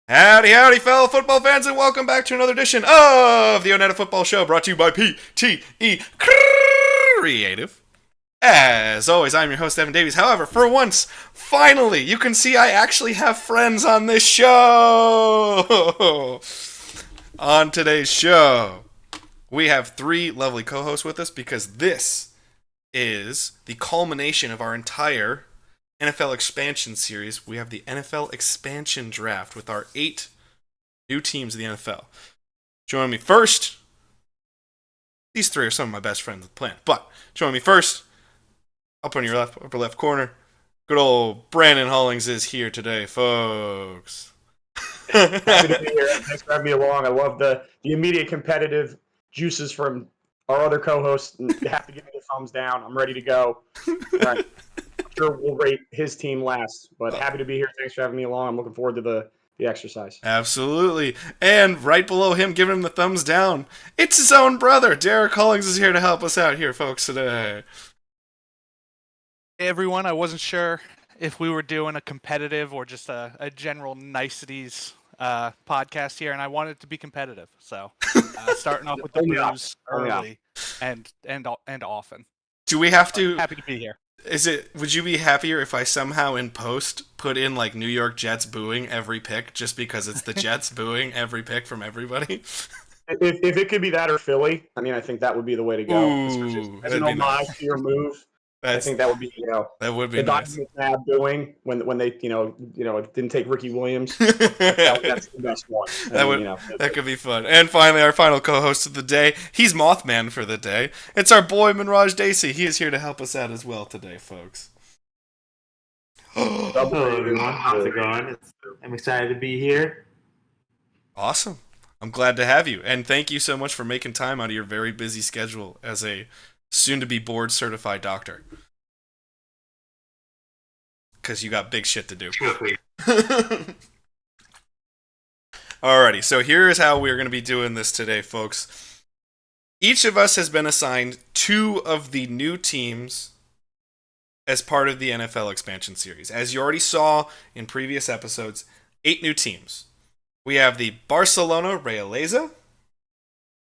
Howdy, howdy, fellow football fans, and welcome back to another edition of the ONETA Football Show, brought to you by PTE Creative. As always, I'm your host, Evan Davies. However, for once, finally, you can see I actually have friends on this show. On today's show, we have three lovely co-hosts with us because this is the culmination of our entire NFL expansion series. We have the NFL expansion draft with our 8 new teams in the NFL. Join me first. These three are some of my best friends on the planet. But join me first. Up on your upper left corner. Good old Brandon Hullings is here today, folks. Happy to be here. Thanks for having me along. I love the immediate competitive juices from our other co-hosts. You have to give me the thumbs down. I'm ready to go. All right. I'm sure we'll rate his team last, but happy to be here. Thanks for having me along. I'm looking forward to the exercise. Absolutely. And right below him, giving him the thumbs down, it's his own brother. Derek Hullings is here to help us out here, folks, today. Hey everyone, I wasn't sure if we were doing a competitive or just a general niceties podcast here, and I wanted it to be competitive. So starting off with the booze early and often. Do we have to? Happy to be here. Would you be happier if I somehow in post put in like New York Jets booing every pick just because it's the Jets booing every pick from everybody? If it could be that or Philly, I mean, I think that would be the way to go. Ooh, as an homage to your move. I think that would be, that would be the nice. Donovan doing when they, didn't take Ricky Williams. That's the best one. That could be fun. And finally, our final co-host of the day. He's Mothman for the day. It's our boy Manraj Dhesi. He is here to help us out as well today, folks. Hello everyone, how's it going? I'm excited to be here. Awesome. I'm glad to have you. And thank you so much for making time out of your very busy schedule as a soon-to-be board-certified doctor. Because you got big shit to do. Alrighty, so here is how we're going to be doing this today, folks. Each of us has been assigned 2 of the new teams as part of the NFL expansion series. As you already saw in previous episodes, 8 new teams. We have the Barcelona Realeza,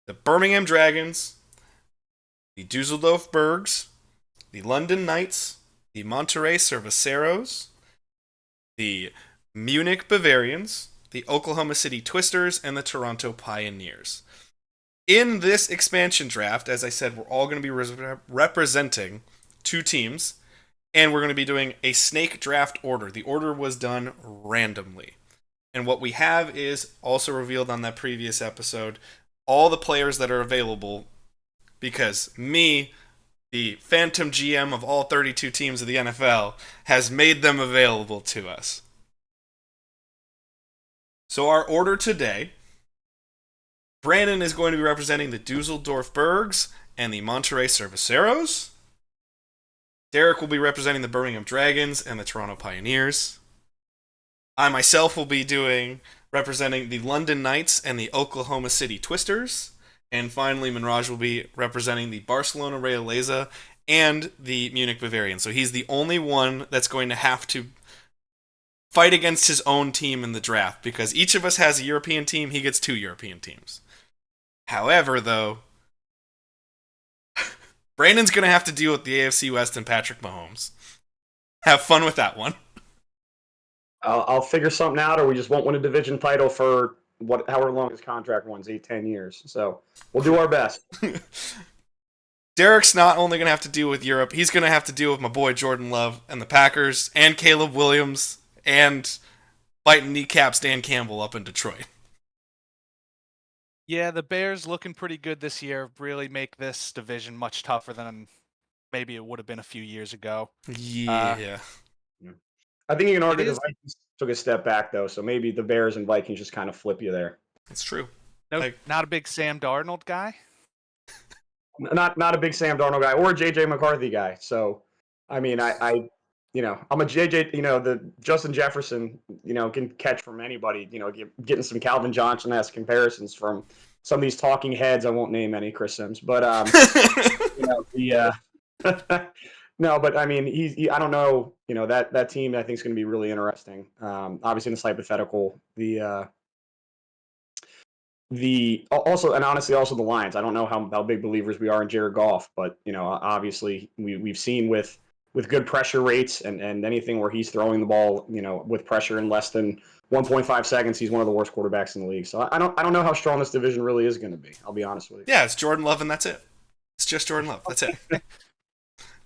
the Birmingham Dragons, the Dusseldorf Bergs, the London Knights, the Monterrey Cerveceros, the Munich Bavarians, the Oklahoma City Twisters, and the Toronto Pioneers. In this expansion draft, as I said, we're all going to be representing 2 teams, and we're going to be doing a snake draft order. The order was done randomly. And what we have is also revealed on that previous episode, all the players that are available, because me, the phantom GM of all 32 teams of the NFL, has made them available to us. So our order today, Brandon is going to be representing the Dusseldorf Bergs and the Monterrey Cerveceros. Derek will be representing the Birmingham Dragons and the Toronto Pioneers. I myself will be representing the London Knights and the Oklahoma City Twisters. And finally, Manraj will be representing the Barcelona Realeza and the Munich Bavarians. So he's the only one that's going to have to fight against his own team in the draft, because each of us has a European team. He gets 2 European teams. However, though, Brandon's going to have to deal with the AFC West and Patrick Mahomes. Have fun with that one. I'll figure something out, or we just won't win a division title for however long his contract runs, 8-10 years. So we'll do our best. Derek's not only going to have to deal with Europe, he's going to have to deal with my boy Jordan Love and the Packers and Caleb Williams and biting kneecaps Dan Campbell up in Detroit. Yeah, the Bears looking pretty good this year. Really make this division much tougher than maybe it would have been a few years ago. Yeah. I think you can argue the Vikings took a step back, though, so maybe the Bears and Vikings just kind of flip you there. That's true. Not a big Sam Darnold guy? Not a big Sam Darnold guy or a J.J. McCarthy guy. So, I mean, I'm a J.J., the Justin Jefferson, can catch from anybody, getting some Calvin Johnson-esque comparisons from some of these talking heads. I won't name any, Chris Sims, but, No, but I mean, I don't know. That team I think is going to be really interesting. Obviously, in this hypothetical, the also and honestly also the Lions. I don't know how big believers we are in Jared Goff, but obviously we've seen with good pressure rates and anything where he's throwing the ball, with pressure in less than 1.5 seconds, he's one of the worst quarterbacks in the league. So I don't know how strong this division really is going to be. I'll be honest with you. Yeah, it's Jordan Love and that's it. It's just Jordan Love. That's it.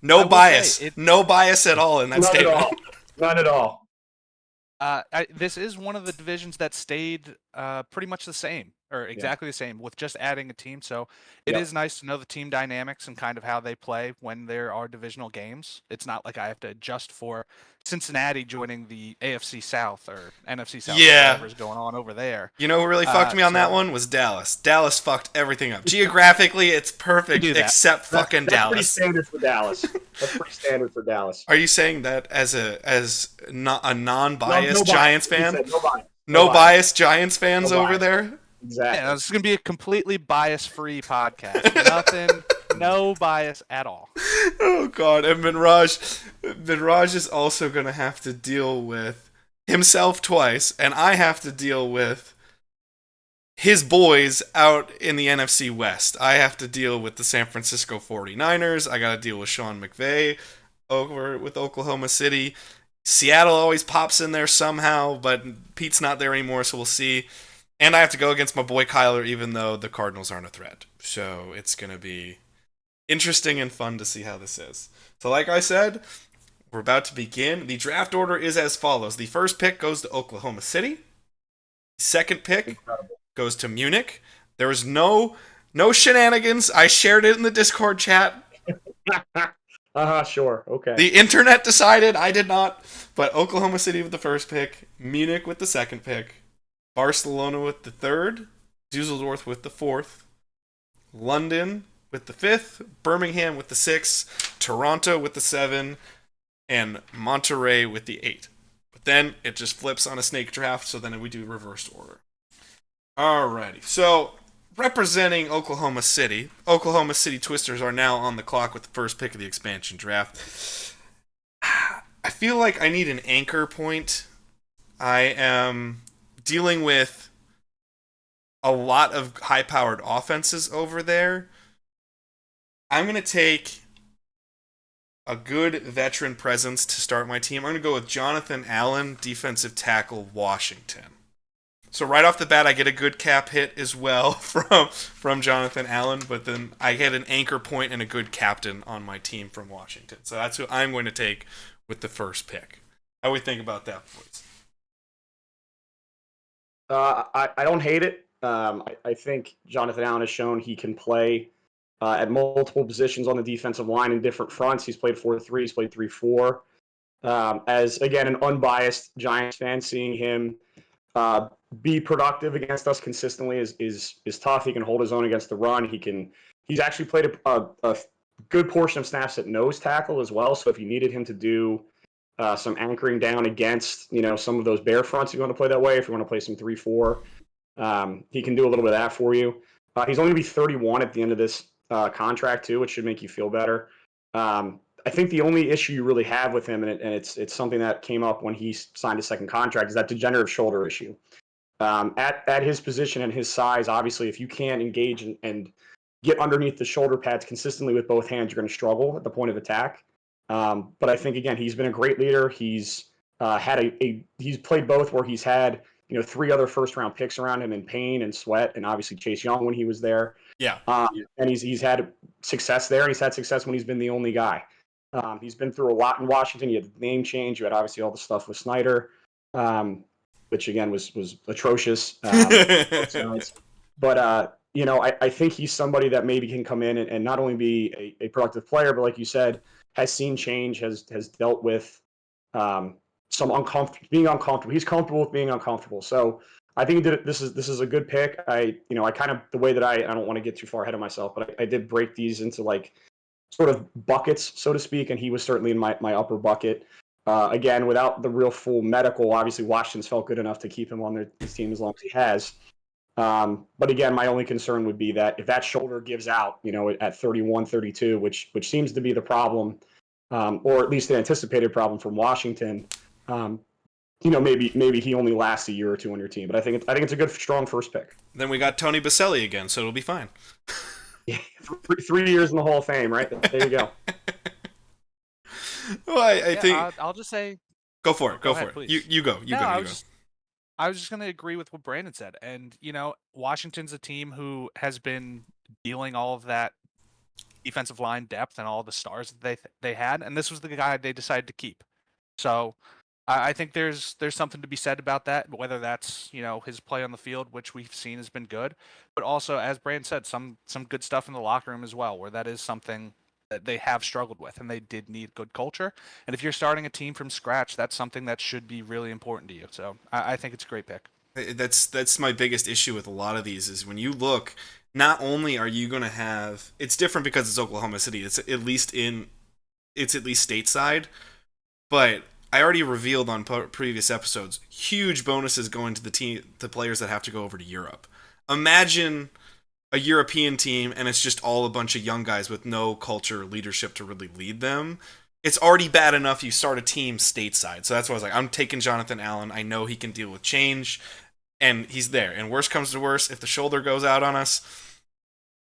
No bias. No bias at all in that None statement. at all. None at all. This is one of the divisions that stayed pretty much the same, or exactly the same, with just adding a team. So it is nice to know the team dynamics and kind of how they play when there are divisional games. It's not like I have to adjust for Cincinnati joining the AFC South or NFC South, or whatever's going on over there. You know who really fucked me on that one was Dallas. Dallas fucked everything up. Geographically, it's perfect except fucking That's Dallas. Pretty standard for Dallas. That's pretty standard for Dallas. Are you saying that as a non-biased Giants fan? No bias Giants fans over there? Exactly. Yeah, this is going to be a completely bias-free podcast. Nothing, no bias at all. Oh, God. And Manraj is also going to have to deal with himself twice, and I have to deal with his boys out in the NFC West. I have to deal with the San Francisco 49ers. I got to deal with Sean McVay over with Oklahoma City. Seattle always pops in there somehow, but Pete's not there anymore, so we'll see. And I have to go against my boy Kyler, even though the Cardinals aren't a threat. So it's going to be interesting and fun to see how this is. So like I said, we're about to begin. The draft order is as follows. The first pick goes to Oklahoma City. The second pick goes to Munich. There was no shenanigans. I shared it in the Discord chat. Sure. Okay. The internet decided. I did not. But Oklahoma City with the first pick. Munich with the second pick. Barcelona with the third, Dusseldorf with the fourth, London with the fifth, Birmingham with the sixth, Toronto with the seven, and Monterrey with the eight. But then it just flips on a snake draft, so then we do reversed order. Alrighty, so representing Oklahoma City Twisters are now on the clock with the first pick of the expansion draft. I feel like I need an anchor point. I am dealing with a lot of high-powered offenses over there. I'm going to take a good veteran presence to start my team. I'm going to go with Jonathan Allen, defensive tackle, Washington. So right off the bat, I get a good cap hit as well from Jonathan Allen, but then I get an anchor point and a good captain on my team from Washington. So that's who I'm going to take with the first pick. How do we think about that, boys? I don't hate it. I think Jonathan Allen has shown he can play at multiple positions on the defensive line in different fronts. He's played 4-3, he's played 3-4. As, again, an unbiased Giants fan, seeing him be productive against us consistently is tough. He can hold his own against the run. He's actually played a good portion of snaps at nose tackle as well, so if you needed him to do some anchoring down against, some of those bear fronts, if you want to play that way, if you want to play some 3-4, he can do a little bit of that for you. He's only going to be 31 at the end of this contract too, which should make you feel better. I think the only issue you really have with him, and it's something that came up when he signed a second contract, is that degenerative shoulder issue. At his position and his size, obviously, if you can't engage and get underneath the shoulder pads consistently with both hands, you're going to struggle at the point of attack. But I think, again, he's been a great leader. He's had he's played both where he's had 3 other first-round picks around him in Payne and Sweat, and obviously Chase Young when he was there. Yeah. And he's had success there. He's had success when he's been the only guy. He's been through a lot in Washington. You had the name change. You had obviously all the stuff with Snyder, which again was atrocious. But I think he's somebody that maybe can come in and not only be a productive player, but like you said, has seen change, has dealt with some being uncomfortable. He's comfortable with being uncomfortable. So I think that this is a good pick. I kind of, the way that I don't want to get too far ahead of myself, but I did break these into like sort of buckets, so to speak, and he was certainly in my upper bucket. Again, without the real full medical, obviously Washington's felt good enough to keep him on his team as long as he has. But again, my only concern would be that if that shoulder gives out, at 31, 32, which seems to be the problem, or at least an anticipated problem from Washington. Maybe he only lasts a year or two on your team, but I think it's a good, strong first pick. Then we got Tony Baselli again, so it'll be fine. Yeah, 3 years in the Hall of Fame, right? There you go. Well, I think I'll just say, go for it. Go for ahead, it. please. You go. You go. I was just going to agree with what Brandon said. And, Washington's a team who has been dealing all of that defensive line depth and all the stars that they had. And this was the guy they decided to keep. So I think there's something to be said about that, whether that's, his play on the field, which we've seen has been good, but also, as Brandon said, some good stuff in the locker room as well, where that is something that they have struggled with, and they did need good culture. And if you're starting a team from scratch, that's something that should be really important to you. So I think it's a great pick. That's my biggest issue with a lot of these is when you look, not only are you going to have, it's different because it's Oklahoma City. It's at least stateside, but I already revealed on previous episodes huge bonuses going to the players that have to go over to Europe. Imagine a European team and it's just all a bunch of young guys with no culture or leadership to really lead them. It's already bad enough you start a team stateside. So that's why I was like, I'm taking Jonathan Allen. I know he can deal with change, and he's there. And worst comes to worst, if the shoulder goes out on us,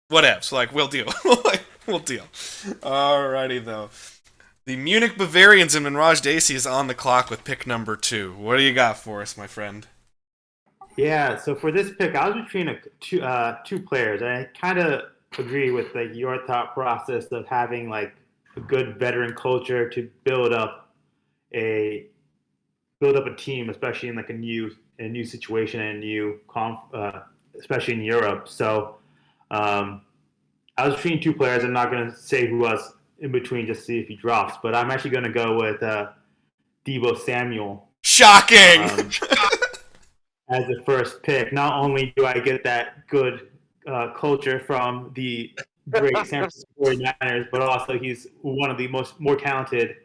whatever. So we'll deal. We'll deal. Alrighty though. The Munich Bavarians and Manraj Dhesi is on the clock with pick number 2. What do you got for us, my friend? Yeah, so for this pick, I was between two players. I kind of agree with your thought process of having a good veteran culture to build up a team, especially in a new situation and especially in Europe. So I was between two players. I'm not going to say who was in between just to see if he drops, but I'm actually going to go with Deebo Samuel. Shocking! As the first pick. Not only do I get that good culture from the great San Francisco 49ers, but also he's one of the more talented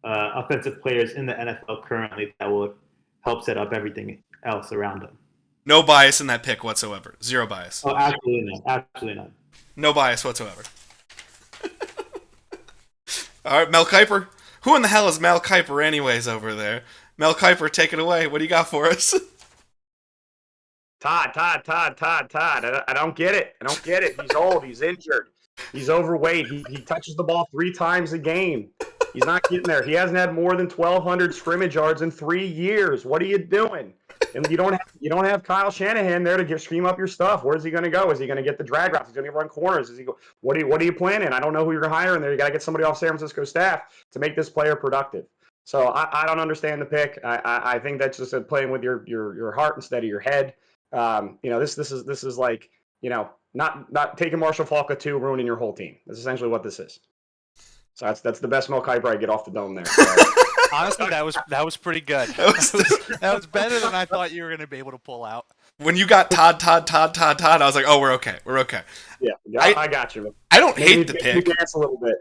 offensive players in the NFL currently that will help set up everything else around him. No bias in that pick whatsoever. Zero bias. Oh, absolutely not. Absolutely not. No bias whatsoever. All right, Mel Kiper. Who in the hell is Mel Kiper anyways over there? Mel Kiper, take it away. What do you got for us? Todd. I don't get it. He's old. He's injured. He's overweight. He touches the ball 3 times a game. He's not getting there. He hasn't had more than 1,200 scrimmage yards in 3 years. What are you doing? And you don't have Kyle Shanahan there to scream up your stuff. Where's he going to go? Is he going to get the drag routes? Is he going to run corners? What are you planning? I don't know who you're hiring there. You got to get somebody off San Francisco staff to make this player productive. So I don't understand the pick. I think that's just playing with your heart instead of your head. This is like, not taking Marshall Falk 2, ruining your whole team. That's essentially what this is. So that's the best Mel Kiper I get off the dome there. So. Honestly, that was pretty good. That was better than I thought you were going to be able to pull out. When you got Todd, I was like, oh, we're okay. Yeah, I got you. I don't hate the pick. Dance a little bit.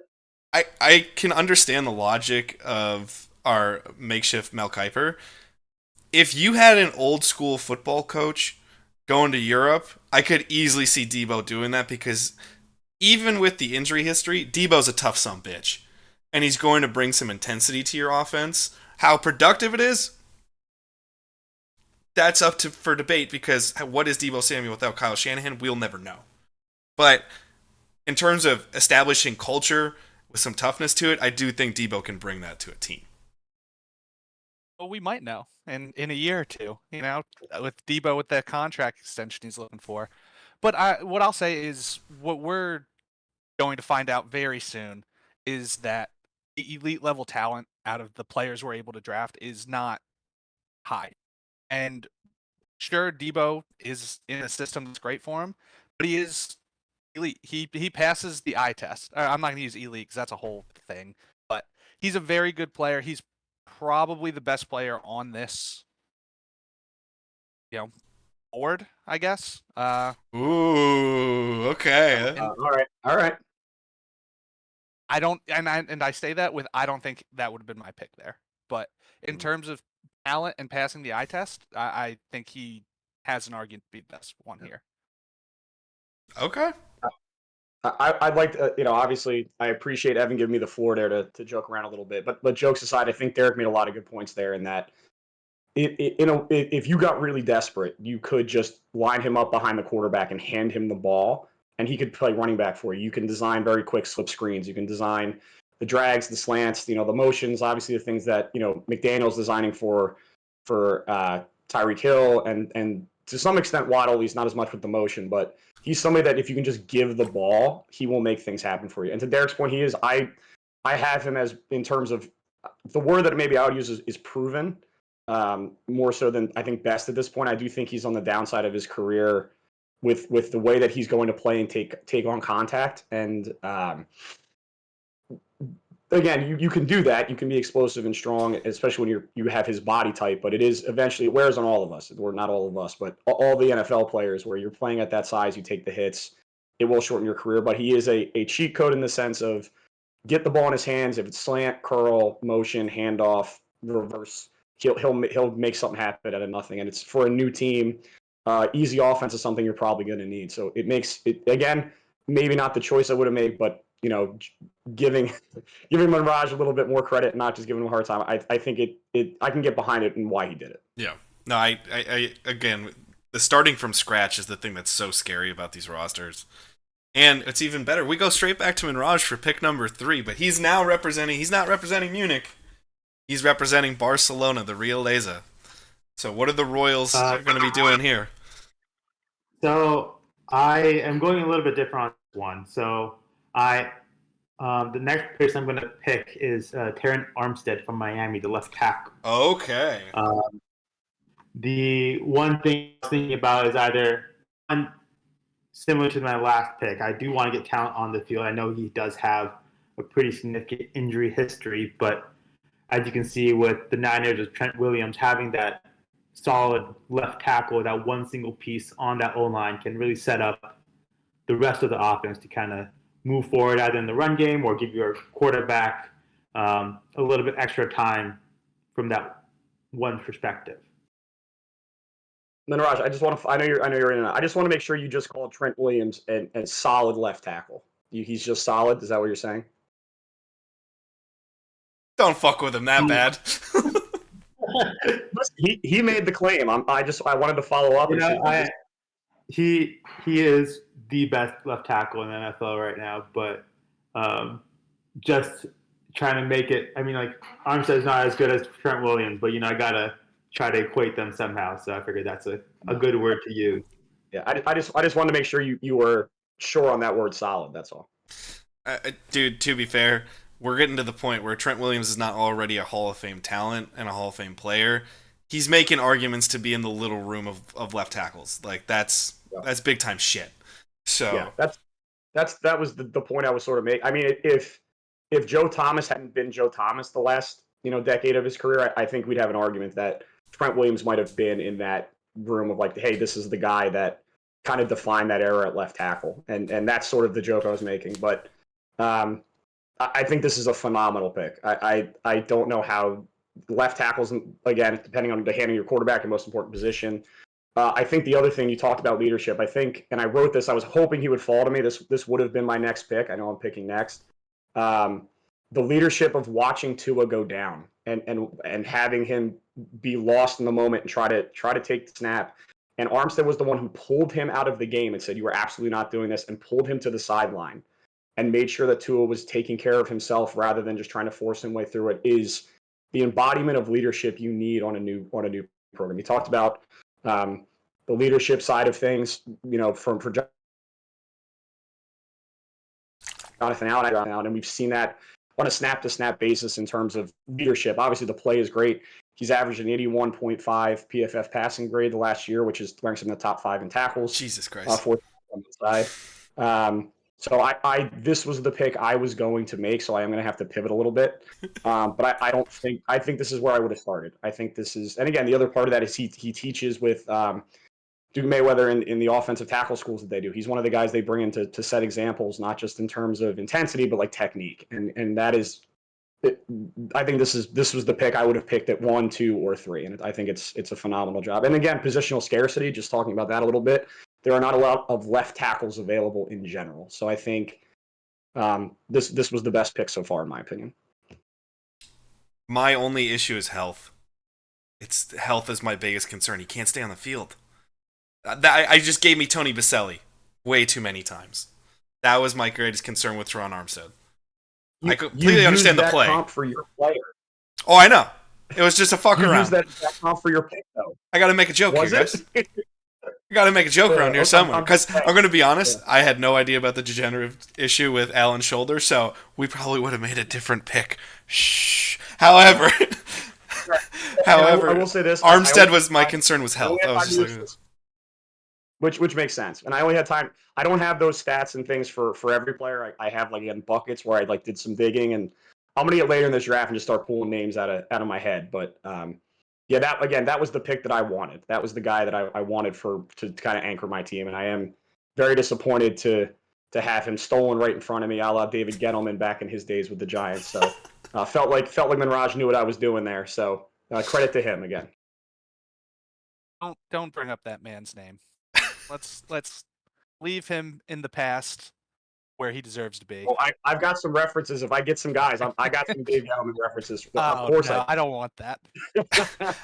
I can understand the logic of our makeshift Mel Kiper. If you had an old school football coach going to Europe, I could easily see Deebo doing that because even with the injury history, Deebo's a tough sumbitch. And he's going to bring some intensity to your offense. How productive it is, that's up for debate because what is Deebo Samuel without Kyle Shanahan? We'll never know. But in terms of establishing culture with some toughness to it, I do think Deebo can bring that to a team. Well, we might know in a year or two, with Deebo with that contract extension he's looking for. But what I'll say is what we're going to find out very soon is that the elite level talent out of the players we're able to draft is not high. And sure, Deebo is in a system that's great for him, but he is elite. He passes the eye test. I'm not going to use elite because that's a whole thing, but he's a very good player. He's probably the best player on this, board, I guess. Ooh, okay. All right. I don't, and I say that with I don't think that would have been my pick there. But in terms of talent and passing the eye test, I think he has an argument to be the best one here. Okay. I'd like to, obviously I appreciate Evan giving me the floor there to joke around a little bit, but jokes aside, I think Derek made a lot of good points there in that if you got really desperate, you could just line him up behind the quarterback and hand him the ball, and he could play running back for you. You can design very quick slip screens. You can design the drags, the slants, the motions, obviously the things that McDaniel's designing for Tyreek Hill and to some extent Waddle. He's not as much with the motion, but he's somebody that if you can just give the ball, he will make things happen for you. And to Derek's point, he is. I have him as, in terms of, the word that maybe I would use is proven, more so than I think best at this point. I do think he's on the downside of his career with the way that he's going to play and take on contact. And again, you can do that. You can be explosive and strong, especially when you have his body type. But it is eventually, it wears on all of us, or not all of us, but all the NFL players. Where you're playing at that size, you take the hits. It will shorten your career. But he is a cheat code in the sense of get the ball in his hands. If it's slant, curl, motion, handoff, reverse, he'll make something happen out of nothing. And it's for a new team. Easy offense is something you're probably going to need. So it makes it, again, maybe not the choice I would have made, but giving Manraj a little bit more credit and not just giving him a hard time. I think I can get behind it and why he did it. Yeah. No, I again, the starting from scratch is the thing that's so scary about these rosters. And it's even better. We go straight back to Manraj for pick number 3, but he's not representing Munich. He's representing Barcelona, the Real Leza. So what are the Royals going to be doing here? So I am going a little bit different on this one. So the next person I'm going to pick is Terran Armstead from Miami, the left tackle. Okay. The one thing I was thinking about is either similar to my last pick. I do want to get talent on the field. I know he does have a pretty significant injury history, but as you can see with the Niners with Trent Williams, having that solid left tackle, that one single piece on that O-line can really set up the rest of the offense to kind of move forward either in the run game or give your quarterback a little bit extra time from that one perspective. Manraj, I know you're in. I just want to make sure you just called Trent Williams a solid left tackle. He's just solid. Is that what you're saying? Don't fuck with him that bad. he made the claim. I wanted to follow up. He is the best left tackle in the NFL right now, but just trying to make it. I mean, like Armstead's not as good as Trent Williams, but I gotta try to equate them somehow. So I figured that's a good word to use. Yeah, I just wanted to make sure you were sure on that word solid. That's all. Dude, to be fair, we're getting to the point where Trent Williams is not already a Hall of Fame talent and a Hall of Fame player. He's making arguments to be in the little room of left tackles. Like that's big time shit. So yeah, that was the point I was sort of making. I mean, if Joe Thomas hadn't been Joe Thomas the last decade of his career, I think we'd have an argument that Trent Williams might have been in that room of like, hey, this is the guy that kind of defined that era at left tackle, and that's sort of the joke I was making. But I think this is a phenomenal pick. I don't know how left tackles, again, depending on the hand of your quarterback, and most important position. I think the other thing you talked about leadership. I think, and I wrote this. I was hoping he would fall to me. This would have been my next pick. I know I'm picking next. The leadership of watching Tua go down and having him be lost in the moment and try to take the snap. And Armstead was the one who pulled him out of the game and said, "You are absolutely not doing this," and pulled him to the sideline and made sure that Tua was taking care of himself rather than just trying to force him way through it. Is the embodiment of leadership you need on a new program. You talked about the leadership side of things, for Jonathan Allen, and we've seen that on a snap-to-snap basis in terms of leadership. Obviously, the play is great. He's averaged an 81.5 PFF passing grade the last year, which ranks him in the top 5 in tackles. Jesus Christ. On the side. So this was the pick I was going to make, so I am going to have to pivot a little bit. But I think this is where I would have started. I think this is, and again, the other part of that is he teaches with Duke Mayweather in the offensive tackle schools that they do. He's one of the guys they bring in to set examples, not just in terms of intensity, but like technique. And that is, I think this was the pick I would have picked at 1, 2, or 3. And I think it's a phenomenal job. And again, positional scarcity, just talking about that a little bit. there are not a lot of left tackles available in general. So I think this was the best pick so far, in my opinion. My only issue is health. It's health is my biggest concern. He can't stay on the field. I just gave me Tony Baselli way too many times. That was my greatest concern with Teron Armstead. I completely understand the play. Comp for your player. Oh, I know. It was just a fuck around. Use that comp for your pick, though. I got to make a joke here, guys. I got to make a joke around here somewhere. Because I'm going to be honest, I had no idea about the degenerative issue with Allen's shoulder, so we probably would have made a different pick. Shh. However, I will say this: Armstead was my concern was health. I was just like, which makes sense. And I only had time. I don't have those stats and things for every player. I have like in buckets where I like did some digging, and I'm gonna get later in this draft and just start pulling names out of my head. But yeah, that was the pick that I wanted. That was the guy that I wanted to kind of anchor my team, and I am very disappointed to have him stolen right in front of me, a la David Gettleman back in his days with the Giants. So felt like Manraj knew what I was doing there. So credit to him again. Don't bring up that man's name. Let's leave him in the past where he deserves to be. Well, I've got some references. If I get some guys, I got some Dave Gettleman references. Of course, no, I don't want that.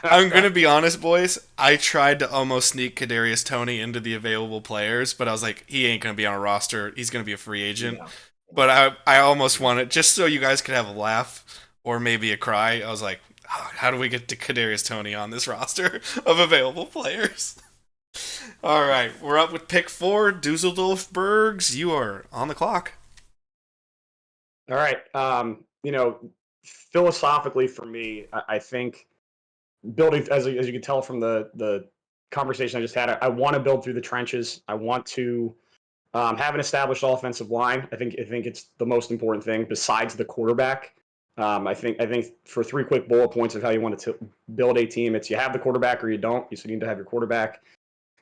I'm gonna be honest, boys. I tried to almost sneak Kadarius Toney into the available players, but I was like, he ain't gonna be on a roster. He's gonna be a free agent. Yeah. But I almost wanted, just so you guys could have a laugh or maybe a cry. I was like, how do we get to Kadarius Toney on this roster of available players? All right, we're up with pick 4, Dusseldorf Bergs. You are on the clock. All right. Philosophically for me, I think building, as you can tell from the conversation I just had, I want to build through the trenches. I want to have an established offensive line. I think it's the most important thing besides the quarterback. I think for 3 quick bullet points of how you want to build a team, it's you have the quarterback or you don't. You need to have your quarterback.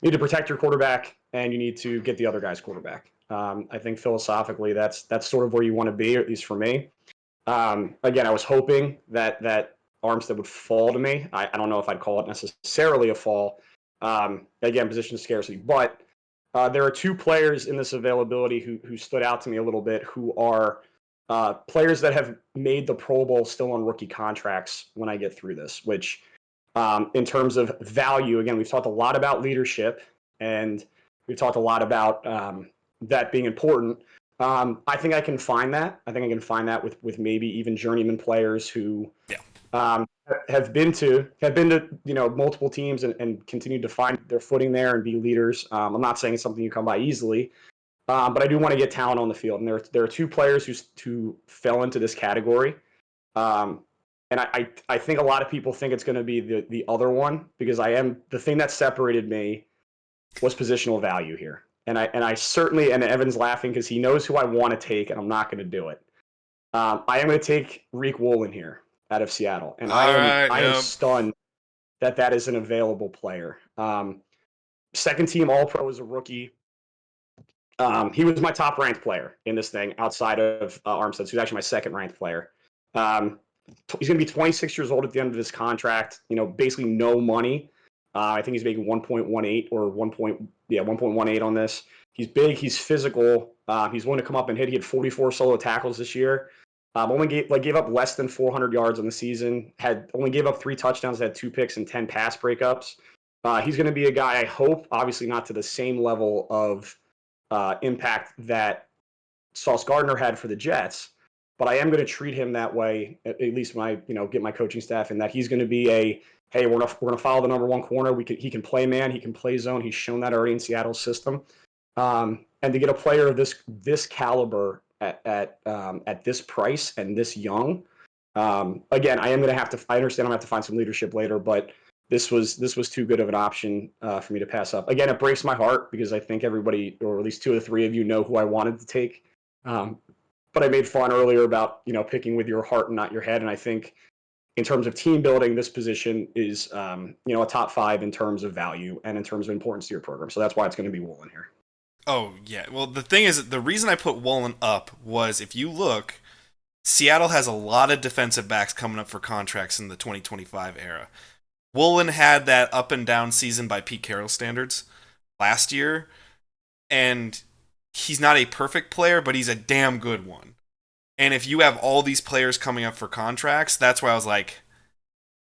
You need to protect your quarterback, and you need to get the other guy's quarterback. I think philosophically that's sort of where you want to be, at least for me. Again, I was hoping that Armstead would fall to me. I don't know if I'd call it necessarily a fall. Again, position scarcity. But there are 2 players in this availability who stood out to me a little bit, who are players that have made the Pro Bowl still on rookie contracts when I get through this, which in terms of value, again, we've talked a lot about leadership, and we've talked a lot about that being important. I think I can find that. I think I can find that with maybe even journeyman players who have been to multiple teams and continue to find their footing there and be leaders. I'm not saying it's something you come by easily, but I do want to get talent on the field. And there are 2 players who fell into this category. And I think a lot of people think it's going to be the other one, because the thing that separated me was positional value here. And I certainly, and Evan's laughing because he knows who I want to take, and I'm not going to do it. I am going to take Reek Woolen here out of Seattle. And I am stunned that is an available player. Second team All-Pro as a rookie. He was my top ranked player in this thing outside of Armstead. So he's actually my second ranked player. He's going to be 26 years old at the end of his contract. Basically no money. I think he's making 1.18 or 1.18 on this. He's big. He's physical. He's willing to come up and hit. He had 44 solo tackles this year. Only gave up less than 400 yards on the season. Only gave up 3 touchdowns. Had 2 picks and 10 pass breakups. He's going to be a guy, I hope, obviously not to the same level of impact that Sauce Gardner had for the Jets, but I am going to treat him that way, at least when I get my coaching staff, in that he's going to be hey, we're going to follow the number 1 corner. He can play man, he can play zone. He's shown that already in Seattle's system. And to get a player of this caliber at this price and this young, again, I understand I'm going to have to find some leadership later, but this was too good of an option for me to pass up. Again, it breaks my heart because I think everybody, or at least 2 of the 3 of you, know who I wanted to take. But I made fun earlier about picking with your heart and not your head, and I think in terms of team building, this position is a top 5 in terms of value and in terms of importance to your program. So that's why it's going to be Woolen here. Oh yeah, well the thing is, the reason I put Woolen up was, if you look, Seattle has a lot of defensive backs coming up for contracts in the 2025 era. Woolen had that up and down season by Pete Carroll standards last year, and he's not a perfect player, but he's a damn good one. And if you have all these players coming up for contracts, that's why I was like,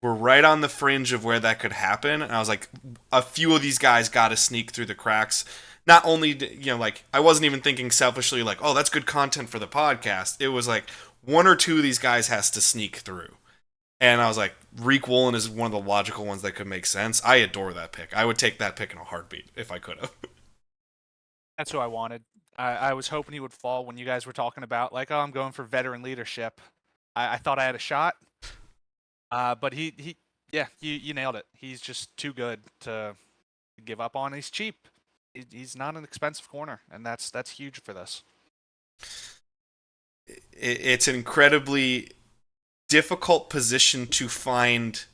we're right on the fringe of where that could happen. And I was like, a few of these guys got to sneak through the cracks. Not only, like, I wasn't even thinking selfishly, like, oh, that's good content for the podcast. It was like, one or two of these guys has to sneak through. And I was like, Reek Woolen is one of the logical ones that could make sense. I adore that pick. I would take that pick in a heartbeat if I could have. That's who I wanted. I was hoping he would fall when you guys were talking about, like, oh, I'm going for veteran leadership. I thought I had a shot. But yeah, you nailed it. He's just too good to give up on. He's cheap. He's not an expensive corner, and that's huge for this. It's an incredibly difficult position to find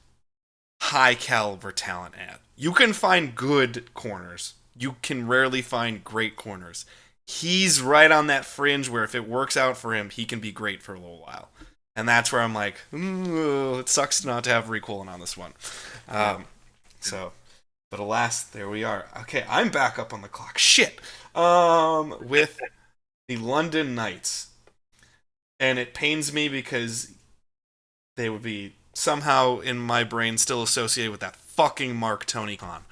high caliber talent at. You can find good corners. You can rarely find great corners. He's right on that fringe where if it works out for him, he can be great for a little while. And that's where I'm like, it sucks not to have Reek Woolen on this one. But alas, there we are. Okay, I'm back up on the clock. Shit. With the London Knights. And it pains me because they would be somehow in my brain still associated with that fucking Mark Tony Khan.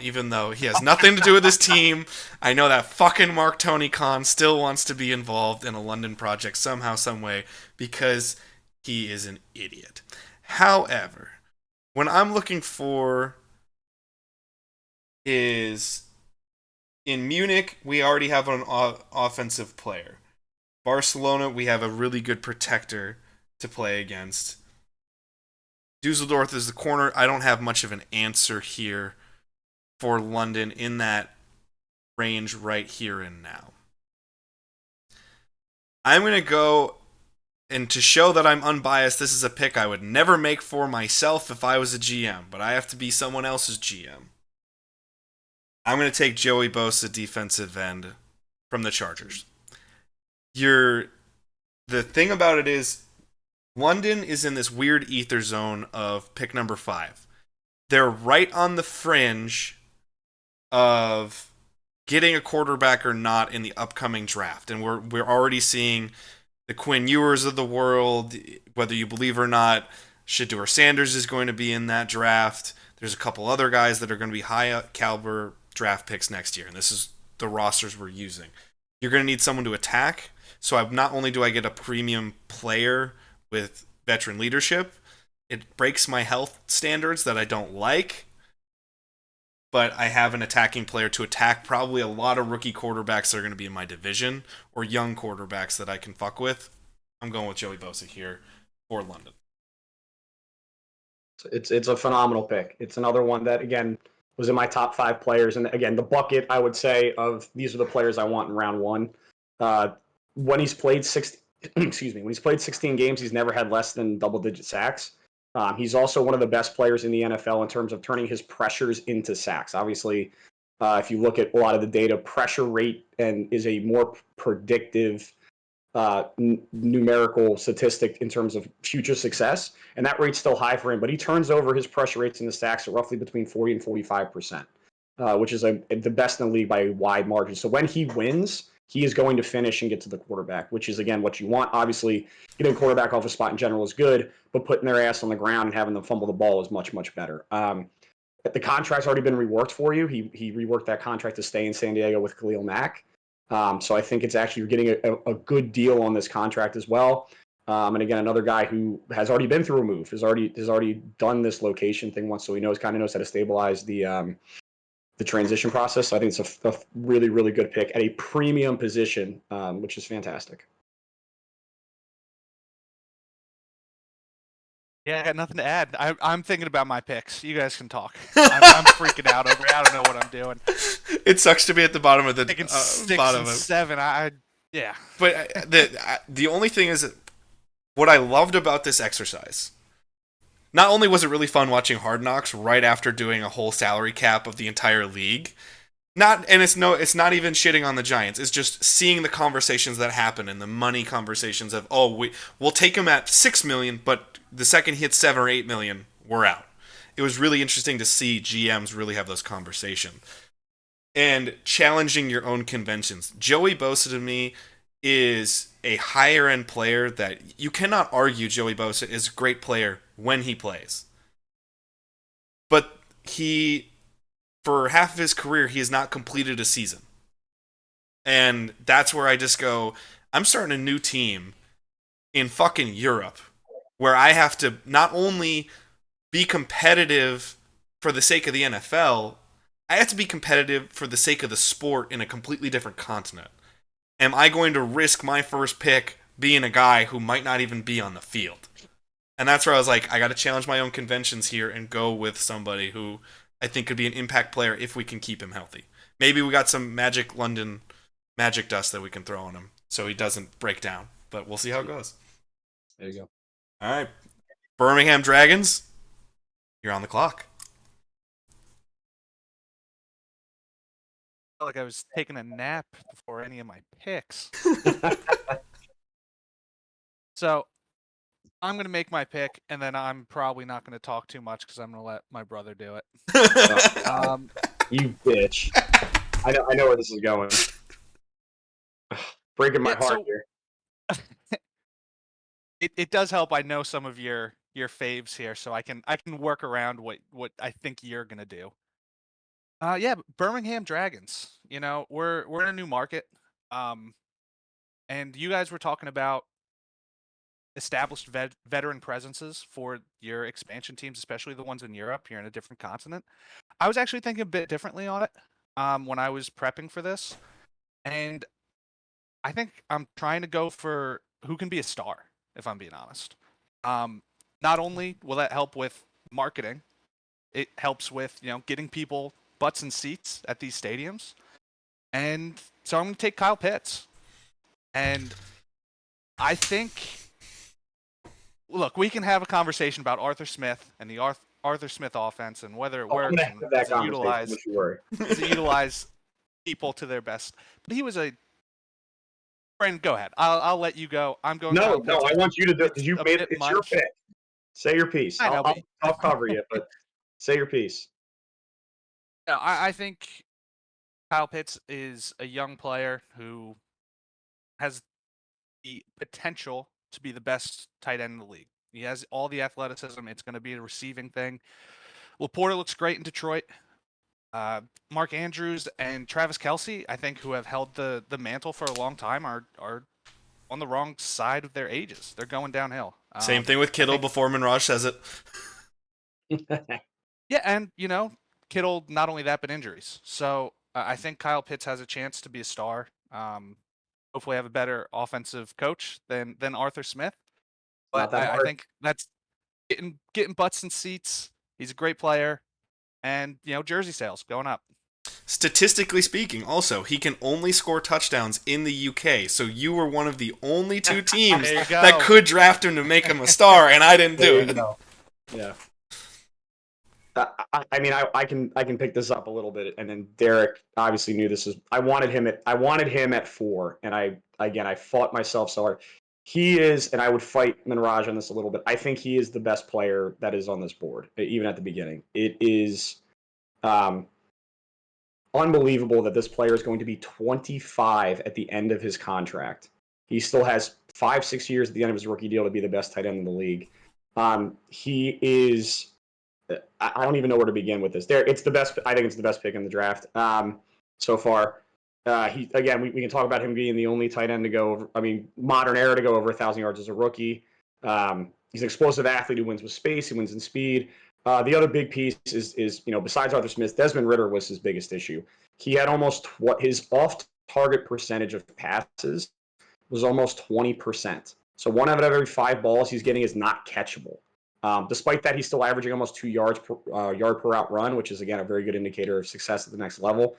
Even though he has nothing to do with this team, I know that fucking Mark Tony Khan still wants to be involved in a London project somehow, some way, because he is an idiot. However, when I'm looking for is in Munich, we already have an offensive player. Barcelona, we have a really good protector to play against. Dusseldorf is the corner. I don't have much of an answer here for London in that range right here and now. I'm going to go, and to show that I'm unbiased, this is a pick I would never make for myself if I was a GM, but I have to be someone else's GM. I'm going to take Joey Bosa, defensive end, from the Chargers. The thing about it is, London is in this weird ether zone of pick number 5. They're right on the fringe of getting a quarterback or not in the upcoming draft. And we're already seeing the Quinn Ewers of the world, whether you believe or not. Shedeur Sanders is going to be in that draft. There's a couple other guys that are going to be high caliber draft picks next year. And this is the rosters we're using. You're going to need someone to attack. So not only do I get a premium player with veteran leadership, it breaks my health standards that I don't like, but I have an attacking player to attack probably a lot of rookie quarterbacks that are going to be in my division or young quarterbacks that I can fuck with. I'm going with Joey Bosa here for London. It's a phenomenal pick. It's another one that, again, was in my top 5 players. And again, the bucket, I would say, of these are the players I want in round 1. When he's played 16 games, he's never had less than double-digit sacks. He's also one of the best players in the NFL in terms of turning his pressures into sacks. Obviously, if you look at a lot of the data, pressure rate is a more predictive numerical statistic in terms of future success, and that rate's still high for him. But he turns over his pressure rates in the sacks at roughly between 40 and 45%, which is the best in the league by a wide margin. So when he wins, he is going to finish and get to the quarterback, which is, again, what you want. Obviously, getting a quarterback off a spot in general is good, but putting their ass on the ground and having them fumble the ball is much, much better. The contract's already been reworked for you. He reworked that contract to stay in San Diego with Khalil Mack. So I think it's actually you're getting a good deal on this contract as well. And again, another guy who has already been through a move, has already done this location thing once, so he knows how to stabilize the transition process. So I think it's a really, really good pick at a premium position, which is fantastic. Yeah, I got nothing to add. I'm thinking about my picks. You guys can talk. I'm freaking out over it. I don't know what I'm doing. It sucks to be at the bottom of the Picking 6 bottom and of 7. Yeah. But the only thing is that what I loved about this exercise, not only was it really fun watching Hard Knocks right after doing a whole salary cap of the entire league, it's not even shitting on the Giants. It's just seeing the conversations that happen and the money conversations of, we'll take him at $6 million, but the second he hits $7 or $8 million, we're out. It was really interesting to see GMs really have those conversations. and challenging your own conventions. Joey Bosa to me is a higher end player that you cannot argue Joey Bosa is a great player when he plays. But he, for half of his career, he has not completed a season. And that's where I just go, I'm starting a new team in fucking Europe where I have to not only be competitive for the sake of the NFL, I have to be competitive for the sake of the sport in a completely different continent. Am I going to risk my first pick being a guy who might not even be on the field? And that's where I was like, I got to challenge my own conventions here and go with somebody who I think could be an impact player if we can keep him healthy. Maybe we got some magic London magic dust that we can throw on him so he doesn't break down. But we'll see how it goes. There you go. All right. Birmingham Dragons, you're on the clock. I felt like I was taking a nap before any of my picks. So I'm going to make my pick, and then I'm probably not going to talk too much because I'm going to let my brother do it. You bitch. I know where this is going. Breaking my heart here. It does help. I know some of your faves here, so I can work around what I think you're gonna do. Yeah, Birmingham Dragons. You know, we're in a new market, and you guys were talking about established veteran presences for your expansion teams, especially the ones in Europe. You're in a different continent. I was actually thinking a bit differently on it when I was prepping for this, and I think I'm trying to go for who can be a star, if I'm being honest. Not only will that help with marketing, it helps with, getting people butts and seats at these stadiums. And so I'm going to take Kyle Pitts. And I think, look, we can have a conversation about Arthur Smith and the Arthur Smith offense and whether it works and does it utilize people to their best. But he was a Brandon, go ahead. I'll let you go. I'm going. No, I want you to do it because it's your pick. Say your piece. I'll cover you, but say your piece. No, I think Kyle Pitts is a young player who has the potential to be the best tight end in the league. He has all the athleticism. It's going to be a receiving thing. Laporta looks great in Detroit. Mark Andrews and Travis Kelce, I think, who have held the mantle for a long time, are on the wrong side of their ages. They're going downhill. Same thing with Kittle before Manraj says it. Yeah, and, Kittle, not only that, but injuries. So I think Kyle Pitts has a chance to be a star. Hopefully have a better offensive coach than Arthur Smith. But I think that's getting butts and seats. He's a great player. And, jersey sales going up. Statistically speaking, also, he can only score touchdowns in the UK. So you were one of the only two teams that could draft him to make him a star, and I didn't do it. Yeah. I mean, I can pick this up a little bit, and then Derek obviously knew this is. I wanted him at 4, and I fought myself so hard. He is, and I would fight Manraj on this a little bit. I think he is the best player that is on this board, even at the beginning. It is unbelievable that this player is going to be 25 at the end of his contract. He still has 5-6 years at the end of his rookie deal to be the best tight end in the league. He is. I don't even know where to begin with this. It's the best. I think it's the best pick in the draft so far. We can talk about him being the only tight end to go over. I mean, modern era to go over 1,000 yards as a rookie. He's an explosive athlete who wins with space. He wins in speed. The other big piece is besides Arthur Smith, Desmond Ridder was his biggest issue. He had almost his off-target percentage of passes was almost 20%. So 1 out of every 5 balls he's getting is not catchable. Despite that, he's still averaging almost 2 yards per yard per route run, which is, again, a very good indicator of success at the next level.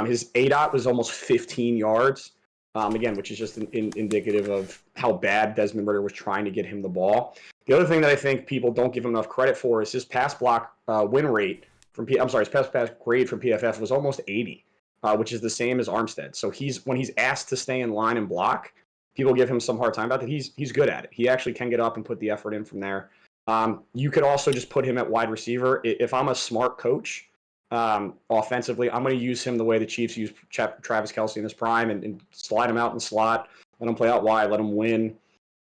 His ADOT was almost 15 yards, again, which is just indicative of how bad Desmond Ridder was trying to get him the ball. The other thing that I think people don't give him enough credit for is his pass block win rate his pass grade from PFF was almost 80, which is the same as Armstead. So when he's asked to stay in line and block, people give him some hard time about that. He's good at it. He actually can get up and put the effort in from there. You could also just put him at wide receiver. If I'm a smart coach, offensively. I'm going to use him the way the Chiefs use Travis Kelce in his prime and slide him out in the slot, let him play out wide, let him win.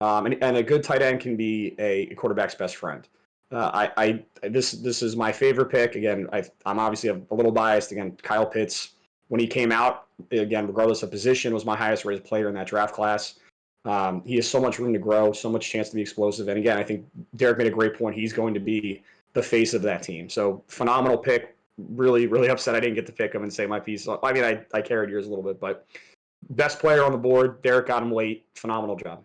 And a good tight end can be a quarterback's best friend. This is my favorite pick. Again, I'm obviously a little biased. Again, Kyle Pitts, when he came out, again, regardless of position, was my highest rated player in that draft class. He has so much room to grow, so much chance to be explosive. And again, I think Derek made a great point. He's going to be the face of that team. So phenomenal pick. Really, really upset I didn't get to pick him and say my piece. I mean, I carried yours a little bit, but best player on the board. Derek got him late. Phenomenal job.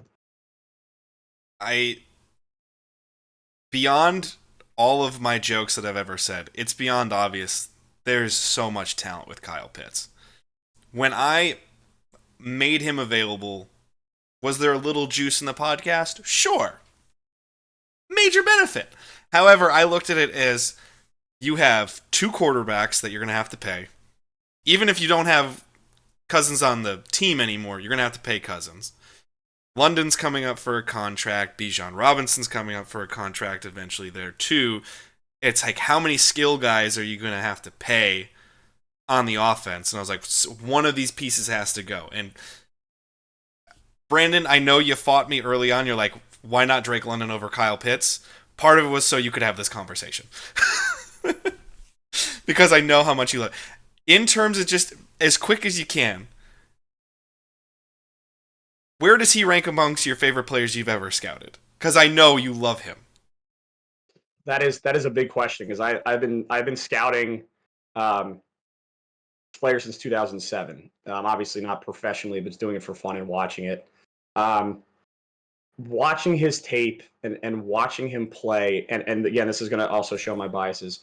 Beyond all of my jokes that I've ever said, it's beyond obvious there's so much talent with Kyle Pitts. When I made him available, was there a little juice in the podcast? Sure. Major benefit. However, I looked at it as you have 2 quarterbacks that you're going to have to pay. Even if you don't have Cousins on the team anymore, you're going to have to pay Cousins. London's coming up for a contract. Bijan Robinson's coming up for a contract eventually there too. It's like, how many skill guys are you going to have to pay on the offense? And I was like, one of these pieces has to go. And Brandon, I know you fought me early on. You're like, why not Drake London over Kyle Pitts? Part of it was so you could have this conversation. Because I know how much you love. In terms of just as quick as you can, where does he rank amongst your favorite players you've ever scouted? Because I know you love him. That is a big question because I've been scouting players since 2007. Obviously not professionally, but doing it for fun and watching it. Watching his tape and watching him play, and again, this is going to also show my biases.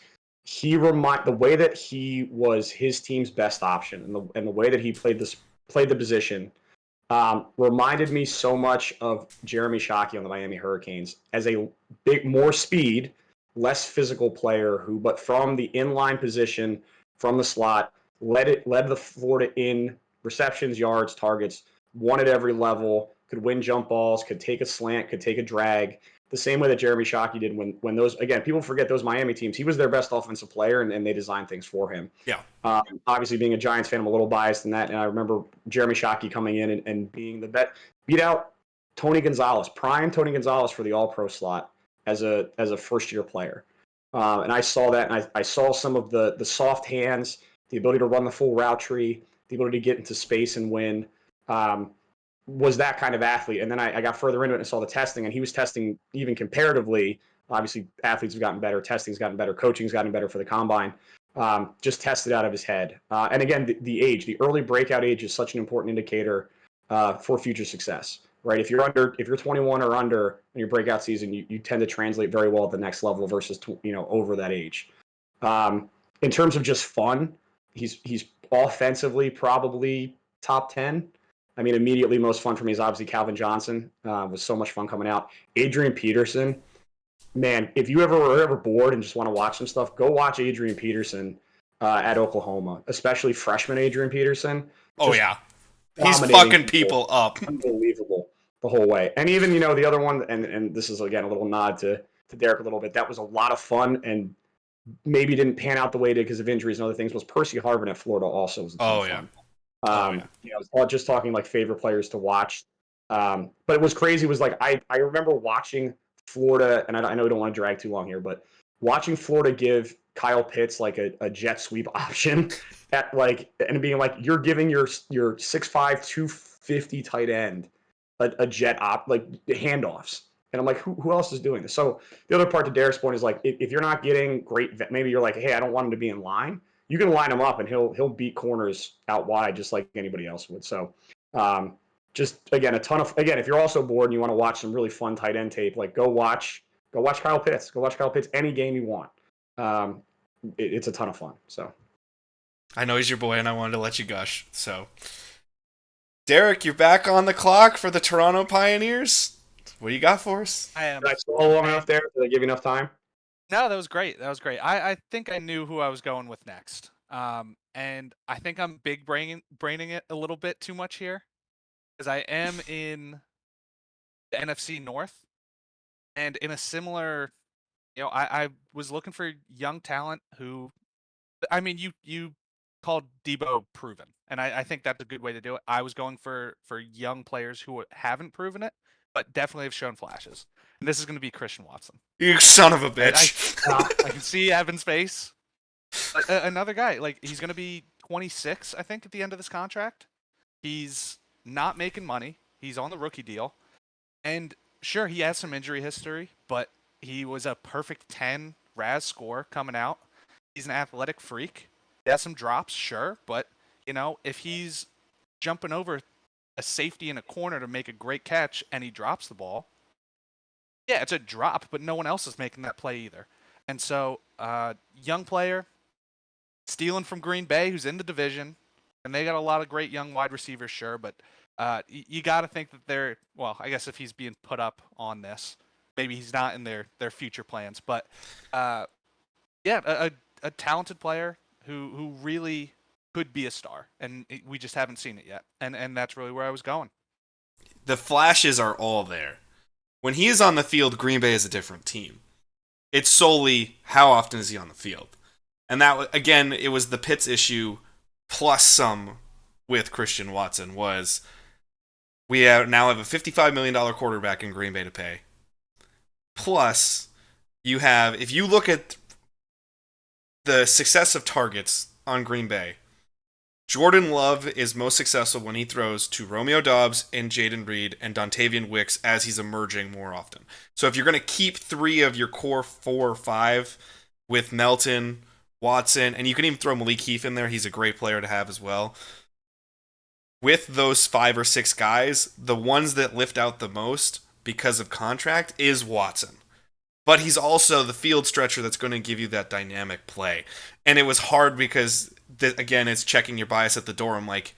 The way that he was his team's best option, and the way that he played the position, reminded me so much of Jeremy Shockey on the Miami Hurricanes as a more speed, less physical player but from the inline position, from the slot, led the Florida in receptions, yards, targets, won at every level, could win jump balls, could take a slant, could take a drag, the same way that Jeremy Shockey did when those, again, people forget those Miami teams. He was their best offensive player, and they designed things for him. Yeah. Obviously, being a Giants fan, I'm a little biased in that, and I remember Jeremy Shockey coming in and being the beat out Tony Gonzalez, prime Tony Gonzalez for the All-Pro slot as a first-year player. And I saw that, and I saw some of the soft hands, the ability to run the full route tree, the ability to get into space and win. Was that kind of athlete. And then I got further into it and saw the testing, and he was testing even comparatively. Obviously, athletes have gotten better, testing's gotten better, coaching's gotten better for the combine. Just tested out of his head. And again, the age, the early breakout age is such an important indicator for future success, right? If you're 21 or under in your breakout season, you tend to translate very well at the next level versus over that age. In terms of just fun, he's offensively probably top 10. I mean, immediately most fun for me is obviously Calvin Johnson. Was so much fun coming out. Adrian Peterson, man, if you were ever bored and just want to watch some stuff, go watch Adrian Peterson at Oklahoma, especially freshman Adrian Peterson. Oh, yeah. He's fucking people up. Unbelievable the whole way. And even, the other one, and this is, again, a little nod to Derek a little bit, that was a lot of fun and maybe didn't pan out the way it did because of injuries and other things, was Percy Harvin at Florida also was a ton of fun. Just talking like favorite players to watch. But it was crazy. Was like I remember watching Florida, and I know we don't want to drag too long here, but watching Florida give Kyle Pitts like a jet sweep option at and being like, you're giving your 6'5", 250 tight end a jet handoffs. And I'm like, who else is doing this? So the other part to Derek's point is like, if you're not getting great, maybe you're like, hey, I don't want him to be in line. You can line him up and he'll beat corners out wide just like anybody else would. So just again, if you're also bored and you want to watch some really fun tight end tape, like go watch Kyle Pitts. Go watch Kyle Pitts any game you want. It's a ton of fun. So I know he's your boy and I wanted to let you gush. So Derek, you're back on the clock for the Toronto Pioneers. What do you got for us? I am. Did I stall long enough there? Did I give you enough time? No, that was great. I think I knew who I was going with next. And I think I'm braining it a little bit too much here, because I am in the NFC North, and in a similar, I was looking for young talent who I mean, you called Debo proven, and I think that's a good way to do it. I was going for young players who haven't proven it, but definitely have shown flashes. And this is going to be Christian Watson. You son of a I, bitch. I can see Evan's face. Another guy, like he's going to be 26, I think, at the end of this contract. He's not making money. He's on the rookie deal, and sure, he has some injury history, but he was a perfect 10 RAS score coming out. He's an athletic freak. He has some drops, sure, but if he's jumping over a safety in a corner to make a great catch and he drops the ball, yeah, it's a drop, but no one else is making that play either. And so, young player, stealing from Green Bay, who's in the division, and they got a lot of great young wide receivers, sure, but you got to think that they're, well, I guess if he's being put up on this, maybe he's not in their future plans, but yeah, a talented player who really could be a star, and we just haven't seen it yet, and that's really where I was going. The flashes are all there. When he is on the field, Green Bay is a different team. It's solely how often is he on the field. And that, again, it was the Pitts issue plus some with Christian Watson was we now have a $55 million quarterback in Green Bay to pay. Plus, you have, if you look at the success of targets on Green Bay, Jordan Love is most successful when he throws to Romeo Doubs and Jaden Reed and Dontavian Wicks as he's emerging more often. So if you're going to keep 3 of your core 4 or 5 with Melton, Watson, and you can even throw Malik Heath in there, he's a great player to have as well. With those 5 or 6 guys, the ones that lift out the most because of contract is Watson. But he's also the field stretcher that's going to give you that dynamic play. And it was hard because, again, it's checking your bias at the door. I'm like,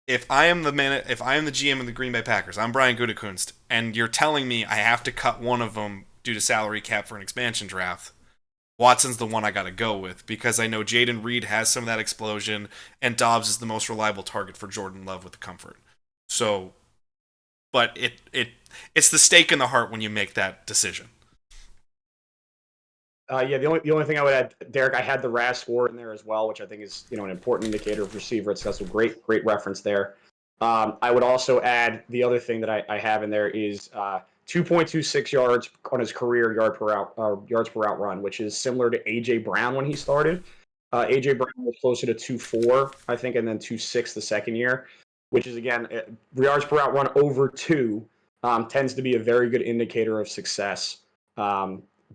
if I am the GM of the Green Bay Packers, I'm Brian Gutekunst, and you're telling me I have to cut one of them due to salary cap for an expansion draft, Watson's the one I got to go with because I know Jaden Reed has some of that explosion, and Dobbs is the most reliable target for Jordan Love with the comfort. So, but it's the stake in the heart when you make that decision. Yeah, the only thing I would add, Derek, I had the RAS score in there as well, which I think is an important indicator of receiver. It's got some great reference there. I would also add the other thing that I have in there is 2.26 yards on his career yards per route run, which is similar to AJ Brown when he started. AJ Brown was closer to 2.4, I think, and then 2.6 the second year, which is again yards per route run over 2 tends to be a very good indicator of success.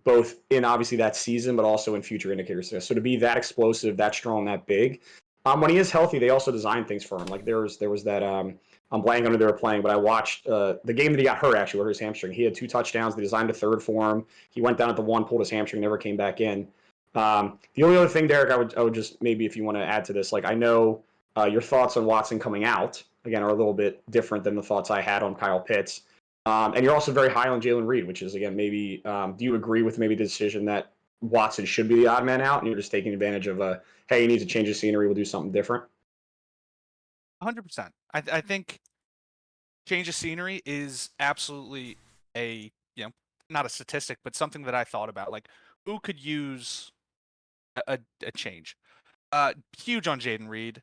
Both in obviously that season, but also in future indicators. So to be that explosive, that strong, that big, when he is healthy, they also design things for him. Like there was that I'm blanking on who they were playing, but I watched the game that he got hurt actually, where his hamstring. He had 2 touchdowns. They designed a third for him. He went down at the 1, pulled his hamstring, never came back in. The only other thing, Derek, I would just maybe if you want to add to this, like I know your thoughts on Watson coming out again are a little bit different than the thoughts I had on Kyle Pitts. And you're also very high on Jalen Reed, which is, again, maybe do you agree with maybe the decision that Watson should be the odd man out and you're just taking advantage of hey, he needs to change the scenery, we'll do something different? 100%. I think change of scenery is absolutely a, not a statistic, but something that I thought about. Like, who could use a change? Huge on Jaden Reed.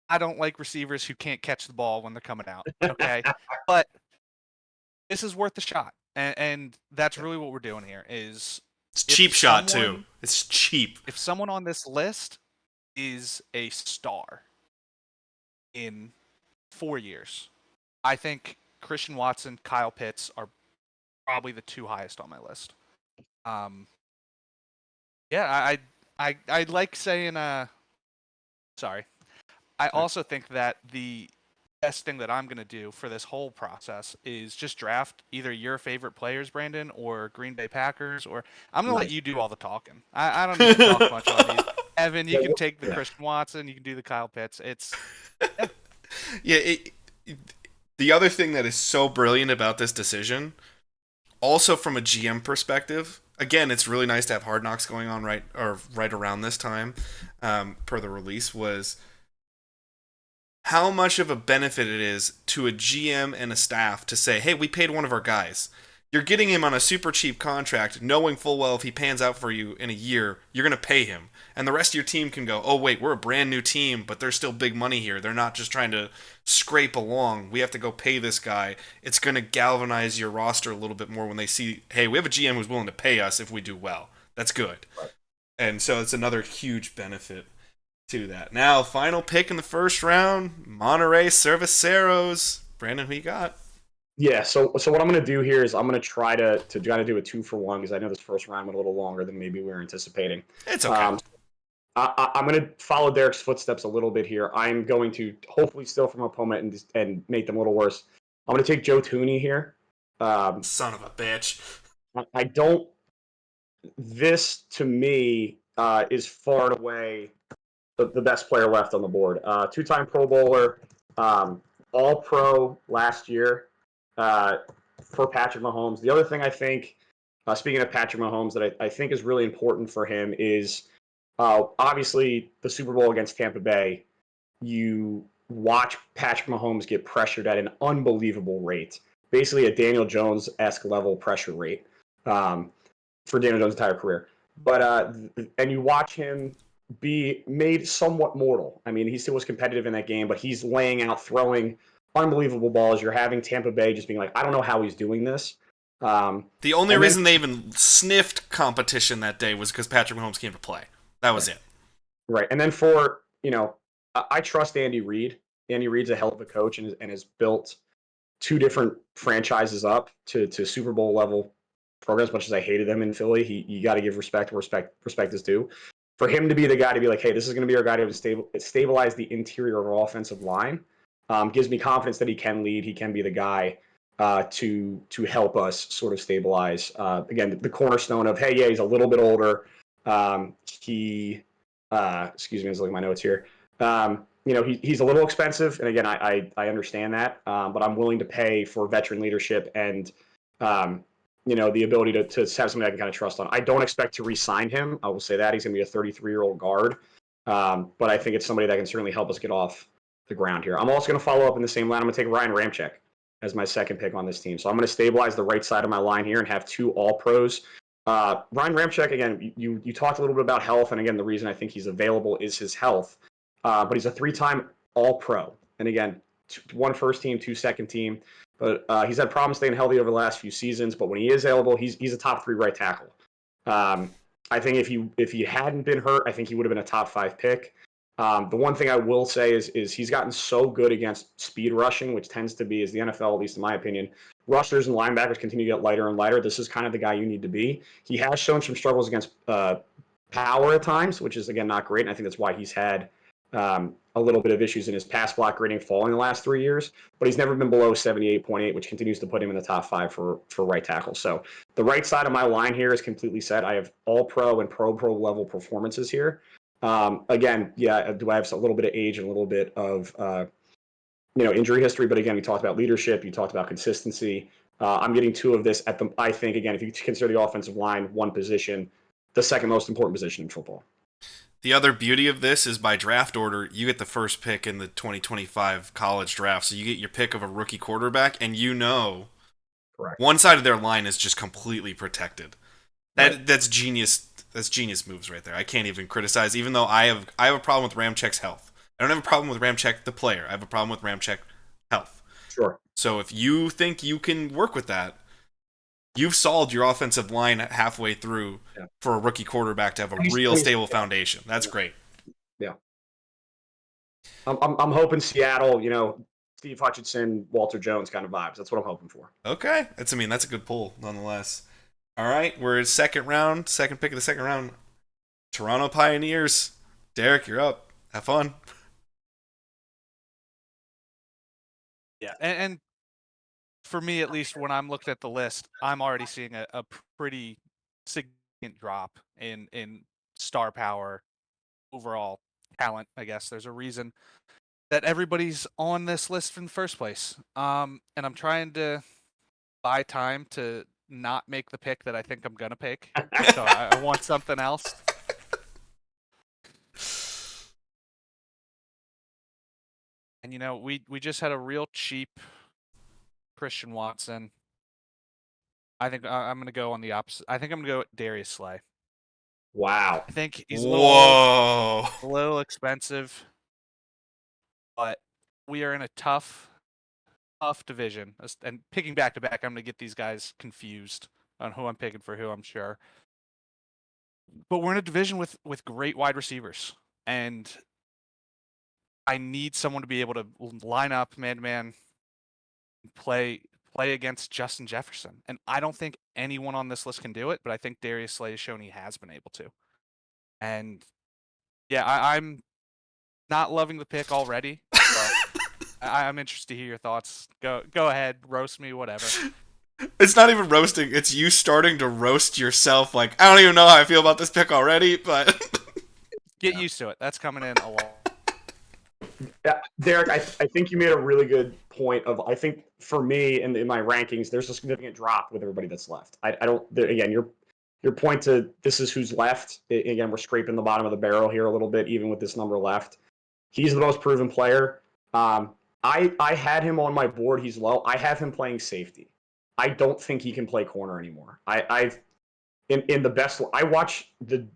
I don't like receivers who can't catch the ball when they're coming out, okay? But this is worth the shot, and that's really what we're doing here. It's cheap shot too. It's cheap. If someone on this list is a star in 4 years, I think Christian Watson, Kyle Pitts are probably the 2 highest on my list. Yeah, I like saying sorry. I also think that the best thing that I'm going to do for this whole process is just draft either your favorite players, Brandon, or Green Bay Packers, or I'm going to let you do all the talking. I don't need to talk much on these. Evan, you can take the Christian Watson, you can do the Kyle Pitts. It's the other thing that is so brilliant about this decision, also from a GM perspective, again, it's really nice to have Hard Knocks going on right around this time, per the release, was how much of a benefit it is to a GM and a staff to say, hey, we paid one of our guys. You're getting him on a super cheap contract, knowing full well if he pans out for you in a year, you're going to pay him. And the rest of your team can go, oh, wait, we're a brand new team, but there's still big money here. They're not just trying to scrape along. We have to go pay this guy. It's going to galvanize your roster a little bit more when they see, hey, we have a GM who's willing to pay us if we do well. That's good. Right. And so it's another huge benefit to that. Now, final pick in the first round, Monterrey Cerveceros. Brandon, who you got? Yeah, so what I'm going to do here is I'm going to try to do a 2-for-1 because I know this first round went a little longer than maybe we were anticipating. It's okay. I'm going to follow Derek's footsteps a little bit here. I'm going to hopefully steal from opponent and make them a little worse. I'm going to take Joe Tooney here. Son of a bitch. I don't. This to me is far and away the best player left on the board. Two-time Pro Bowler, All Pro last year for Patrick Mahomes. The other thing I think, speaking of Patrick Mahomes, that I think is really important for him is obviously the Super Bowl against Tampa Bay. You watch Patrick Mahomes get pressured at an unbelievable rate, basically a Daniel Jones-esque level pressure rate for Daniel Jones' entire career. But and you watch him be made somewhat mortal. I mean, he still was competitive in that game, but he's laying out, throwing unbelievable balls. You're having Tampa Bay just being like, I don't know how he's doing this. The only reason they even sniffed competition that day was because Patrick Mahomes came to play. That was it. Right. And then for, I trust Andy Reid. Andy Reid's a hell of a coach and has built two different franchises up to Super Bowl level programs. As much as I hated them in Philly, you got to give respect where respect is due. For him to be the guy to be like, hey, this is going to be our guy to stabilize the interior of our offensive line, gives me confidence that he can lead. He can be the guy to help us sort of stabilize. Again, the cornerstone of, hey, yeah, he's a little bit older. Excuse me, I was looking at my notes here. He's a little expensive, and again, I understand that, but I'm willing to pay for veteran leadership and the ability to have somebody I can kind of trust on. I don't expect to re-sign him. I will say that he's going to be a 33-year-old guard, but I think it's somebody that can certainly help us get off the ground here. I'm also going to follow up in the same line. I'm going to take Ryan Ramczyk as my second pick on this team. So I'm going to stabilize the right side of my line here and have two All-Pros. Ryan Ramczyk, again, you talked a little bit about health, and again, the reason I think he's available is his health. But he's a three-time All-Pro. And again, one first team, two second team. But he's had problems staying healthy over the last few seasons. But when he is available, he's a top 3 right tackle. I think if he hadn't been hurt, I think he would have been a top 5 pick. The one thing I will say is he's gotten so good against speed rushing, which tends to be, as the NFL, at least in my opinion, rushers and linebackers continue to get lighter and lighter. This is kind of the guy you need to be. He has shown some struggles against power at times, which is, again, not great. And I think that's why he's had a little bit of issues in his pass block grading falling the last 3 years, but he's never been below 78.8, which continues to put him in the top 5 for right tackle. So the right side of my line here is completely set. I have all pro and pro level performances here. Again, yeah, do I have a little bit of age and a little bit of injury history? But again, we talked about leadership. You talked about consistency. I'm getting 2 of this at the. I think again, if you consider the offensive line one position, the second most important position in football. The other beauty of this is by draft order, you get the first pick in the 2025 college draft. So you get your pick of a rookie quarterback, and Correct. One side of their line is just completely protected. That's genius. That's genius moves right there. I can't even criticize, even though I have a problem with Ramczyk's health. I don't have a problem with Ramczyk the player. I have a problem with Ramczyk health. Sure. So if you think you can work with that, you've solved your offensive line halfway through for a rookie quarterback to have a real stable foundation. That's great. Yeah. I'm hoping Seattle, Steve Hutchinson, Walter Jones kind of vibes. That's what I'm hoping for. Okay. That's a good pull nonetheless. All right. We're in second pick of the second round. Toronto Pioneers. Derek, you're up. Have fun. Yeah. And for me, at least, when I'm looking at the list, I'm already seeing a pretty significant drop in star power, overall talent. I guess there's a reason that everybody's on this list in the first place. And I'm trying to buy time to not make the pick that I think I'm gonna pick. So I want something else. And we just had a real cheap Christian Watson. I think I'm going to go on the opposite. I think I'm going to go with Darius Slay. Wow. I think he's a little old, Whoa. a little expensive, but we are in a tough division. And picking back to back, I'm going to get these guys confused on who I'm picking for who, I'm sure. But we're in a division with great wide receivers, and I need someone to be able to line up man-to-man, play against Justin Jefferson. And I don't think anyone on this list can do it, but I think Darius Slay has shown he has been able to. And yeah, I'm not loving the pick already, but I'm interested to hear your thoughts. Go ahead, roast me, whatever. It's not even roasting. It's you starting to roast yourself. Like, I don't even know how I feel about this pick already, but Get used to it. That's coming in a lot. Yeah, Derek, I think you made a really good point. I think for me in my rankings, there's a significant drop with everybody that's left. I don't. Again, your point to this is who's left. Again, we're scraping the bottom of the barrel here a little bit, even with this number left. He's the most proven player. I had him on my board. He's low. I have him playing safety. I don't think he can play corner anymore. I've in the best. I watched the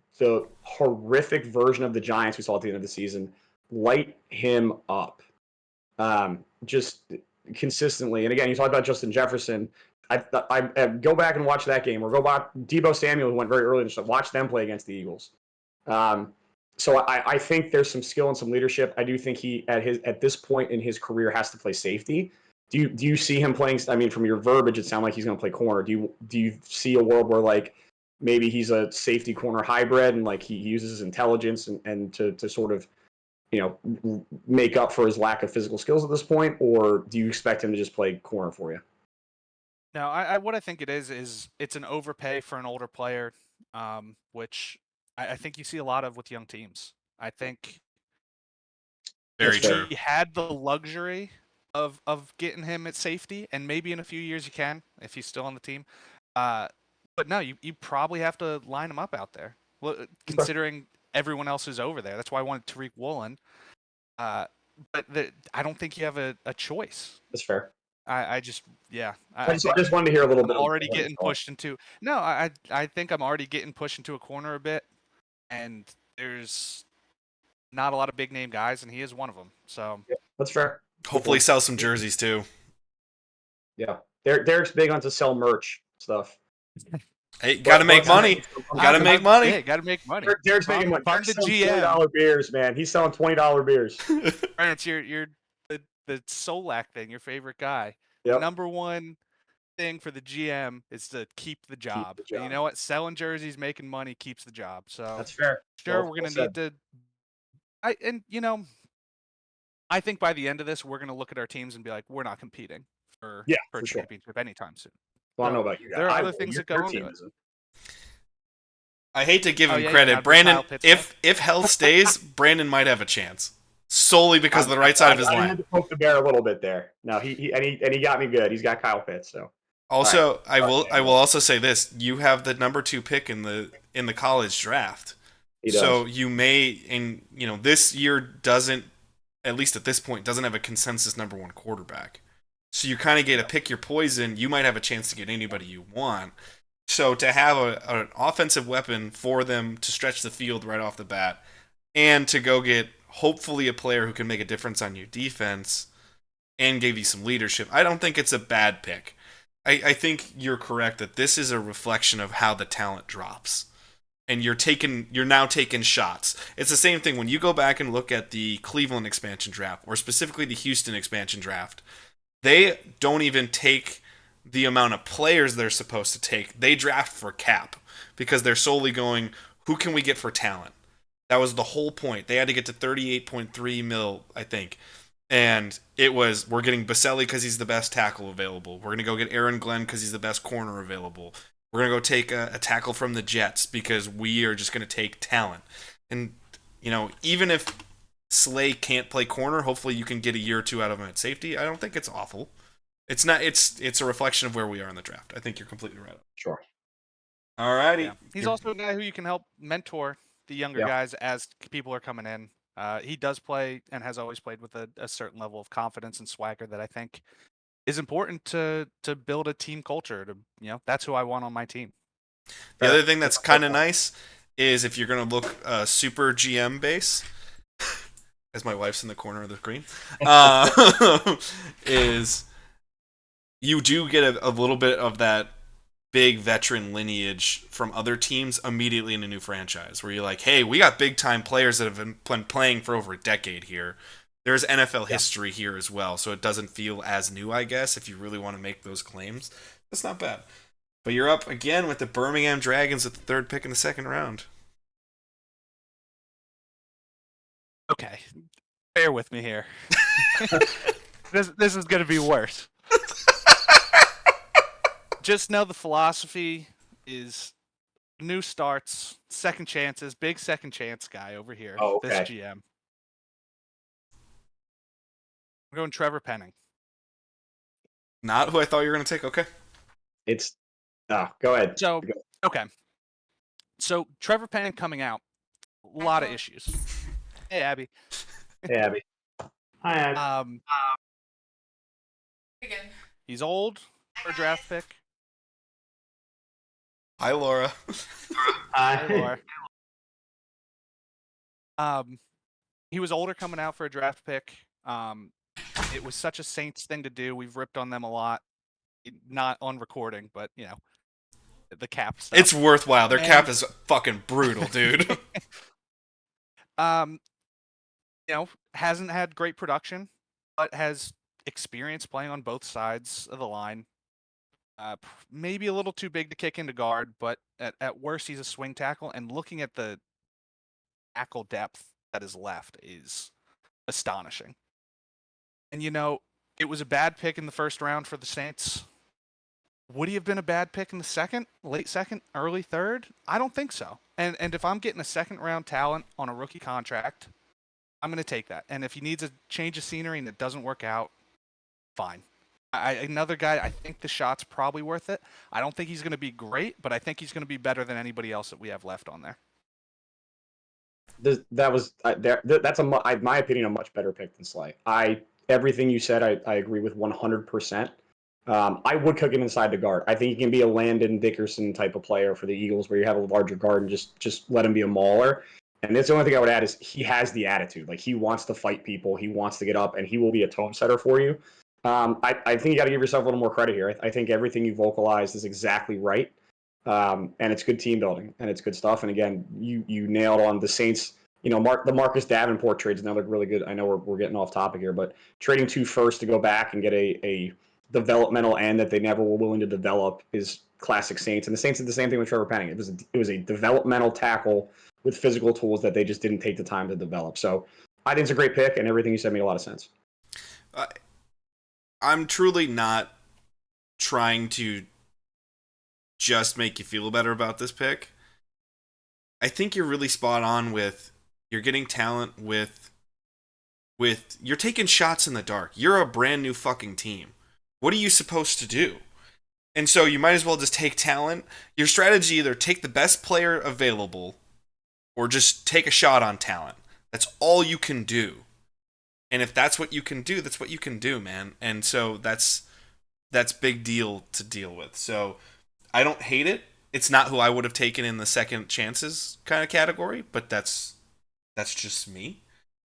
horrific version of the Giants we saw at the end of the season light him up, just consistently. And again, you talk about Justin Jefferson. I go back and watch that game, or go back. Debo Samuel went very early, and just watch them play against the Eagles. So I think there's some skill and some leadership. I do think he at this point in his career has to play safety. Do you see him playing? I mean, from your verbiage, it sounds like he's going to play corner. Do you see a world where like maybe he's a safety corner hybrid and like he uses his intelligence and to sort of make up for his lack of physical skills at this point, or do you expect him to just play corner for you? No, what I think it is it's an overpay for an older player, which I think you see a lot of with young teams. I think very true. he had the luxury of getting him at safety, and maybe in a few years you can if he's still on the team. But no, you probably have to line him up out there. Well, considering everyone else is over there, that's why I wanted Tariq Woolen. But I don't think you have a choice. That's fair. I just I just wanted to hear a little bit. I'm already getting pushed into. No, I think I'm already getting pushed into a corner a bit, and there's not a lot of big name guys, and he is one of them. So yeah, that's fair. Hopefully, sell some jerseys too. Yeah, Derek's big on to sell merch stuff. Hey, gotta make money. Gotta make money. Yeah, gotta make money. Derek's making money. Find the GM. $20 beers, man. He's selling $20 beers. Right, it's your the Solak thing, your favorite guy. Yep. The number one thing for the GM is to keep the job. And you know what? Selling jerseys, making money keeps the job. So that's fair. Sure, we're gonna need to. I think by the end of this, we're gonna look at our teams and be like, we're not competing for a championship anytime soon. Well, I don't know about you guys. There are other things that go into it. I hate to give him credit, Brandon. If health stays, Brandon might have a chance. Solely because of the right side of his line. I had to poke the bear a little bit there. No, he got me good. He's got Kyle Pitts, so. Also, I will also say this: you have the number 2 pick in the college draft. So you may, and this year doesn't, at least at this point, doesn't have a consensus number 1 quarterback. So you kind of get to pick your poison. You might have a chance to get anybody you want. So to have an offensive weapon for them to stretch the field right off the bat, and to go get hopefully a player who can make a difference on your defense and give you some leadership, I don't think it's a bad pick. I think you're correct that this is a reflection of how the talent drops. And you're now taking shots. It's the same thing when you go back and look at the Cleveland expansion draft, or specifically the Houston expansion draft. They don't even take the amount of players they're supposed to take. They draft for cap because they're solely going, who can we get for talent? That was the whole point. They had to get to 38.3 mil, I think. And it was, we're getting Baselli because he's the best tackle available. We're going to go get Aaron Glenn because he's the best corner available. We're going to go take a tackle from the Jets because we are just going to take talent. And, even if Slay can't play corner, hopefully you can get a year or 2 out of him at safety. I don't think it's awful. It's not. It's a reflection of where we are in the draft. I think you're completely right. Sure. All righty. Yeah. He's also a guy who you can help mentor the younger guys as people are coming in. He does play and has always played with a certain level of confidence and swagger that I think is important to build a team culture. That's who I want on my team. The other thing that's kind of nice is if you're going to look super GM base, as my wife's in the corner of the screen, is you do get a little bit of that big veteran lineage from other teams immediately in a new franchise, where you're like, hey, we got big time players that have been playing for over a decade here. There's NFL history here as well, so it doesn't feel as new, I guess, if you really want to make those claims. That's not bad. But you're up again with the Birmingham Dragons at the 3rd pick in the 2nd round. Okay, bear with me here. This is going to be worse. Just know the philosophy is new starts, second chances, big second chance guy over here. Oh, okay. This GM. I'm going Trevor Penning. Not who I thought you were going to take. Okay. Go ahead. So, okay. So, Trevor Penning coming out, a lot of issues. Hey, Abby. Hey, Abby. Hi, Abby. Again. He's old for a draft pick. Hi, Laura. Hi, Laura. He was older coming out for a draft pick. It was such a Saints thing to do. We've ripped on them a lot. Not on recording, but, the cap stuff. It's worthwhile. Their cap is fucking brutal, dude. Hasn't had great production, but has experience playing on both sides of the line. Maybe a little too big to kick into guard, but at worst, he's a swing tackle. And looking at the tackle depth that is left is astonishing. And, it was a bad pick in the 1st round for the Saints. Would he have been a bad pick in the 2nd, late 2nd, early 3rd? I don't think so. And if I'm getting a 2nd round talent on a rookie contract, I'm going to take that. And if he needs a change of scenery and it doesn't work out, fine. Another guy, I think the shot's probably worth it. I don't think he's going to be great, but I think he's going to be better than anybody else that we have left on there. That's my opinion, a much better pick than Slay. Everything you said, I agree with 100%. I would cook him inside the guard. I think he can be a Landon Dickerson type of player for the Eagles, where you have a larger guard and just let him be a mauler. And that's the only thing I would add is he has the attitude. Like, he wants to fight people, he wants to get up, and he will be a tone setter for you. I think you got to give yourself a little more credit here. I think everything you vocalized is exactly right, and it's good team building and it's good stuff. And again, you nailed on the Saints. The Marcus Davenport trade is another really good. I know we're getting off topic here, but trading 2 firsts to go back and get a developmental end that they never were willing to develop is classic Saints. And the Saints did the same thing with Trevor Penning. It was a developmental tackle with physical tools that they just didn't take the time to develop. So I think it's a great pick, and everything you said made a lot of sense. I'm truly not trying to just make you feel better about this pick. I think you're really spot on with you're getting talent with you're taking shots in the dark. You're a brand new fucking team. What are you supposed to do? And so you might as well just take talent. Your strategy, either take the best player available or just take a shot on talent. That's all you can do. And if that's what you can do, that's what you can do, man. And so that's big deal to deal with. So I don't hate it. It's not who I would have taken in the second chances kind of category, but that's just me.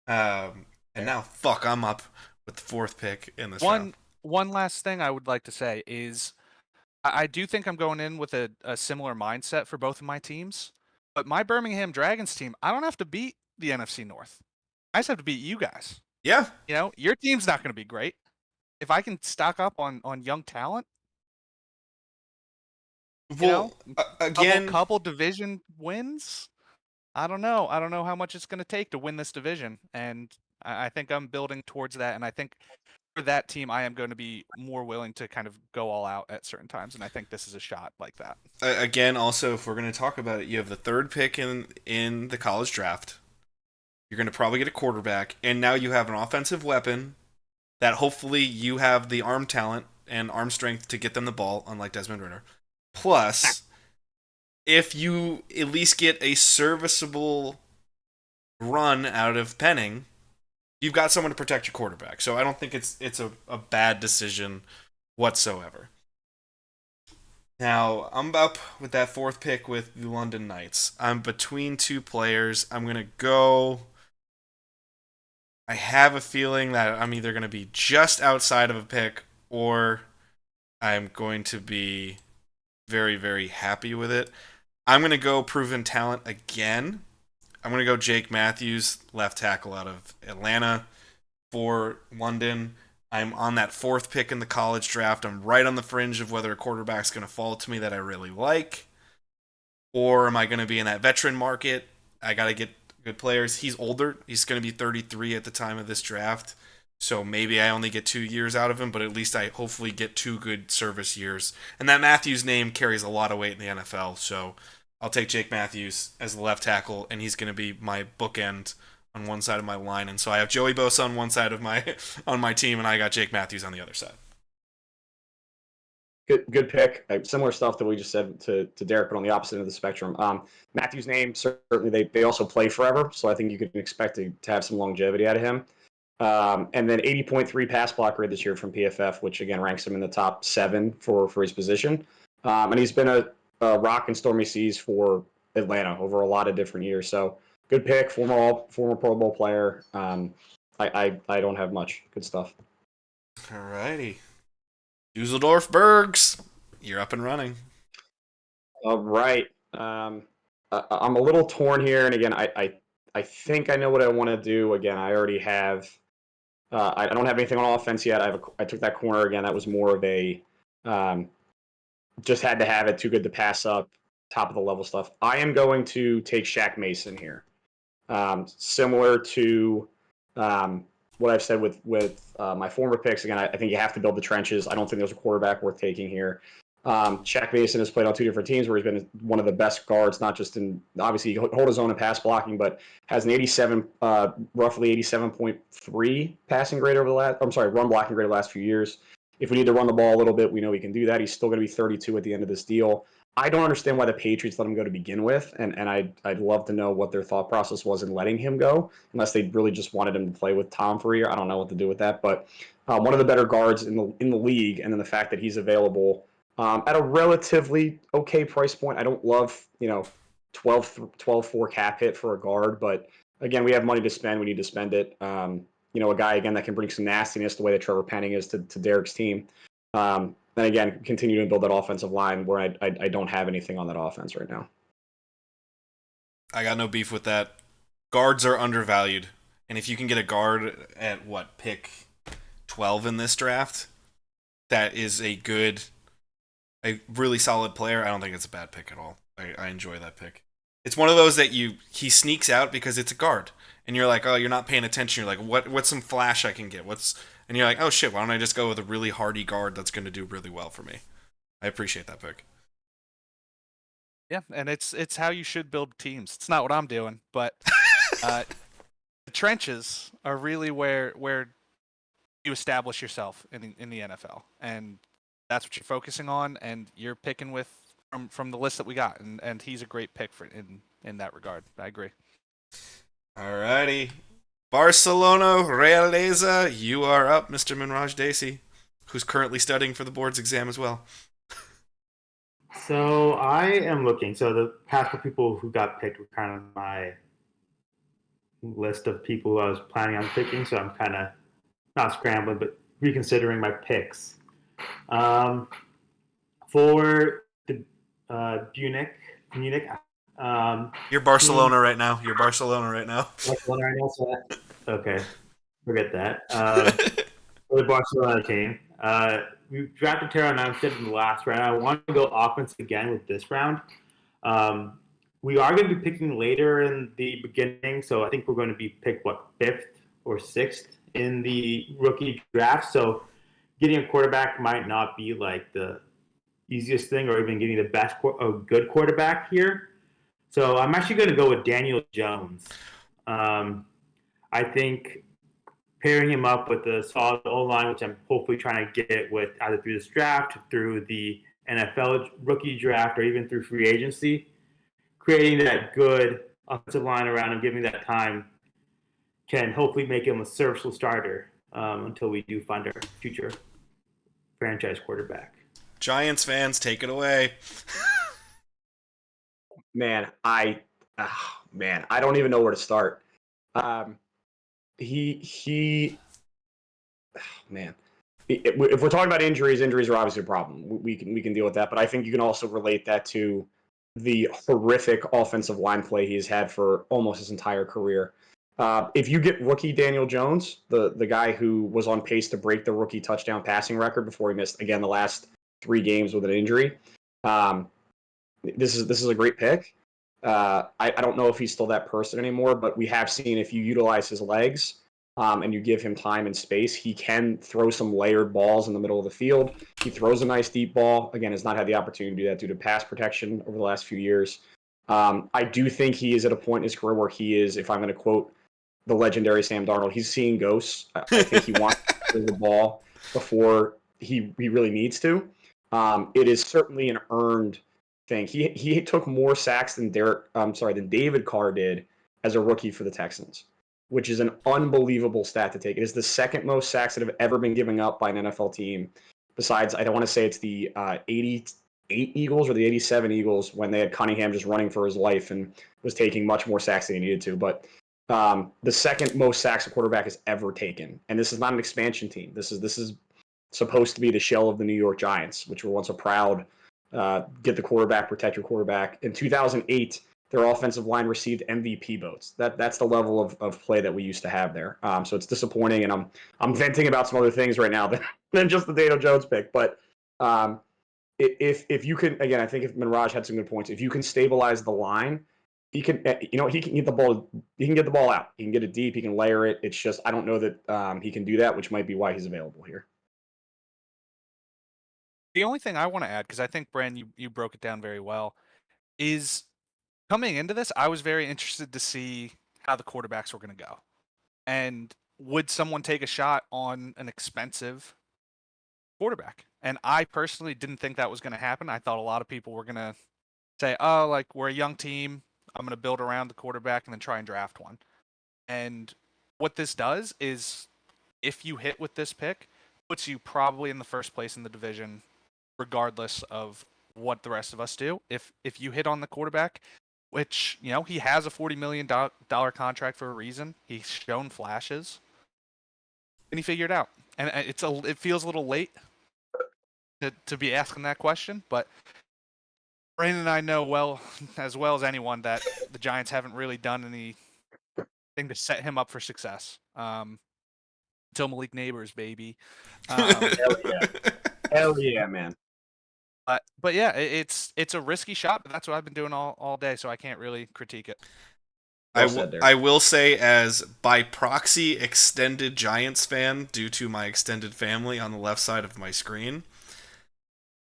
And now, I'm up with the 4th pick in this round. One last thing I would like to say is I do think I'm going in with a similar mindset for both of my teams. But my Birmingham Dragons team, I don't have to beat the NFC North. I just have to beat you guys. Yeah. Your team's not going to be great. If I can stock up on young talent, again, couple division wins, I don't know. I don't know how much it's going to take to win this division. And I think I'm building towards that. And I think for that team, I am going to be more willing to kind of go all out at certain times. And I think this is a shot like that. Again, also, if we're going to talk about it, you have the 3rd pick in the college draft. You're going to probably get a quarterback, and now you have an offensive weapon that hopefully you have the arm talent and arm strength to get them the ball, unlike Desmond Ridder. Plus, if you at least get a serviceable run out of Penning, you've got someone to protect your quarterback. So I don't think it's a bad decision whatsoever. Now, I'm up with that 4th pick with the London Knights. I'm between 2 players. I'm going to go... I have a feeling that I'm either going to be just outside of a pick or I'm going to be very, very happy with it. I'm going to go proven talent again. I'm going to go Jake Matthews, left tackle out of Atlanta for London. I'm on that 4th pick in the college draft. I'm right on the fringe of whether a quarterback's going to fall to me that I really like. Or am I going to be in that veteran market? I got to get good players. He's older. He's going to be 33 at the time of this draft. So maybe I only get 2 years out of him, but at least I hopefully get 2 good service years. And that Matthews name carries a lot of weight in the NFL. So I'll take Jake Matthews as the left tackle, and he's going to be my bookend on one side of my line, and so I have Joey Bosa on one side of my team, and I got Jake Matthews on the other side. Good pick. Similar stuff that we just said to Derek, but on the opposite end of the spectrum. Matthews' name, certainly they also play forever, so I think you could expect to have some longevity out of him. And then 80.3 pass block rate this year from PFF, which again ranks him in the top 7 for his position. And he's been a rock and stormy seas for Atlanta over a lot of different years. So good pick, former Pro Bowl player. I don't have much. Good stuff. Alrighty. Dusseldorf Bergs, you're up and running. All right. I'm a little torn here, and again, I think I know what I want to do. Again, I already have. I don't have anything on offense yet. I took that corner again. That was more of a just had to have it. Too good to pass up. Top of the level stuff. I am going to take Shaq Mason here. Similar to what I've said with my former picks. Again, I think you have to build the trenches. I don't think there's a quarterback worth taking here. Shaq Mason has played on 2 different teams where he's been one of the best guards, not just in obviously he hold his own in pass blocking, but has an roughly 87.3 passing grade over the last. I'm sorry, run blocking grade over the last few years. If we need to run the ball a little bit, we know he can do that. He's still going to be 32 at the end of this deal. I don't understand why the Patriots let him go to begin with, and I'd love to know what their thought process was in letting him go, unless they really just wanted him to play with Tom for a year. I don't know what to do with that, but one of the better guards in the league, and then the fact that he's available at a relatively okay price point. I don't love 12.4 cap hit for a guard, but again, we have money to spend. We need to spend it. A guy again that can bring some nastiness the way that Trevor Penning is to Derek's team. And again, continue to build that offensive line where I don't have anything on that offense right now. I got no beef with that. Guards are undervalued. And if you can get a guard at, pick 12 in this draft, that is a really solid player, I don't think it's a bad pick at all. I enjoy that pick. It's one of those that he sneaks out because it's a guard. And you're like, oh, you're not paying attention. You're like, what's some flash I can get? And you're like, oh shit, why don't I just go with a really hardy guard that's going to do really well for me? I appreciate that pick. Yeah, and it's how you should build teams. It's not what I'm doing, but the trenches are really where you establish yourself in the NFL, and that's what you're focusing on, and you're picking from the list that we got, and he's a great pick in that regard. I agree. Alrighty. Barcelona Realeza, you are up, Mr. Manraj Dhesi, who's currently studying for the board's exam as well. So I am looking. So the past couple people who got picked were kind of my list of people who I was planning on picking. So I'm kind of not scrambling, but reconsidering my picks. For the Munich. You're Barcelona right now. Barcelona right now. Okay, forget that. For the Barcelona team, we drafted Terrell Armstead in the last round. I want to go offense again with this round. We are going to be picking later in the beginning, so I think we're going to be picked 5th or 6th in the rookie draft. So getting a quarterback might not be like the easiest thing, or even getting a good quarterback here. So I'm actually going to go with Daniel Jones. I think pairing him up with a solid O-line, which I'm hopefully trying to get with either through this draft, through the NFL rookie draft, or even through free agency, creating that good offensive line around him, giving that time, can hopefully make him a serviceable starter until we do find our future franchise quarterback. Giants fans, take it away. Man, I don't even know where to start. He man. If we're talking about injuries are obviously a problem. We can deal with that, but I think you can also relate that to the horrific offensive line play he's had for almost his entire career. If you get rookie Daniel Jones, the guy who was on pace to break the rookie touchdown passing record before he missed again the last 3 games with an injury, um, this is a great pick. I don't know if he's still that person anymore, but we have seen if you utilize his legs and you give him time and space, he can throw some layered balls in the middle of the field. He throws a nice deep ball. Again, has not had the opportunity to do that due to pass protection over the last few years. I do think he is at a point in his career where he is, if I'm going to quote the legendary Sam Darnold, he's seeing ghosts. I think he wants to throw the ball before he really needs to. It is certainly an earned thing. He took more sacks than David Carr did as a rookie for the Texans, which is an unbelievable stat to take. It is the second most sacks that have ever been given up by an NFL team. Besides, I don't want to say it's the 88 Eagles or the 87 Eagles when they had Cunningham just running for his life and was taking much more sacks than he needed to. But the second most sacks a quarterback has ever taken, and this is not an expansion team. This is supposed to be the shell of the New York Giants, which were once a proud get the quarterback, protect your quarterback. In 2008, their offensive line received MVP votes. That's the level of play that we used to have there. So it's disappointing, and I'm venting about some other things right now than just the Daniel Jones pick. But if you can, again, I think if Manraj had some good points. If you can stabilize the line, he can he can get the ball. He can get the ball out. He can get it deep. He can layer it. It's just I don't know that he can do that, which might be why he's available here. The only thing I want to add, because I think, Brandon, you broke it down very well, is coming into this, I was very interested to see how the quarterbacks were going to go. And would someone take a shot on an expensive quarterback? And I personally didn't think that was going to happen. I thought a lot of people were going to say, oh, like, we're a young team. I'm going to build around the quarterback and then try and draft one. And what this does is, if you hit with this pick, puts you probably in the first place in the division, regardless of what the rest of us do. If you hit on the quarterback, which, he has a $40 million contract for a reason. He's shown flashes, and he figured it out. And it feels a little late to be asking that question, but Brandon and I know well as anyone that the Giants haven't really done anything to set him up for success. Until Malik Neighbors, baby. Hell yeah, man. But yeah, it's a risky shot, but that's what I've been doing all day, so I can't really critique it. I will say, as by proxy extended Giants fan due to my extended family on the left side of my screen,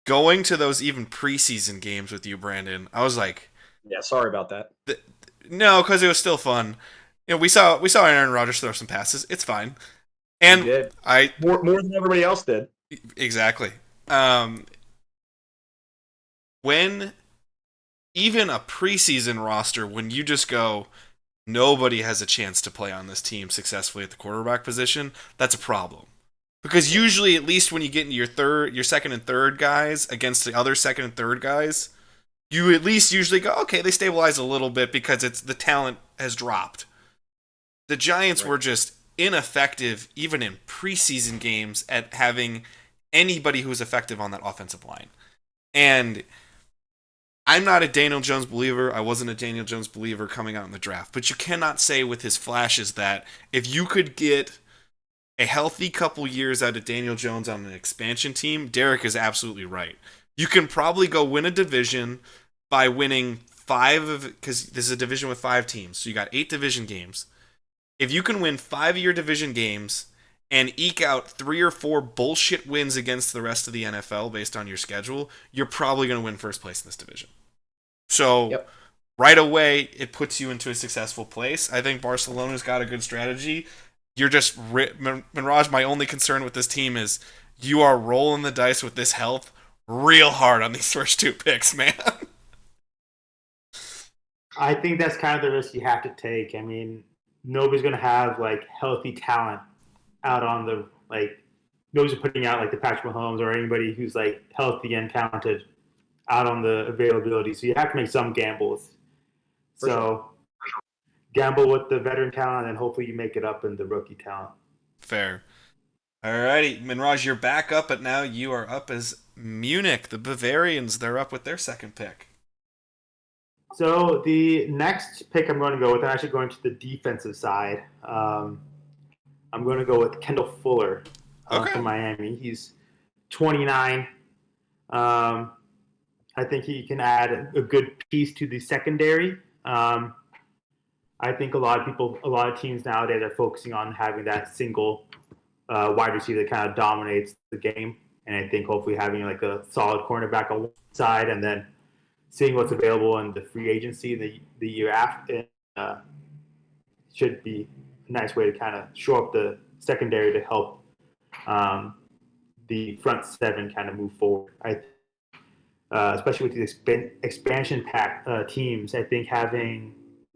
going to those even preseason games with you, Brandon, I was like, yeah, sorry about that. No, because it was still fun. We saw Aaron Rodgers throw some passes. It's fine, and he did. More than everybody else did. Exactly. When even a preseason roster, when you just go, nobody has a chance to play on this team successfully at the quarterback position, that's a problem. Because usually, at least when you get into your second and third guys against the other second and third guys, you at least usually go, okay, they stabilize a little bit because the talent has dropped. The Giants were just ineffective, even in preseason games, at having anybody who was effective on that offensive line. And I'm not a Daniel Jones believer. I wasn't a Daniel Jones believer coming out in the draft. But you cannot say with his flashes that if you could get a healthy couple years out of Daniel Jones on an expansion team, Derek is absolutely right. You can probably go win a division by winning because this is a division with 5 teams. So you got 8 division games. If you can win 5 of your division games and eke out 3 or 4 bullshit wins against the rest of the NFL based on your schedule, you're probably going to win first place in this division. So right away, it puts you into a successful place. I think Barcelona's got a good strategy. You're just Manraj, my only concern with this team is you are rolling the dice with this health real hard on these first 2 picks, man. I think that's kind of the risk you have to take. I mean, nobody's going to have healthy talent out on the nobody's putting out like the Patrick Mahomes or anybody who's like healthy and talented out on the availability. So you have to make some gambles. For So sure. gamble with the veteran talent, and hopefully you make it up in the rookie talent. Fair. Alrighty, Manraj, you're back up, but now you are up as Munich. The Bavarians, they're up with their second pick. So the next pick I'm going to go with, I'm actually going to the defensive side. I'm going to go with Kendall Fuller from Miami. He's 29. I think he can add a good piece to the secondary. I think a lot of teams nowadays are focusing on having that single wide receiver that kind of dominates the game. And I think hopefully having like a solid cornerback on one side and then seeing what's available in the free agency the year after should be a nice way to kind of shore up the secondary to help the front seven kind of move forward. Especially with these expansion pack teams, I think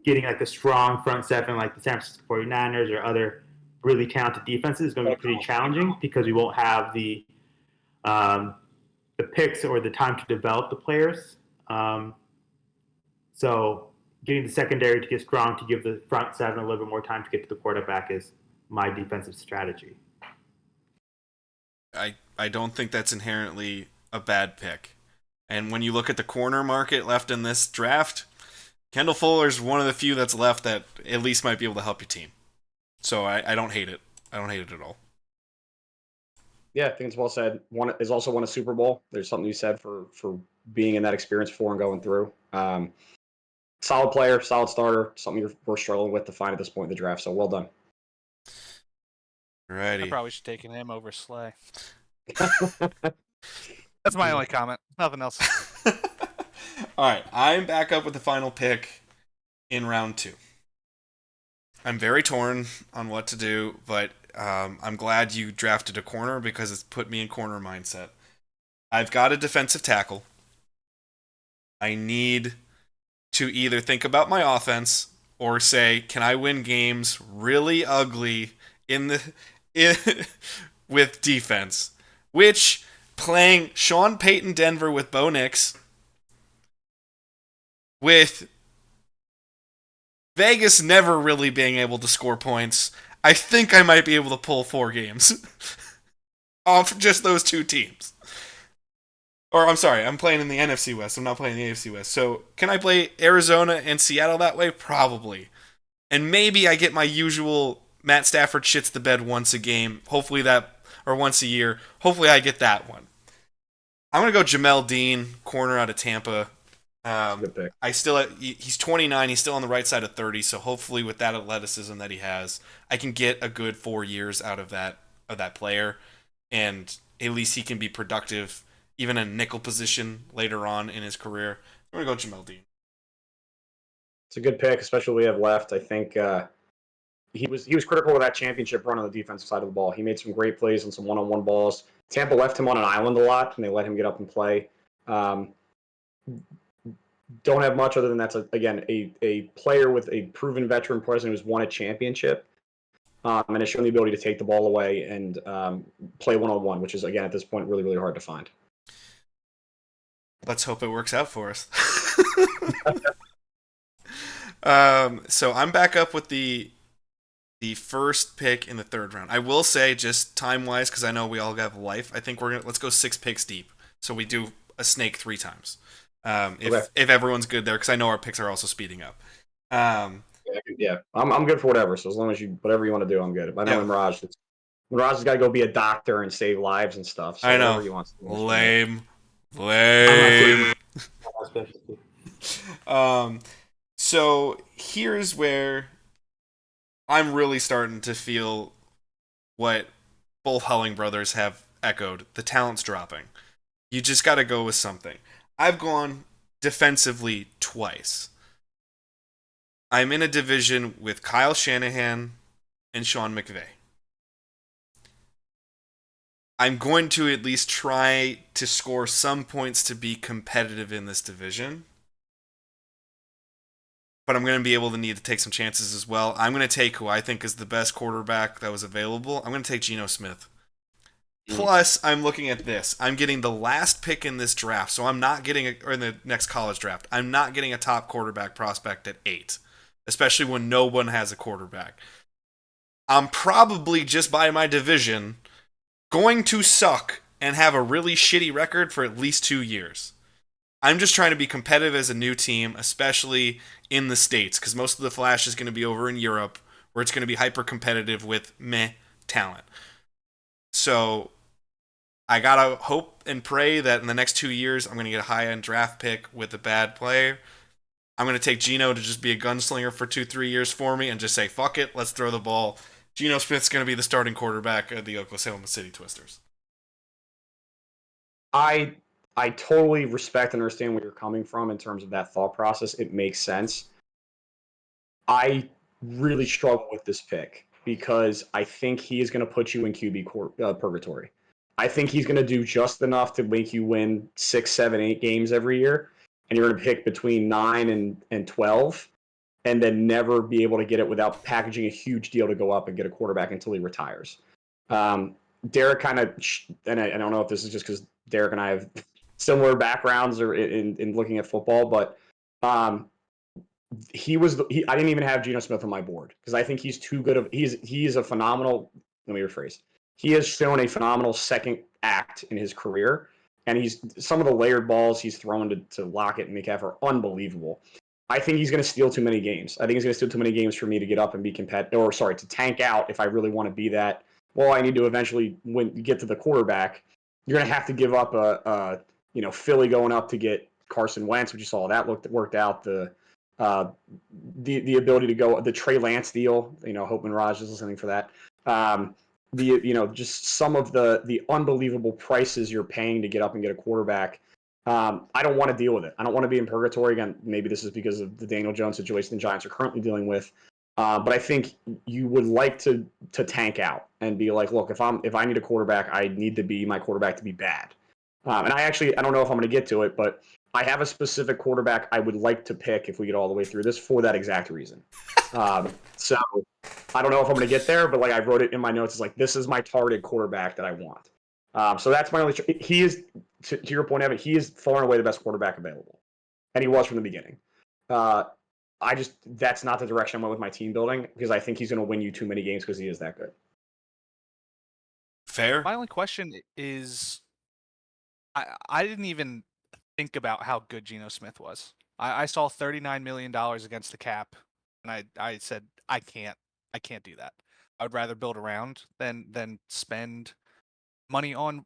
getting like a strong front seven like the San Francisco 49ers or other really talented defenses is going to be pretty challenging because we won't have the picks or the time to develop the players. So getting the secondary to get strong to give the front seven a little bit more time to get to the quarterback is my defensive strategy. I don't think that's inherently a bad pick. And when you look at the corner market left in this draft, Kendall Fuller's one of the few that's left that at least might be able to help your team. So I don't hate it. I don't hate it at all. Yeah, I think it's well said. Is also won a Super Bowl. There's something you said for being in that experience before and going through. Solid player, solid starter. Something we're struggling with to find at this point in the draft. So well done. Alrighty. I probably should have taken him over Slay. That's my only comment. Nothing else. All right, I'm back up with the final pick in round 2. I'm very torn on what to do, but I'm glad you drafted a corner because it's put me in corner mindset. I've got a defensive tackle. I need to either think about my offense or say, can I win games really ugly with defense? Which, playing Sean Payton Denver with Bo Nix, with Vegas never really being able to score points, I think I might be able to pull 4 games off just those 2 teams. Or, I'm sorry, I'm playing in the NFC West. I'm not playing in the AFC West. So, can I play Arizona and Seattle that way? Probably. And maybe I get my usual Matt Stafford shits the bed once a game. Hopefully or once a year. Hopefully I get that one. I'm going to go Jamel Dean, corner out of Tampa. Good pick. He's 29. He's still on the right side of 30. So hopefully, with that athleticism that he has, I can get a good 4 years out of that player, and at least he can be productive, even in a nickel position later on in his career. I'm gonna go Jamel Dean. It's a good pick, especially what we have left. I think he was critical of that championship run on the defensive side of the ball. He made some great plays and some one-on-one balls. Tampa left him on an island a lot, and they let him get up and play. Don't have much other than that's, again, a player with a proven veteran presence who's won a championship and has shown the ability to take the ball away and play one-on-one, which is, again, at this point, really, really hard to find. Let's hope it works out for us. So I'm back up with the first pick in the 3rd round. I will say, just time-wise, because I know we all have life, I think let's go 6 picks deep. So we do a snake 3 times. If everyone's good there, because I know our picks are also speeding up. Yeah, I'm good for whatever. So as long as whatever you want to do, I'm good. I know Manraj has got to go be a doctor and save lives and stuff. So I know. Whatever he wants to do. Lame. So here's where I'm really starting to feel what both Hulling brothers have echoed. The talent's dropping. You just got to go with something. I've gone defensively twice. I'm in a division with Kyle Shanahan and Sean McVay. I'm going to at least try to score some points to be competitive in this division. But I'm going to be able to need to take some chances as well. I'm going to take who I think is the best quarterback that was available. I'm going to take Geno Smith. Plus, I'm looking at this. I'm getting the last pick in this draft, so I'm not getting or in the next college draft. I'm not getting a top quarterback prospect at 8, especially when no one has a quarterback. I'm probably just by my division going to suck and have a really shitty record for at least 2 years. I'm just trying to be competitive as a new team, especially in the States, because most of the flash is going to be over in Europe, where it's going to be hyper competitive with meh talent. So I gotta hope and pray that in the next 2 years I'm gonna get a high end draft pick with a bad player. I'm gonna take Geno to just be a gunslinger for 2-3 years for me and just say fuck it, let's throw the ball. Geno Smith's gonna be the starting quarterback of the Oklahoma City Twisters. I I totally respect and understand where you're coming from in terms of that thought process. It makes sense. I really struggle with this pick because I think he is going to put you in purgatory. I think he's going to do just enough to make you win 6, 7, 8 games every year, and you're going to pick between 9 and 12, and then never be able to get it without packaging a huge deal to go up and get a quarterback until he retires. Derek kind of, and I don't know if this is just because Derek and I have similar backgrounds or in looking at football, but I didn't even have Geno Smith on my board because I think he's too good of he's a phenomenal. Let me rephrase. He has shown a phenomenal second act in his career, and he's some of the layered balls he's thrown to Lockett and Metcalf are unbelievable. I think he's going to steal too many games. I think he's going to steal too many games for me to get up and be competitive, or sorry, to tank out if I really want to be that. Well, I need to eventually get to the quarterback. You're going to have to give up a Philly going up to get Carson Wentz, which you saw that worked out. Uh, the ability to go the Trey Lance deal. Hope Manraj is listening for that. Just some of the unbelievable prices you're paying to get up and get a quarterback. I don't want to deal with it. I don't want to be in purgatory again. Maybe this is because of the Daniel Jones situation the Giants are currently dealing with. But I think you would like to tank out and be like, look, if I need a quarterback, I need my quarterback to be bad. And I don't know if I'm going to get to it, but I have a specific quarterback I would like to pick if we get all the way through this for that exact reason. So I don't know if I'm going to get there, but I wrote it in my notes. It's like, this is my targeted quarterback that I want. So that's my only. He is, to your point, Evan, he is far and away the best quarterback available. And he was from the beginning. That's not the direction I went with my team building because I think he's going to win you too many games because he is that good. Fair. My only question is, I didn't even think about how good Geno Smith was. I saw $39 million against the cap, and I said I can't do that. I would rather build around than spend money on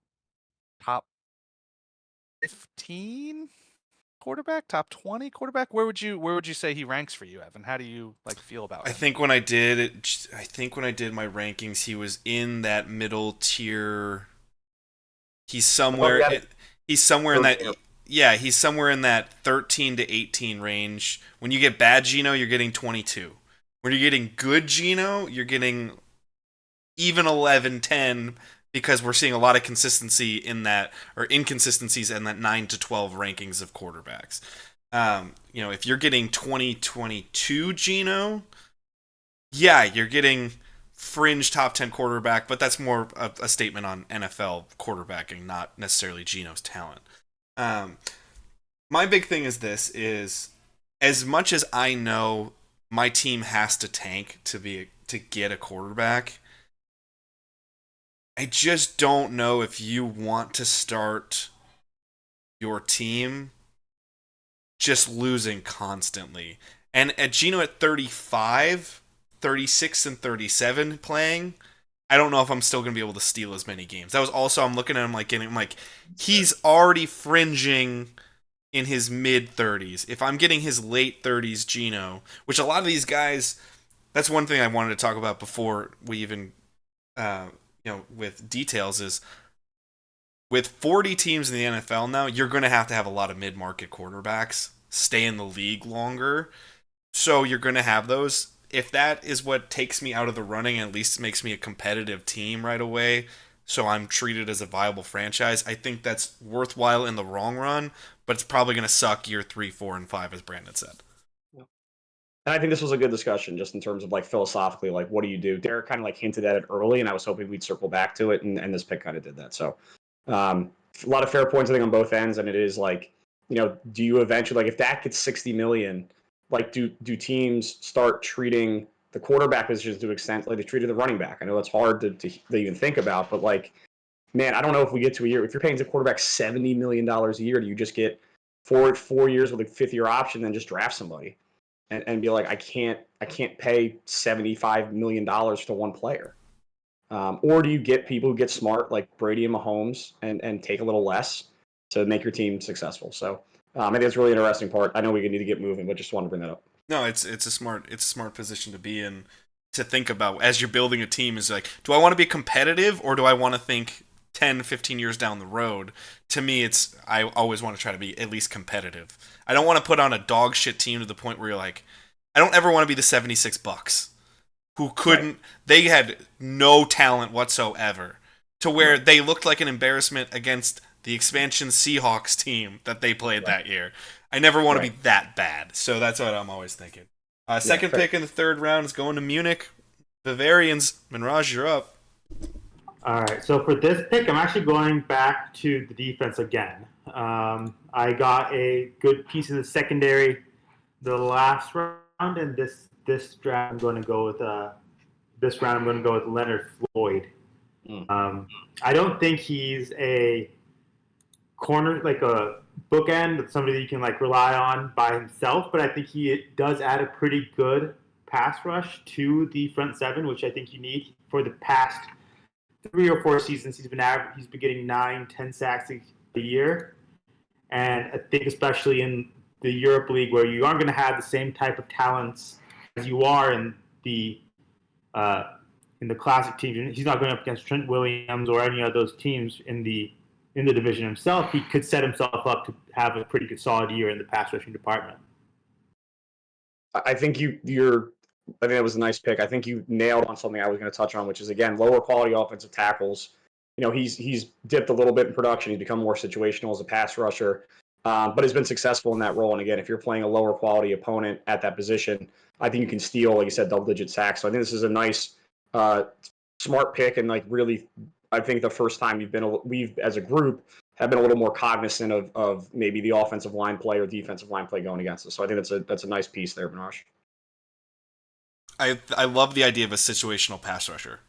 top 15 quarterback, top 20 quarterback. Where would you say he ranks for you, Evan? How do you feel about him? I think when I did my rankings, he was in that middle tier. He's somewhere in that. Yeah, he's somewhere in that 13 to 18 range. When you get bad Geno, you're getting 22. When you're getting good Geno, you're getting even 11, 10, because we're seeing a lot of consistency in that, or inconsistencies in that 9 to 12 rankings of quarterbacks. If you're getting 2022 Geno, yeah, you're getting fringe top 10 quarterback, but that's more a statement on NFL quarterbacking, not necessarily Geno's talent. My big thing is as much as I know my team has to tank to get a quarterback, I just don't know if you want to start your team just losing constantly. And at Geno at 35, 36, and 37 playing, I don't know if I'm still going to be able to steal as many games. That was also, I'm looking at him he's already fringing in his mid 30s. If I'm getting his late 30s Geno, which a lot of these guys, that's one thing I wanted to talk about before we even, with details, is with 40 teams in the NFL now, you're going to have a lot of mid-market quarterbacks stay in the league longer. So you're going to have those. If that is what takes me out of the running, at least makes me a competitive team right away, so I'm treated as a viable franchise, I think that's worthwhile in the long run, but it's probably going to suck year 3, 4, and 5, as Brandon said. And I think this was a good discussion just in terms of like philosophically, like what do you do? Derek kind of like hinted at it early, and I was hoping we'd circle back to it, and this pick kind of did that. So a lot of fair points I think on both ends, and it is like, do you eventually, like, if Dak gets 60 million, like do teams start treating the quarterback positions to extent like they treated the running back? I know that's hard to even think about, but like, man, I don't know if we get to a year if you're paying the quarterback $70 million a year, do you just get 4 years with a fifth-year option, then just draft somebody and be like, I can't pay $75 million to one player? Or do you get people who get smart like Brady and Mahomes and take a little less to make your team successful? So I think it's a really interesting part. I know we need to get moving, but just wanted to bring that up. No, it's a smart position to be in, to think about as you're building a team. Is like, do I want to be competitive or do I want to think 10, 15 years down the road? To me, I always want to try to be at least competitive. I don't want to put on a dog shit team to the point where you're like, I don't ever want to be the 76 Bucks who couldn't, right. They had no talent whatsoever to where they looked like an embarrassment against the expansion Seahawks team that they played that year. I never want to be that bad. So that's what I'm always thinking. Second pick in the third round is going to Munich. Bavarians. Manraj, you're up. All right. So for this pick, I'm actually going back to the defense again. I got a good piece in the secondary the last round, and this draft I'm going to go with Leonard Floyd. I don't think he's a corner, like a bookend, somebody that you can like rely on by himself, but I think he does add a pretty good pass rush to the front seven, which I think you need. For the past 3 or 4 seasons, he's been getting 9-10 sacks a year, and I think especially in the Europe League, where you aren't going to have the same type of talents as you are in the classic teams. He's not going up against Trent Williams or any of those teams in the division himself. He could set himself up to have a pretty good solid year in the pass rushing department. I think I think that was a nice pick. I think you nailed on something I was going to touch on, which is, again, lower quality offensive tackles. He's dipped a little bit in production. He's become more situational as a pass rusher, but has been successful in that role. And again, if you're playing a lower quality opponent at that position, I think you can steal, like you said, double-digit sacks. So I think this is a nice, smart pick, and like really, I think the first time we've as a group have been a little more cognizant of maybe the offensive line play or defensive line play going against us. So I think that's a nice piece there, Manraj. I love the idea of a situational pass rusher.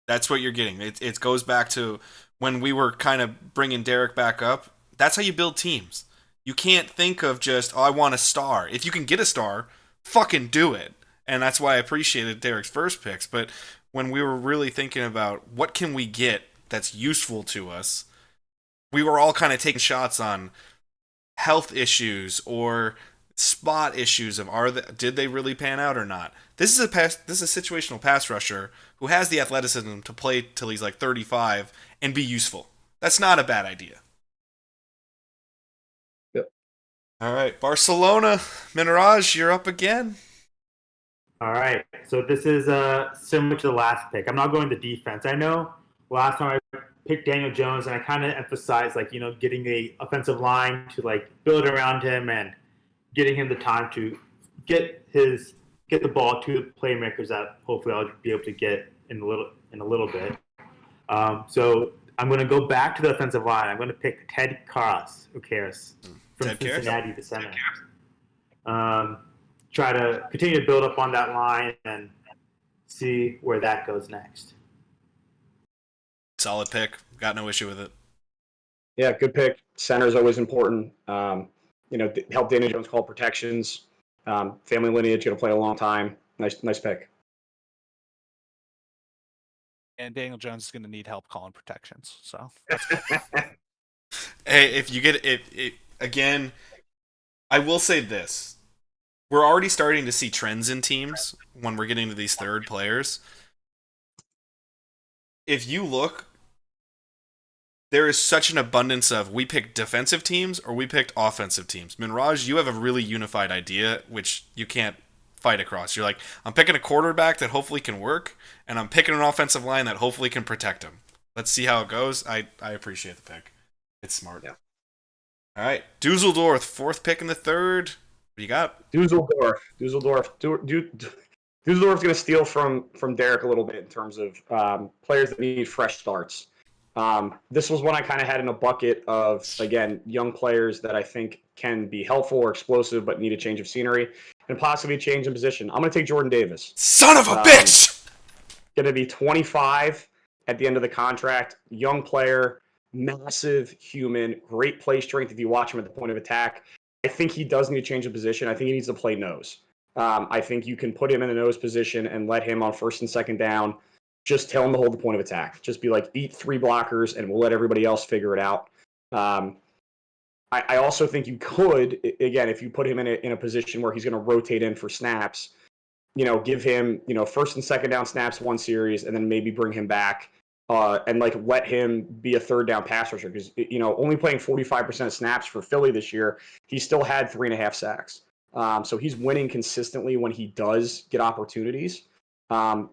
That's what you're getting. It goes back to when we were kind of bringing Derek back up. That's how you build teams. You can't think of just, I want a star. If you can get a star, fucking do it. And that's why I appreciated Derek's first picks. But when we were really thinking about what can we get that's useful to us, we were all kind of taking shots on health issues or spot issues of did they really pan out or not. This is a situational pass rusher who has the athleticism to play till he's like 35 and be useful. That's not a bad idea. Yep. All right, Barcelona. Manraj, you're up again. All right, so this is similar to the last pick. I'm not going to defense. I know last time I picked Daniel Jones, and I kind of emphasized getting the offensive line to like build around him and getting him the time to get the ball to the playmakers that hopefully I'll be able to get in a little bit. So I'm going to go back to the offensive line. I'm going to pick Ted Karras, from Cincinnati, the center. Try to continue to build up on that line and see where that goes next. Solid pick. Got no issue with it. Yeah, good pick. Center is always important. Help Daniel Jones call protections. Family lineage, going to play a long time. Nice pick. And Daniel Jones is going to need help calling protections. So, hey, if you get it again, I will say this: we're already starting to see trends in teams when we're getting to these third players. If you look, there is such an abundance of we picked defensive teams or we picked offensive teams. Manraj, you have a really unified idea, which you can't fight across. You're like, I'm picking a quarterback that hopefully can work, and I'm picking an offensive line that hopefully can protect him. Let's see how it goes. I appreciate the pick. It's smart. Yeah. All right. Dusseldorf, fourth pick in the third. do you got? Dusseldorf's going to steal from Derek a little bit in terms of players that need fresh starts. This was one I kind of had in a bucket of, again, young players that I think can be helpful or explosive but need a change of scenery and possibly a change in position. I'm going to take Jordan Davis. Son of a bitch! Going to be 25 at the end of the contract. Young player, massive human, great play strength if you watch him at the point of attack. I think he does need to change of position. I think he needs to play nose. I think you can put him in the nose position and let him on first and second down. Just tell him to hold the point of attack. Just be like, eat 3 blockers, and we'll let everybody else figure it out. I also think you could, again, if you put him in a position where he's going to rotate in for snaps, give him, first and second down snaps one series, and then maybe bring him back and let him be a third down pass rusher. Because, only playing 45% of snaps for Philly this year, he still had 3.5 sacks. So he's winning consistently when he does get opportunities.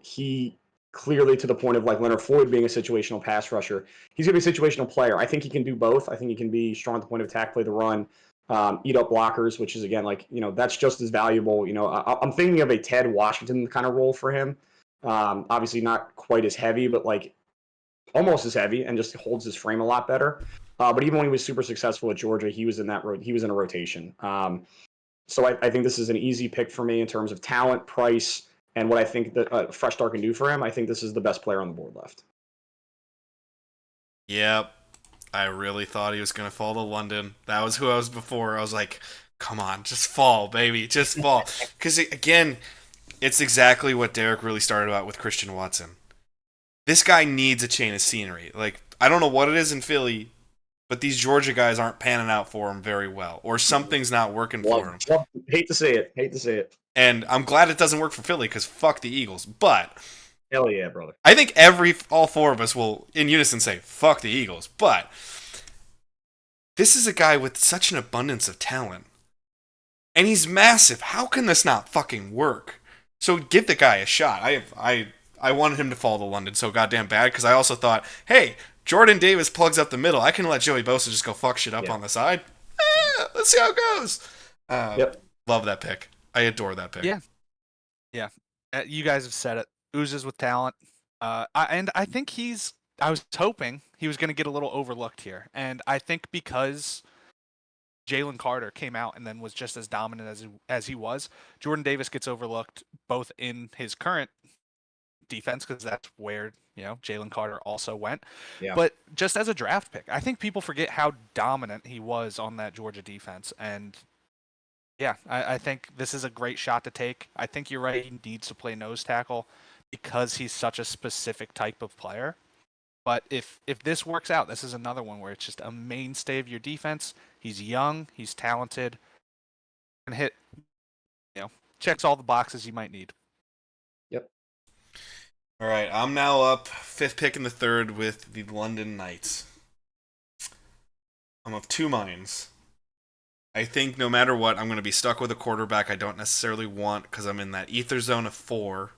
He clearly, to the point of like Leonard Floyd being a situational pass rusher, he's going to be a situational player. I think he can do both. I think he can be strong at the point of attack, play the run, eat up blockers, which is, again, that's just as valuable. I'm thinking of a Ted Washington kind of role for him. Obviously not quite as heavy, but like almost as heavy, and just holds his frame a lot better. But even when he was super successful at Georgia, he was in a rotation. So I think this is an easy pick for me in terms of talent, price, and what I think that Fresh Start can do for him. I think this is the best player on the board left. Yep. I really thought he was going to fall to London. That was who I was before. I was like, come on, just fall, baby. Just fall. Because, again, it's exactly what Derek really started about with Christian Watson. This guy needs a change of scenery. Like, I don't know what it is in Philly, but these Georgia guys aren't panning out for him very well. Or something's not working for him. Hate to say it. And I'm glad it doesn't work for Philly, because fuck the Eagles. But hell yeah, brother. I think all 4 of us will in unison say, fuck the Eagles. But this is a guy with such an abundance of talent. And he's massive. How can this not fucking work? So give the guy a shot. I wanted him to fall to London so goddamn bad, because I also thought, hey, Jordan Davis plugs up the middle. I can let Joey Bosa just go fuck shit up on the side. Let's see how it goes. Yep. Love that pick. I adore that pick. Yeah. You guys have said it. Oozes with talent. I think I was hoping he was going to get a little overlooked here. And I think because Jalen Carter came out and then was just as dominant as he was, Jordan Davis gets overlooked both in his current defense, because that's where Jalen Carter also went, but just as a draft pick. I think people forget how dominant he was on that Georgia defense. And yeah, I think this is a great shot to take. I think you're right, he needs to play nose tackle because he's such a specific type of player. But if this works out, this is another one where it's just a mainstay of your defense. He's young, he's talented, and checks all the boxes you might need. Yep. All right, I'm now up 5th pick in the 3rd with the London Knights. I'm of 2 minds. I think no matter what, I'm going to be stuck with a quarterback I don't necessarily want, because I'm in that ether zone of 4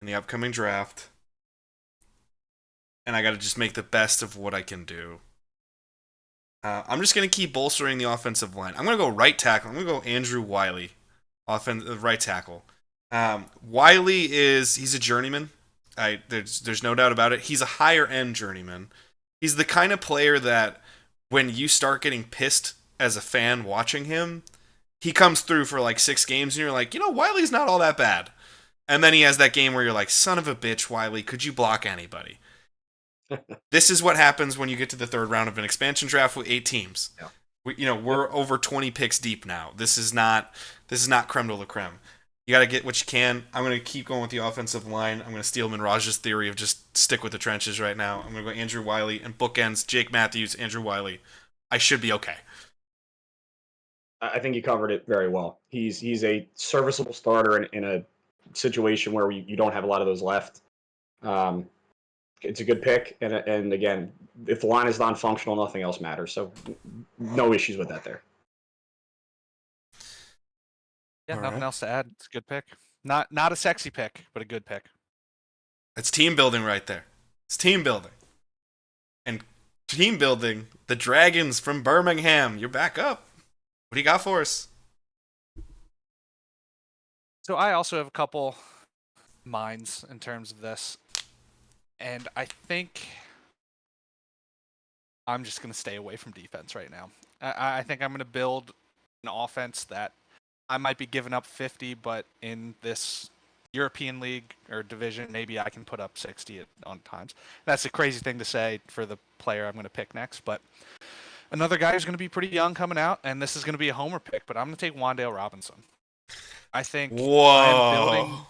in the upcoming draft. And I got to just make the best of what I can do. I'm just going to keep bolstering the offensive line. I'm going to go right tackle. I'm going to go Andrew Wiley, right tackle. Wiley he's a journeyman. There's no doubt about it. He's a higher end journeyman. He's the kind of player that when you start getting pissed as a fan watching him, he comes through for like 6 games and you're like, Wiley's not all that bad. And then he has that game where you're like, son of a bitch, Wiley, could you block anybody? This is what happens when you get to the 3rd round of an expansion draft with 8 teams. Yeah. We're over 20 picks deep now. This is not creme de la creme. You got to get what you can. I'm going to keep going with the offensive line. I'm going to steal Manraj's theory of just stick with the trenches right now. I'm going to go Andrew Wiley and bookends Jake Matthews, Andrew Wiley. I should be okay. I think you covered it very well. He's a serviceable starter in a situation where you don't have a lot of those left. It's a good pick, and again, if the line is non-functional, nothing else matters. So no issues with that there. Yeah, All nothing right. else to add. It's a good pick. Not a sexy pick, but a good pick. It's team building right there. It's team building. And team building, the Dragons from Birmingham. You're back up. What do you got for us? So I also have a couple minds in terms of this, and I think I'm just going to stay away from defense right now. I think I'm going to build an offense that I might be giving up 50, but in this European League or division, maybe I can put up 60 on times. That's a crazy thing to say for the player I'm going to pick next, but another guy who's going to be pretty young coming out, and this is going to be a homer pick, but I'm going to take Wan'Dale Robinson. I think I am building. Whoa.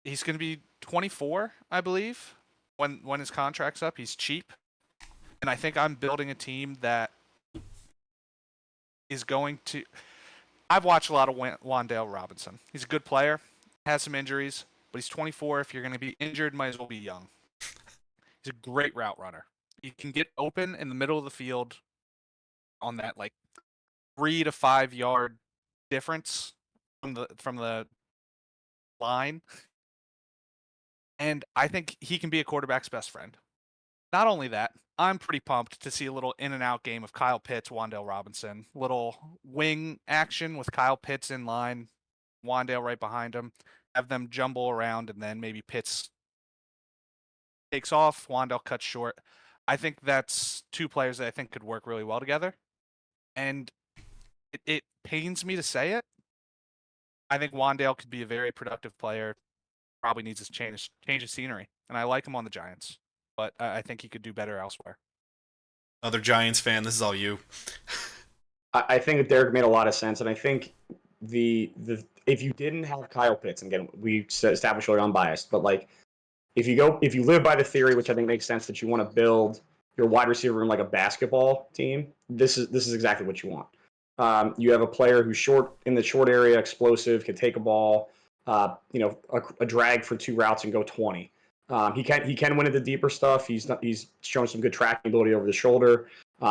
He's going to be 24, I believe, when his contract's up. He's cheap, and I think I'm building a team that is going to. I've watched a lot of Wan'Dale Robinson. He's a good player, has some injuries, but he's 24. If you're going to be injured, might as well be young. He's a great route runner. He can get open in the middle of the field on that like 3 to 5 yard difference from the line. And I think he can be a quarterback's best friend. Not only that, I'm pretty pumped to see a little in and out game of Kyle Pitts, Wan'Dale Robinson, little wing action with Kyle Pitts in line, Wan'Dale right behind him, have them jumble around, and then maybe Pitts takes off, Wan'Dale cuts short. I think that's two players that I think could work really well together. And it pains me to say it. I think Wan'Dale could be a very productive player. Probably needs to change of scenery, and I like him on the Giants, but I think he could do better elsewhere. Other Giants fan, this is all you. I think that Derek made a lot of sense, and I think the if you didn't have Kyle Pitts, and again we established we're unbiased, but like if you live by the theory, which I think makes sense, that you want to build your wide receiver room like a basketball team, this is exactly what you want. You have a player who's short in the short area, explosive, can take a ball, a drag for 2 routes and go 20. He can win at the deeper stuff. He's shown some good tracking ability over the shoulder.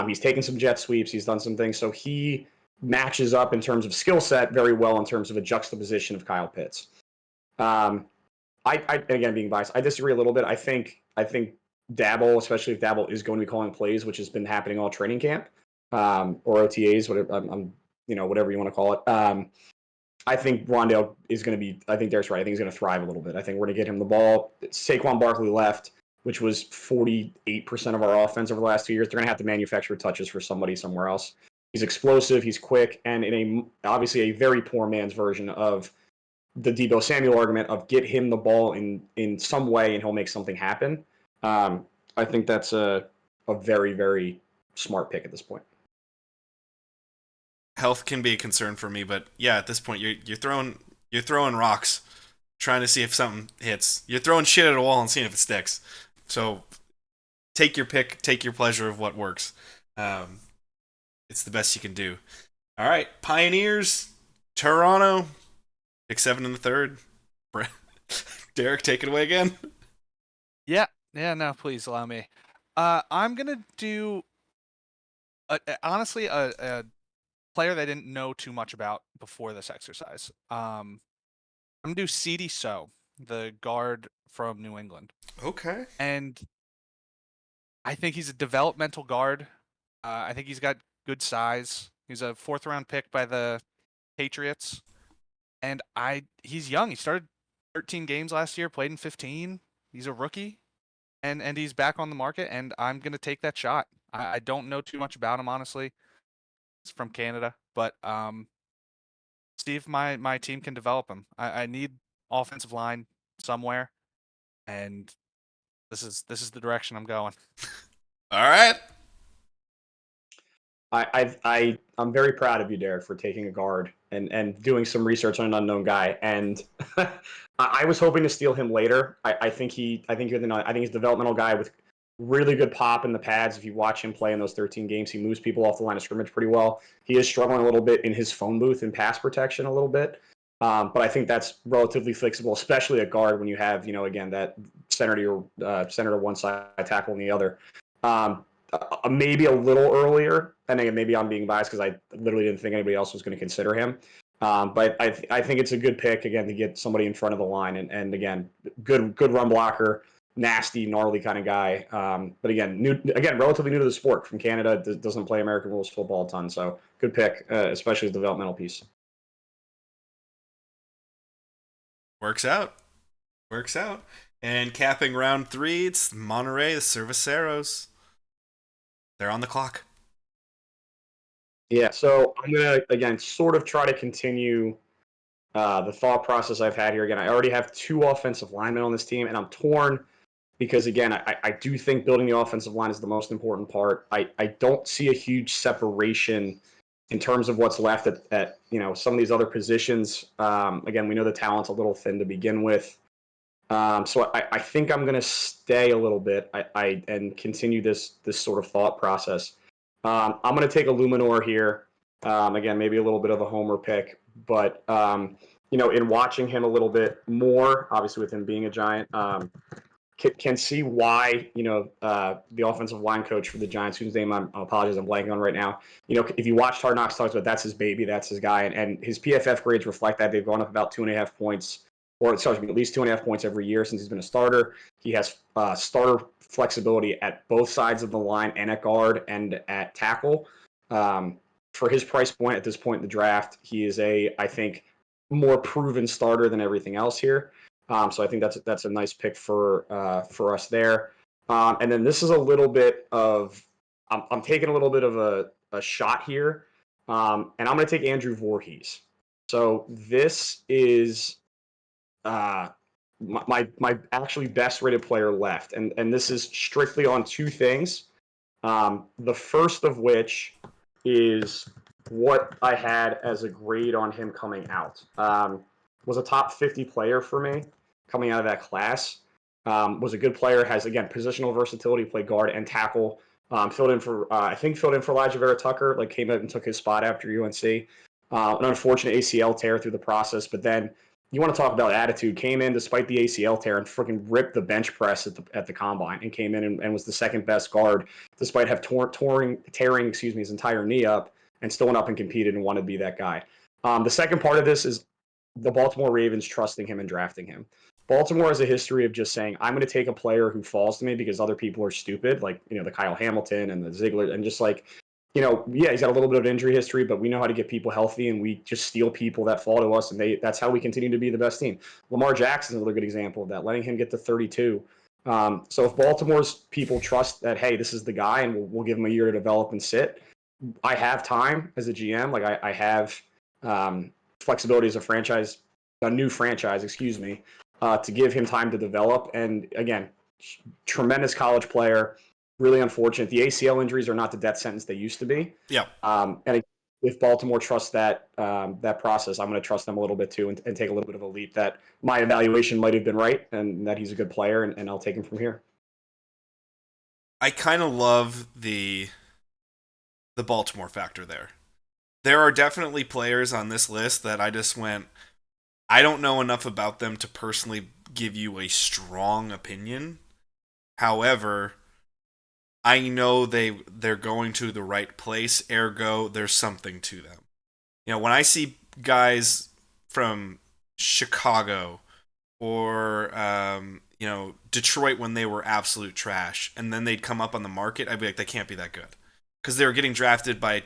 He's taken some jet sweeps. He's done some things. So he matches up in terms of skill set very well in terms of a juxtaposition of Kyle Pitts. I again, being biased, I disagree a little bit. I think Dabble, especially if Dabble is going to be calling plays, which has been happening all training camp, or OTAs, whatever whatever you want to call it. I think Wan'Dale is going to be. I think Derek's right. I think he's going to thrive a little bit. I think we're going to get him the ball. Saquon Barkley left, which was 48% of our offense over the last 2 years. They're going to have to manufacture touches for somebody somewhere else. He's explosive. He's quick, and obviously a very poor man's version of the Deebo Samuel argument of get him the ball in some way and he'll make something happen. I think that's a very, very smart pick at this point. Health can be a concern for me, but yeah, at this point you're throwing rocks, trying to see if something hits. You're throwing shit at a wall and seeing if it sticks. So take your pick, take your pleasure of what works. It's the best you can do. All right, Pioneers, Toronto, pick 7 in the third. Derek, take it away again. Yeah, no, please allow me. I'm gonna do honestly a player that I didn't know too much about before this exercise. I'm gonna do CD So, the guard from New England. Okay. And I think he's a developmental guard. I think he's got good size. He's a 4th round pick by the Patriots. And he's young. He started 13 games last year, played in 15. He's a rookie. And he's back on the market, and I'm gonna take that shot. I don't know too much about him, honestly. He's from Canada, but see if my team can develop him. I need offensive line somewhere, and this is the direction I'm going. All right. I'm very proud of you, Derek, for taking a guard and doing some research on an unknown guy. And I was hoping to steal him later. I think he's a developmental guy with really good pop in the pads. If you watch him play in those 13 games, he moves people off the line of scrimmage pretty well. He is struggling a little bit in his phone booth and pass protection a little bit. But I think that's relatively flexible, especially a guard when you have, again, that center to one side, tackle on the other. Maybe a little earlier, and again, maybe I'm being biased because I literally didn't think anybody else was going to consider him. But I think it's a good pick, again, to get somebody in front of the line. And again, good run blocker, nasty, gnarly kind of guy. But again, relatively new to the sport, from Canada, doesn't play American rules football a ton. So good pick, especially the developmental piece. Works out. Works out. And capping round 3, it's Monterey, the Cerveceros. They're on the clock. Yeah, so I'm going to, again, sort of try to continue the thought process I've had here. Again, I already have 2 offensive linemen on this team, and I'm torn because, again, I do think building the offensive line is the most important part. I don't see a huge separation in terms of what's left at some of these other positions. Again, we know the talent's a little thin to begin with. So I think I'm going to stay a little bit and continue this sort of thought process. I'm going to take a Luminor here. Again, maybe a little bit of a homer pick, but in watching him a little bit more, obviously with him being a Giant, can see why the offensive line coach for the Giants, whose name I apologize I'm blanking on right now. If you watched Hard Knocks, talks about that's his baby, that's his guy, and his PFF grades reflect that. They've gone up about 2.5 points, or sorry, at least 2.5 points every year since he's been a starter. He has starter flexibility at both sides of the line and at guard and at tackle. For his price point at this point in the draft, he is I think, more proven starter than everything else here. So I think that's a nice pick for us there. And then this is a little bit of I'm taking a little bit of a shot here, and I'm going to take Andrew Voorhees. So this is my actually best rated player left, and this is strictly on 2 things. The first of which is what I had as a grade on him coming out. Was a top 50 player for me coming out of that class. Was a good player, has, again, positional versatility, played guard and tackle. Filled in for Elijah Vera Tucker, came out and took his spot after UNC. An unfortunate ACL tear through the process, but then you want to talk about attitude. Came in despite the ACL tear and freaking ripped the bench press at the combine, and came in and was the second best guard despite tearing his entire knee up, and still went up and competed and wanted to be that guy. The second part of this is the Baltimore Ravens trusting him and drafting him. Baltimore has a history of just saying, I'm going to take a player who falls to me because other people are stupid, like, the Kyle Hamilton and the Ziegler, and just yeah, he's got a little bit of injury history, but we know how to get people healthy, and we just steal people that fall to us, and that's how we continue to be the best team. Lamar Jackson is another good example of that, letting him get to 32. So if Baltimore's people trust that, hey, this is the guy, and we'll give him a year to develop and sit, I have time as a GM. I have flexibility as a new franchise, to give him time to develop. And again, tremendous college player. Really unfortunate. The ACL injuries are not the death sentence they used to be. Yeah. And if Baltimore trusts that process, I'm going to trust them a little bit too, and take a little bit of a leap that my evaluation might have been right, and that he's a good player, and I'll take him from here. I kind of love the Baltimore factor there. There are definitely players on this list that I just went, I don't know enough about them to personally give you a strong opinion. However, I know they're going to the right place, ergo there's something to them. When I see guys from Chicago or Detroit when they were absolute trash, and then they'd come up on the market, I'd be like, they can't be that good. Because they were getting drafted by,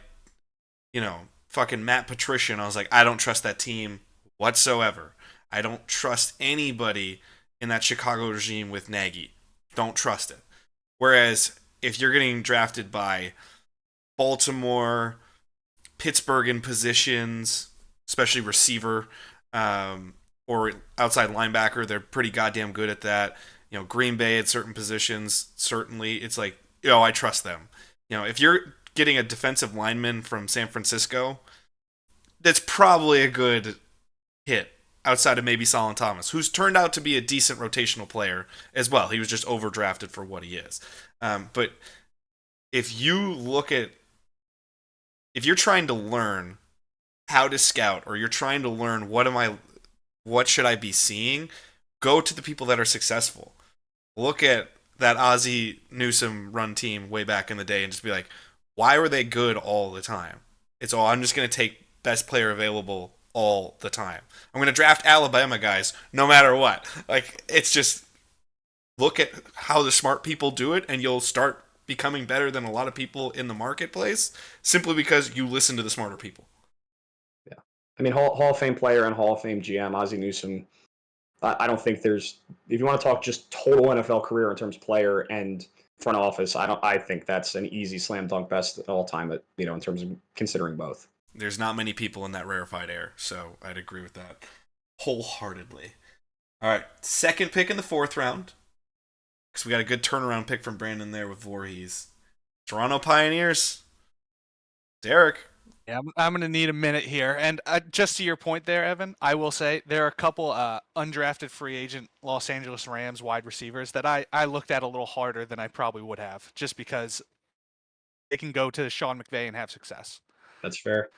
fucking Matt Patricia, and I was like, I don't trust that team whatsoever. I don't trust anybody in that Chicago regime with Nagy. Don't trust it. Whereas if you're getting drafted by Baltimore, Pittsburgh in positions, especially receiver, or outside linebacker, they're pretty goddamn good at that. Green Bay at certain positions, certainly, it's like, I trust them. If you're getting a defensive lineman from San Francisco, that's probably a good hit outside of maybe Solon Thomas, who's turned out to be a decent rotational player as well. He was just overdrafted for what he is. But if you're trying to learn how to scout, or you're trying to learn what should I be seeing, go to the people that are successful. Look at that Ozzie Newsome run team way back in the day and just be like, why were they good all the time? I'm just going to take best player available all the time. I'm going to draft Alabama guys no matter what. It's just look at how the smart people do it, and you'll start becoming better than a lot of people in the marketplace simply because you listen to the smarter people. Yeah. I mean, Hall of Fame player and Hall of Fame GM, Ozzie Newsome, I don't think there's, if you want to talk just total NFL career in terms of player and front office, I think that's an easy slam dunk best of all time, in terms of considering both. There's not many people in that rarefied air, so I'd agree with that wholeheartedly. All right, second pick in the 4th round, because we got a good turnaround pick from Brandon there with Voorhees. Toronto Pioneers. Derek. Yeah, I'm going to need a minute here. And just to your point there, Evan, I will say there are a couple undrafted free agent Los Angeles Rams wide receivers that I looked at a little harder than I probably would have, just because they can go to Sean McVay and have success. That's fair.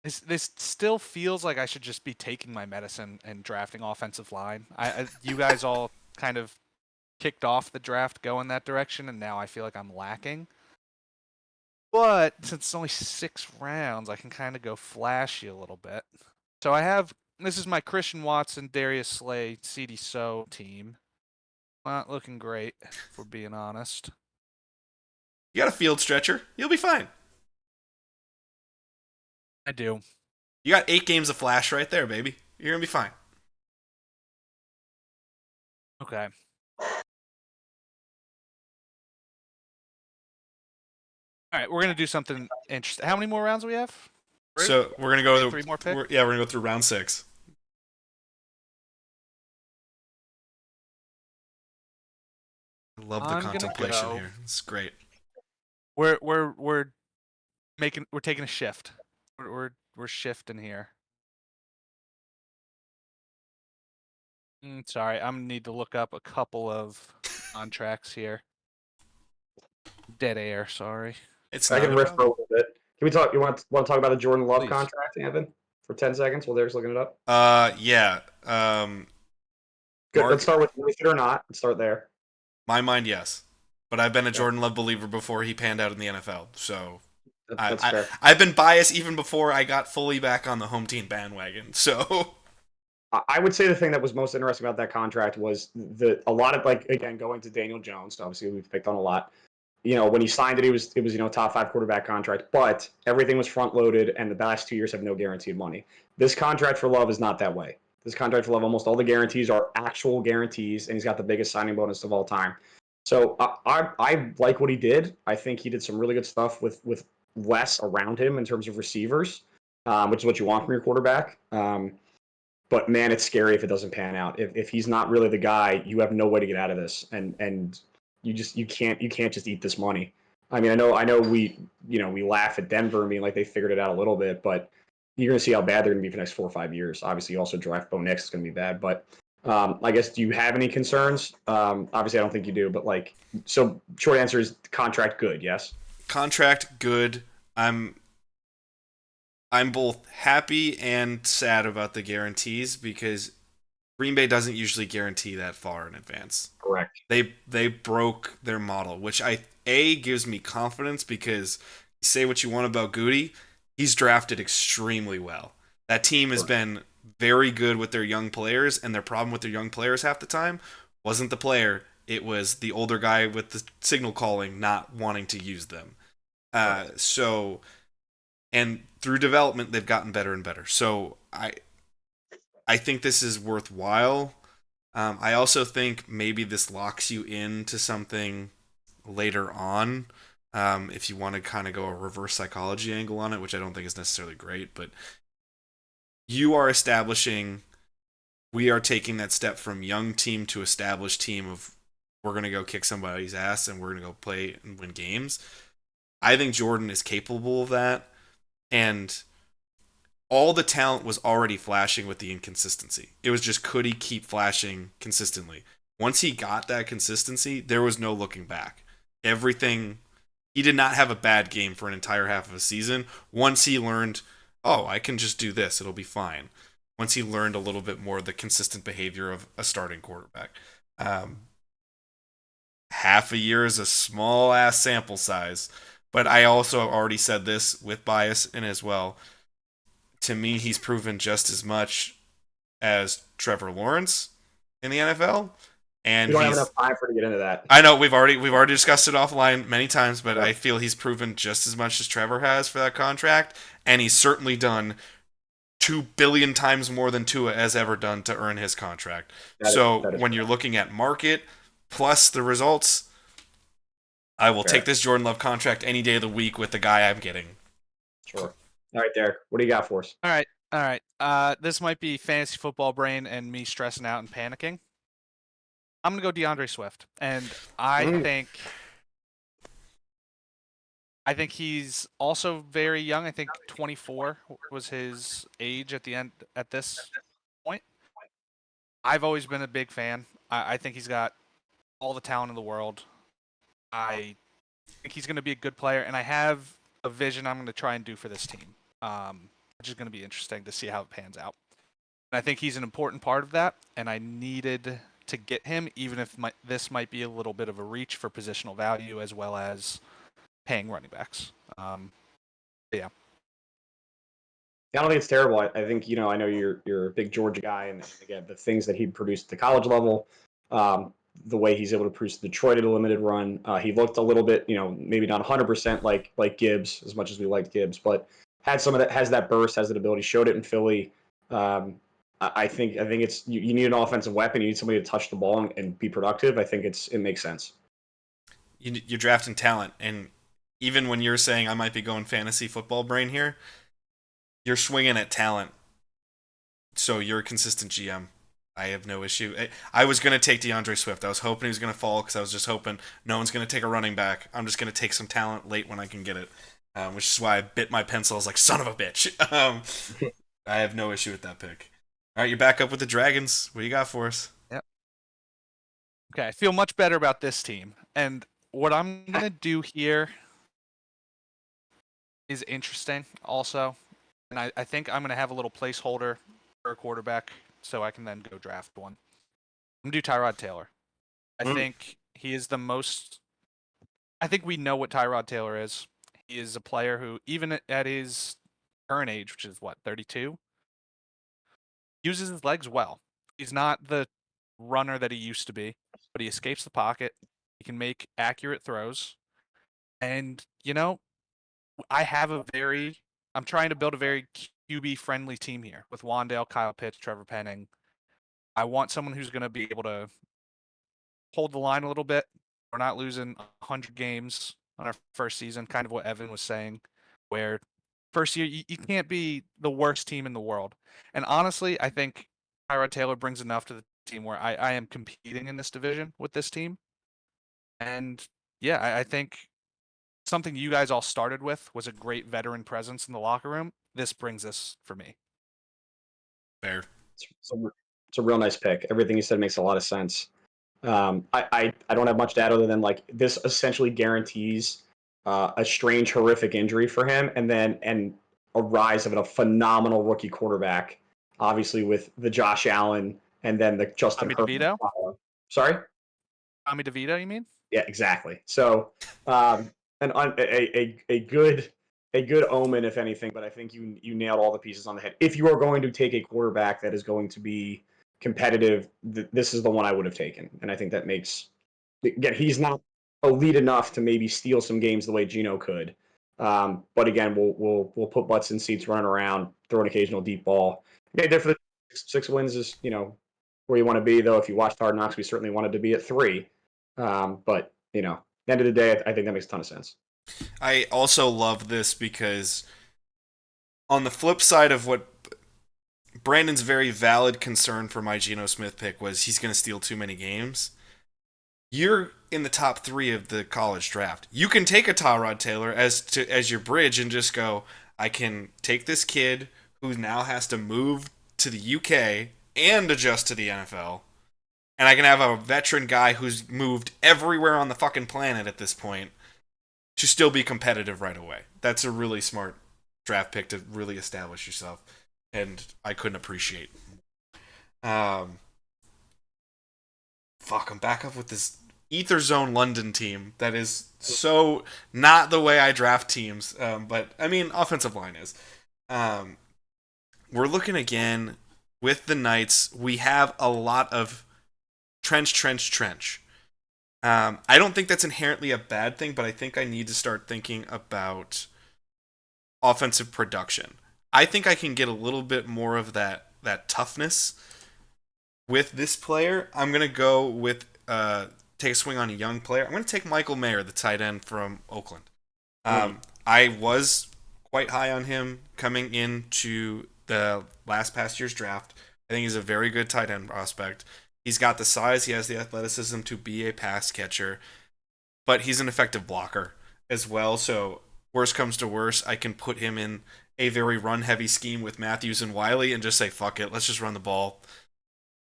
This still feels like I should just be taking my medicine and drafting offensive line. You guys all kind of kicked off the draft going that direction, and now I feel like I'm lacking. But since it's only 6 rounds, I can kind of go flashy a little bit. So this is my Christian Watson, Darius Slay, CD So team. Not looking great, if we're being honest. You got a field stretcher. You'll be fine. I do. You got 8 games of flash right there, baby. You're going to be fine. Okay. All right, we're going to do something interesting. How many more rounds do we have? 3? So we're going to go 3 more picks? We're going to go through round 6. I love the contemplation here. It's great. We're taking a shift. We're shifting here. Sorry, I'm gonna need to look up a couple of contracts here. Dead air. Sorry. I can riff for a little bit. Can we talk? You want to talk about the Jordan Love contract, Evan, for 10 seconds while Derek's looking it up? Yeah. Good. Let's start with worth it or not. Let's start there. My mind, yes. But I've been a Jordan Love believer before he panned out in the NFL. So that's fair. I've been biased even before I got fully back on the home team bandwagon. So I would say the thing that was most interesting about that contract was a lot of, like, again, going to Daniel Jones. Obviously, we've picked on a lot. When he signed it, it was top 5 quarterback contract, but everything was front loaded, and the last 2 years have no guaranteed money. This contract for Love is not that way. This contract for Love, almost all the guarantees are actual guarantees, and he's got the biggest signing bonus of all time. So I like what he did. I think he did some really good stuff with less around him in terms of receivers, which is what you want from your quarterback. But man, it's scary if it doesn't pan out. If he's not really the guy, you have no way to get out of this, and you can't just eat this money. I mean, I know we laugh at Denver and being like they figured it out a little bit, but you're gonna see how bad they're gonna be for the next 4 or 5 years. Obviously, you also draft Bo Nix, it's gonna be bad, but. I guess, do you have any concerns? Obviously, I don't think you do, but so short answer is contract good, yes? Contract good. I'm both happy and sad about the guarantees because Green Bay doesn't usually guarantee that far in advance. Correct. They broke their model, which gives me confidence because say what you want about Goody, he's drafted extremely well. That team has been very good with their young players, and their problem with their young players half the time wasn't the player, it was the older guy with the signal calling not wanting to use them. So, and through development, they've gotten better and better. So I think this is worthwhile. I also think maybe this locks you into something later on. If you want to kind of go a reverse psychology angle on it, which I don't think is necessarily great, but you are establishing, we are taking that step from young team to established team of we're going to go kick somebody's ass and we're going to go play and win games. I think Jordan is capable of that. And all the talent was already flashing with the inconsistency. It was just, could he keep flashing consistently? Once he got that consistency, there was no looking back. He did not have a bad game for an entire half of a season. Once he learned, I can just do this, it'll be fine. Once he learned a little bit more of the consistent behavior of a starting quarterback. Half a year is a small ass sample size, but I also already said this with bias in as well. To me, he's proven just as much as Trevor Lawrence in the NFL. And we don't have enough time to get into that. I know we've already discussed it offline many times, but I feel he's proven just as much as Trevor has for that contract, and he's certainly done 2 billion times more than Tua has ever done to earn his contract. That is when you're looking at market plus the results, I will take this Jordan Love contract any day of the week with the guy I'm getting. Sure. All right, Derek, what do you got for us? All right. This might be fantasy football brain and me stressing out and panicking. I'm gonna go DeAndre Swift, and I think he's also very young. I think 24 was his age at this point. I've always been a big fan. I think he's got all the talent in the world. I think he's going to be a good player, and I have a vision I'm going to try and do for this team, which is going to be interesting to see how it pans out. And I think he's an important part of that, and I needed to get him, even if this might be a little bit of a reach for positional value as well as paying running backs. Yeah. I don't think it's terrible. I think I know you're a big Georgia guy, and again, the things that he produced at the college level, the way he's able to produce Detroit at a limited run, he looked a little bit, maybe not 100% like Gibbs, as much as we liked Gibbs, but had some of that, has that burst, has that ability, showed it in Philly. I think it's you need an offensive weapon. You need somebody to touch the ball and be productive. I think it makes sense. You're drafting talent, and even when you're saying I might be going fantasy football brain here, you're swinging at talent. So you're a consistent GM. I have no issue. I was going to take DeAndre Swift. I was hoping he was going to fall because I was just hoping no one's going to take a running back. I'm just going to take some talent late when I can get it, which is why I bit my pencil. I was like, son of a bitch. I have no issue with that pick. All right, you're back up with the Dragons. What do you got for us? Yep. Okay, I feel much better about this team. And what I'm going to do here is interesting also. And I think I'm going to have a little placeholder for a quarterback so I can then go draft one. I'm going to do Tyrod Taylor. I think he is the most... I think we know what Tyrod Taylor is. He is a player who, even at his current age, which is, 32? Uses his legs well. He's not the runner that he used to be, but he escapes the pocket. He can make accurate throws. And, I'm trying to build a very QB-friendly team here with Wandale, Kyle Pitts, Trevor Penning. I want someone who's going to be able to hold the line a little bit. We're not losing 100 games on our first season, kind of what Evan was saying, where first year you can't be the worst team in the world. And honestly, I think Tyrod Taylor brings enough to the team where I am competing in this division with this team. And yeah, I think something you guys all started with was a great veteran presence in the locker room. This brings this for me. Fair. It's a real nice pick. Everything you said makes a lot of sense. I don't have much to add other than this essentially guarantees a strange, horrific injury for him, and a rise of a phenomenal rookie quarterback. Obviously, with the Josh Allen and then the Justin Tommy DeVito. Sorry, Tommy DeVito. You mean? Yeah, exactly. So, a good omen, if anything. But I think you nailed all the pieces on the head. If you are going to take a quarterback that is going to be competitive, this is the one I would have taken. And I think that makes, again, he's not elite enough to maybe steal some games the way Geno could. But again, we'll put butts in seats, running around, throw an occasional deep ball. Okay, there for the 6 wins is where you want to be. Though if you watched Hard Knocks, we certainly wanted to be at 3. But at the end of the day, I think that makes a ton of sense. I also love this because on the flip side of what Brandon's very valid concern for my Geno Smith pick was he's going to steal too many games. You're in the top 3 of the college draft. You can take a Tyrod Taylor as your bridge and just go, I can take this kid who now has to move to the UK and adjust to the NFL, and I can have a veteran guy who's moved everywhere on the fucking planet at this point to still be competitive right away. That's a really smart draft pick to really establish yourself, and I couldn't appreciate. I'm back up with this Ether Zone London team that is so not the way I draft teams, but I mean offensive line is. We're looking again with the Knights. We have a lot of trench. I don't think that's inherently a bad thing, but I think I need to start thinking about offensive production. I think I can get a little bit more of that toughness with this player. I'm gonna go with take a swing on a young player. I'm gonna take Michael Mayer, the tight end from Oakland. I was quite high on him coming into the past year's draft. I think he's a very good tight end prospect. He's got the size, he has the athleticism to be a pass catcher, but he's an effective blocker as well. So worst comes to worst, I can put him in a very run-heavy scheme with Matthews and Wiley and just say, fuck it, let's just run the ball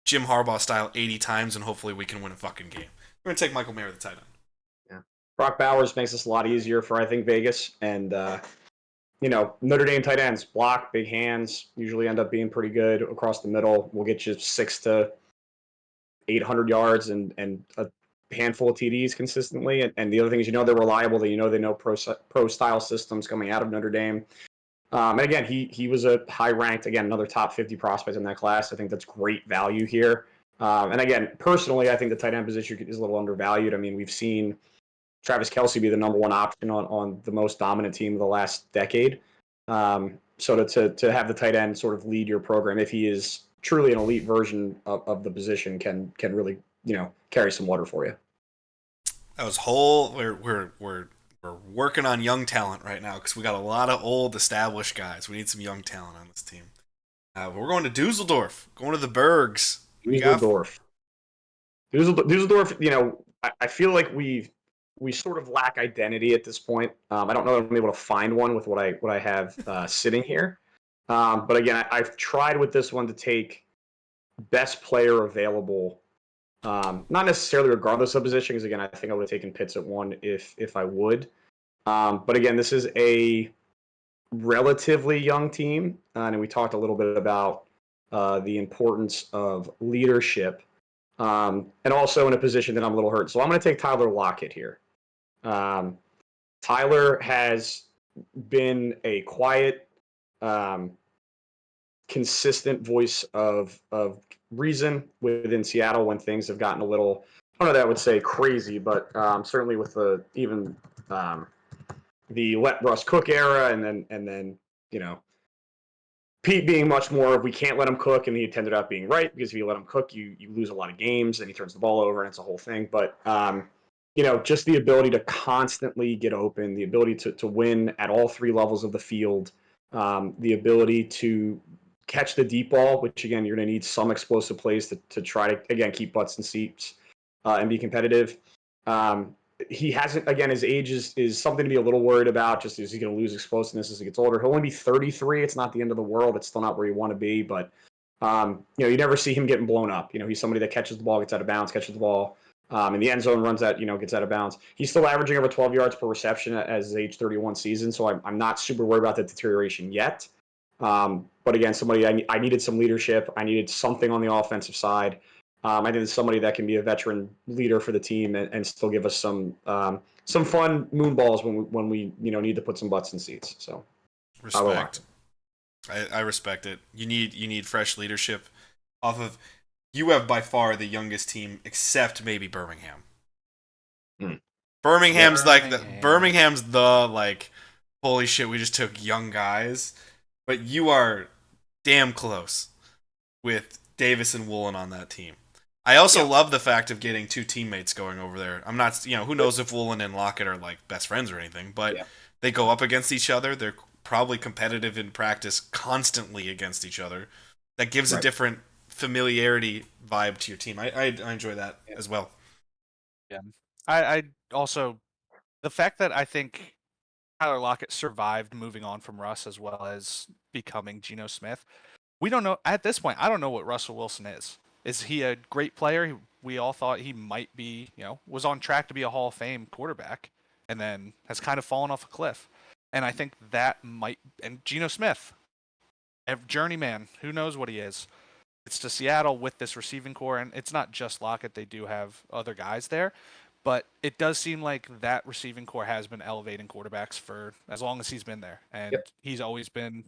Jim Harbaugh style 80 times and hopefully we can win a fucking game. We're going to take Michael Mayer, the tight end. Yeah. Brock Bowers makes this a lot easier for, I think, Vegas. And, Notre Dame tight ends, block, big hands, usually end up being pretty good across the middle. We'll get you 600 to 800 yards and a handful of TDs consistently. And the other thing is, they're reliable. They know pro style systems coming out of Notre Dame. And again, he was a high ranked, again, another top 50 prospect in that class. I think that's great value here. And again, personally, I think the tight end position is a little undervalued. I mean, we've seen Travis Kelce be the number one option on the most dominant team of the last decade. So to have the tight end sort of lead your program, if he is truly an elite version of the position, can really carry some water for you. That was whole. We're working on young talent right now because we got a lot of old established guys. We need some young talent on this team. We're going to Dusseldorf, going to the Bergs. Dusseldorf. I feel like we sort of lack identity at this point. I don't know if I'm able to find one with what I have sitting here. But again, I've tried with this one to take best player available, not necessarily regardless of position, because again, I think I would have taken Pitts at 1 if I would. But again, this is a relatively young team, and we talked a little bit about the importance of leadership, and also in a position that I'm a little hurt. So I'm going to take Tyler Lockett here. Tyler has been a quiet, consistent voice of reason within Seattle when things have gotten a little, I don't know that I would say crazy, but certainly with the let Russ cook era, and then Pete being much more of we can't let him cook, and he ended up being right, because if you let him cook, you lose a lot of games, and he turns the ball over, and it's a whole thing. But just the ability to constantly get open, the ability to win at all three levels of the field, the ability to catch the deep ball, which again you're going to need some explosive plays to try to again keep butts in seats and be competitive. He hasn't, again, his age is something to be a little worried about. Just is he going to lose explosiveness as he gets older? He'll only be 33. It's not the end of the world. It's still not where you want to be, but you never see him getting blown up. He's somebody that catches the ball, gets out of bounds, catches the ball in the end zone, runs out, gets out of bounds. He's still averaging over 12 yards per reception as his age 31 season, so I'm not super worried about the deterioration yet. But again, somebody I needed some leadership. I needed something on the offensive side. I think it's somebody that can be a veteran leader for the team and still give us some fun moon balls when we need to put some butts in seats. So respect. I respect it. You need fresh leadership off of. You have by far the youngest team, except maybe Birmingham. Birmingham's the holy shit, we just took young guys, but you are damn close with Davis and Woolen on that team. I also love the fact of getting two teammates going over there. I'm not, who knows if Woolen and Lockett are like best friends or anything, but they go up against each other. They're probably competitive in practice constantly against each other. That gives a different familiarity vibe to your team. I enjoy that as well. Yeah. I also, the fact that I think Tyler Lockett survived moving on from Russ as well as becoming Geno Smith. We don't know at this point. I don't know what Russell Wilson is. Is he a great player? We all thought he might be, was on track to be a Hall of Fame quarterback, and then has kind of fallen off a cliff. And I think that might, and Geno Smith, a journeyman, who knows what he is. It's to Seattle with this receiving core, and it's not just Lockett. They do have other guys there. But it does seem like that receiving core has been elevating quarterbacks for as long as he's been there. And he's always been,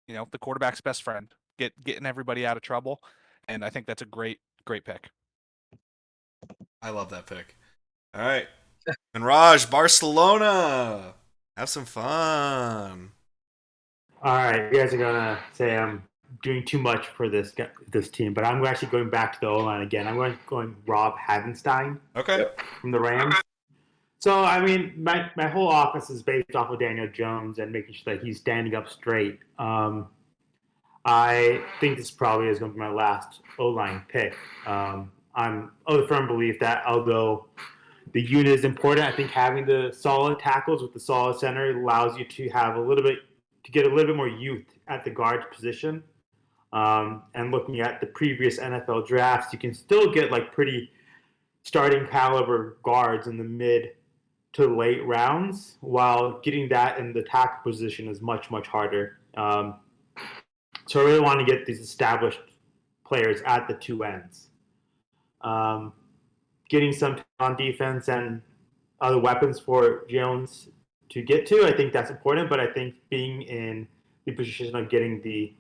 the quarterback's best friend, getting everybody out of trouble. And I think that's a great pick. I love that pick. All right. Manraj, Barcelona. Have some fun. All right, you guys are gonna say I'm doing too much for this team, but I'm actually going back to the O line again. I'm going Rob Havenstein Okay. from the Rams. So I mean, my whole offense is based off of Daniel Jones and making sure that he's standing up straight. I think this probably is going to be my last O line pick. I'm of the firm belief that although the unit is important, I think having the solid tackles with the solid center allows you to have get a little bit more youth at the guard position. And looking at the previous NFL drafts, you can still get like pretty starting caliber guards in the mid to late rounds, while getting that in the tackle position is much, much harder. So I really want to get these established players at the two ends. Getting some on defense and other weapons for Jones to get to, I think that's important. But I think being in the position of getting the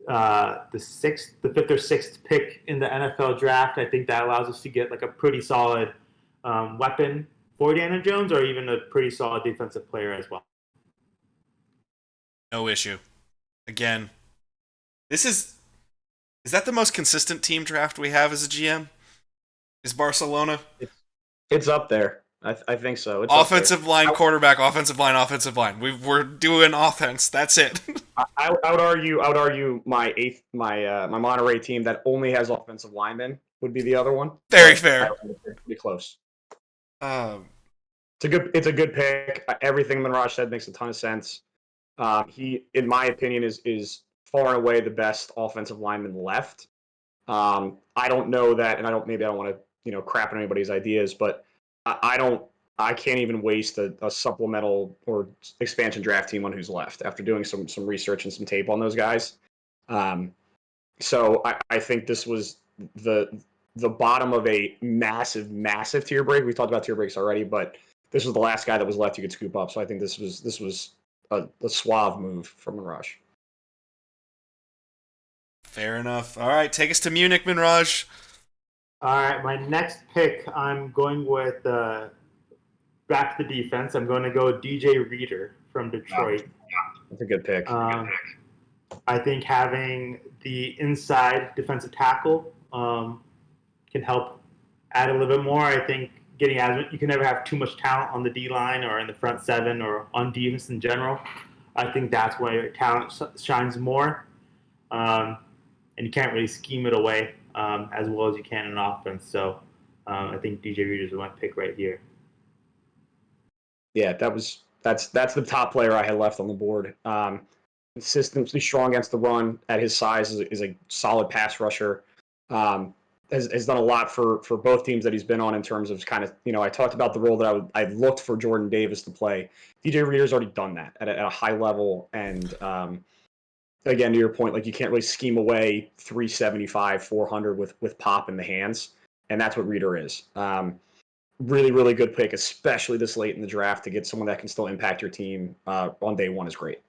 fifth or sixth pick in the NFL draft, I think that allows us to get like a pretty solid weapon for Daniel Jones, or even a pretty solid defensive player as well. No issue. Again, is that the most consistent team draft we have as a GM? Is Barcelona? It's up there. I think so. It's offensive line, quarterback, offensive line, offensive line. We're doing offense. That's it. I would argue my Monterey team that only has offensive linemen would be the other one. Very fair. Pretty close. It's a good pick. Everything Manraj said makes a ton of sense. He, in my opinion, is far and away the best offensive lineman left. I don't know that, and I don't want to crap on anybody's ideas, but I can't even waste a supplemental or expansion draft team on who's left after doing some research and some tape on those guys. So I think this was the bottom of a massive tier break. We talked about tier breaks already, but this was the last guy that was left you could scoop up. So I think this was a suave move from Manraj. fair enough. All right, take us to Munich, Manraj. All right, my next pick, I'm going with back to the defense. I'm going to go DJ Reader from Detroit. That's a good pick. I think having the inside defensive tackle can help add a little bit more. I think you can never have too much talent on the D line or in the front seven or on defense in general. I think that's where talent shines more, and you can't really scheme it away as well as you can in offense. So I think DJ Reader is my pick right here. Yeah, that's the top player I had left on the board. Consistently strong against the run at his size is a solid pass rusher. Has done a lot for both teams that he's been on in terms of kind of, I talked about the role that I looked for Jordan Davis to play. DJ Reader's already done that at a high level. And again, to your point, like you can't really scheme away 375, 400 with pop in the hands. And that's what Reader is. Really, really good pick, especially this late in the draft to get someone that can still impact your team on day one is great.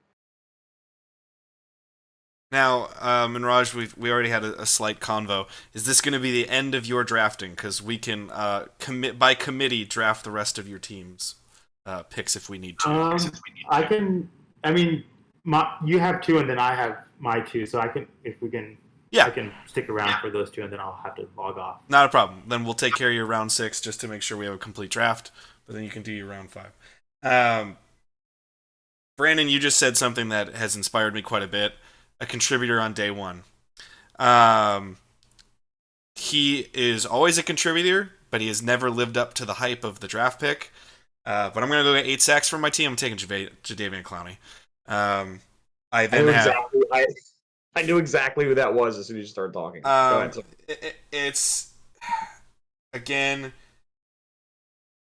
Now, Manraj, we already had a slight convo. Is this going to be the end of your drafting? Because we can by committee draft the rest of your team's picks if we need to. I can. I mean, you have two, and then I have my two. So I can, if we can. Yeah. I can stick around for those two, and then I'll have to log off. Not a problem. Then we'll take care of your round 6 just to make sure we have a complete draft. But then you can do your round 5. Brandon, you just said something that has inspired me quite a bit. A contributor on day one. He is always a contributor, but he has never lived up to the hype of the draft pick. But I'm going to go get 8 sacks from my team. I'm taking Jadeveon Clowney. I knew exactly who that was as soon as you started talking. Go ahead. It's, again,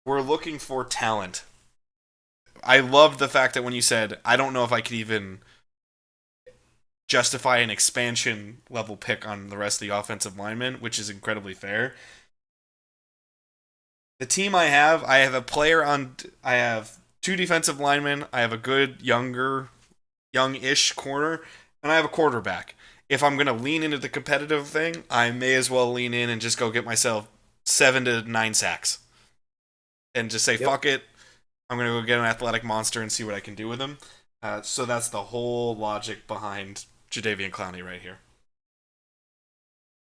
we're looking for talent. I love the fact that when you said, I don't know if I could even justify an expansion level pick on the rest of the offensive linemen, which is incredibly fair. The team I have a player on, I have 2 defensive linemen, I have a good youngish corner, and I have a quarterback. If I'm going to lean into the competitive thing, I may as well lean in and just go get myself 7 to 9 sacks. And just say, fuck it, I'm going to go get an athletic monster and see what I can do with him. So that's the whole logic behind Jadeveon Clowney right here.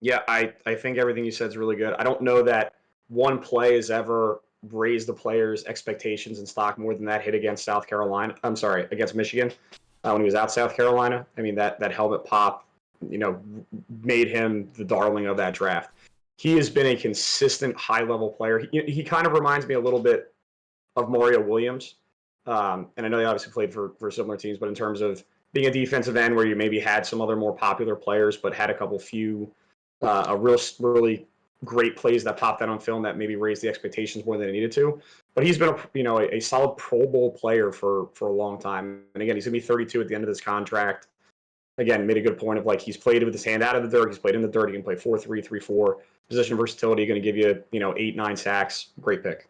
Yeah, I think everything you said is really good. I don't know that one play has ever raised the players' expectations and stock more than that hit against South Carolina. I'm sorry, against Michigan when he was out South Carolina. I mean, that helmet pop, made him the darling of that draft. He has been a consistent high-level player. He kind of reminds me a little bit of Mario Williams. And I know he obviously played for similar teams, but in terms of being a defensive end where you maybe had some other more popular players, but had a couple few really great plays that popped out on film that maybe raised the expectations more than it needed to. But he's been a solid Pro Bowl player for a long time. And again, he's gonna be 32 at the end of this contract. Again, made a good point of like he's played with his hand out of the dirt. He's played in the dirt. He can play 4-3, 3-4. Position versatility, going to give you 8-9 sacks. Great pick.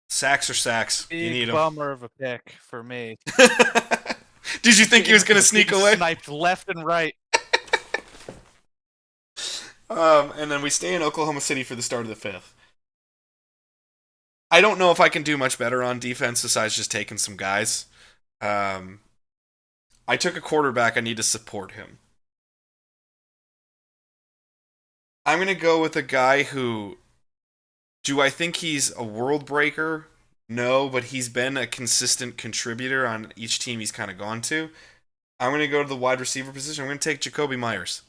Sacks or sacks? You Big need him. bummer of a pick for me. Did you think he was going to sneak away? Sniped left and right. And then we stay in Oklahoma City for the start of the fifth. I don't know if I can do much better on defense besides just taking some guys. I took a quarterback. I need to support him. I'm going to go with a guy who... Do I think he's a world breaker? No, but he's been a consistent contributor on each team he's kind of gone to. I'm going to go to the wide receiver position. I'm going to take Jakobi Meyers.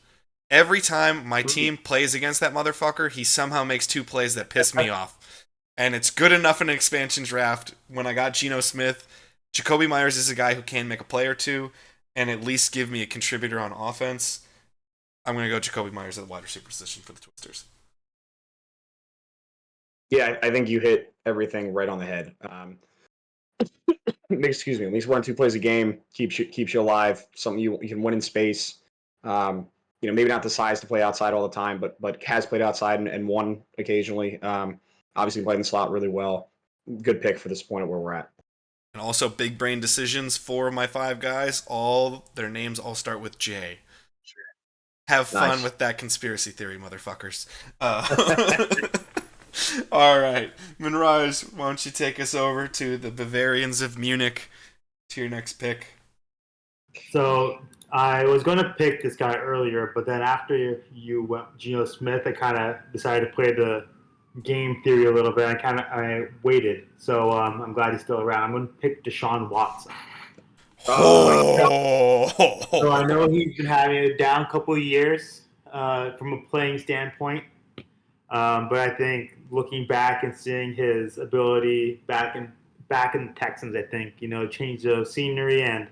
Every time my team plays against that motherfucker, he somehow makes 2 plays that piss me off. And it's good enough in an expansion draft. When I got Geno Smith, Jakobi Meyers is a guy who can make a play or two and at least give me a contributor on offense. I'm going to go Jakobi Meyers at the wide receiver position for the Twisters. Yeah, I think you hit everything right on the head. Excuse me. At least 1 or 2 plays a game keeps you alive. Something you can win in space. Maybe not the size to play outside all the time, but has played outside and won occasionally. Obviously played in the slot really well. Good pick for this point at where we're at. And also big brain decisions. 4 of my 5 guys, all their names all start with J. Sure. Have fun with that conspiracy theory, motherfuckers. All right, Manraj, why don't you take us over to the Bavarians of Munich to your next pick? So I was going to pick this guy earlier, but then after you went Geno Smith, I kind of decided to play the game theory a little bit. I waited, so I'm glad he's still around. I'm going to pick Deshaun Watson. So I know he's been having a down couple of years from a playing standpoint. But I think looking back and seeing his ability back in the Texans, I think, change of scenery and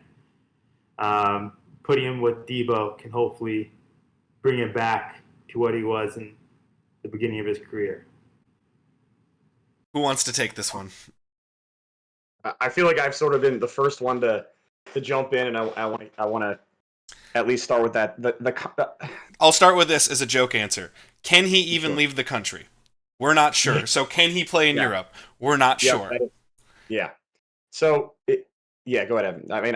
putting him with Debo can hopefully bring him back to what he was in the beginning of his career. Who wants to take this one? I feel like I've sort of been the first one to jump in, and I want to at least start with that. I'll start with this as a joke answer. Can he even leave the country? We're not sure. So can he play in Europe? We're not sure. Yeah. So go ahead, Evan. I mean,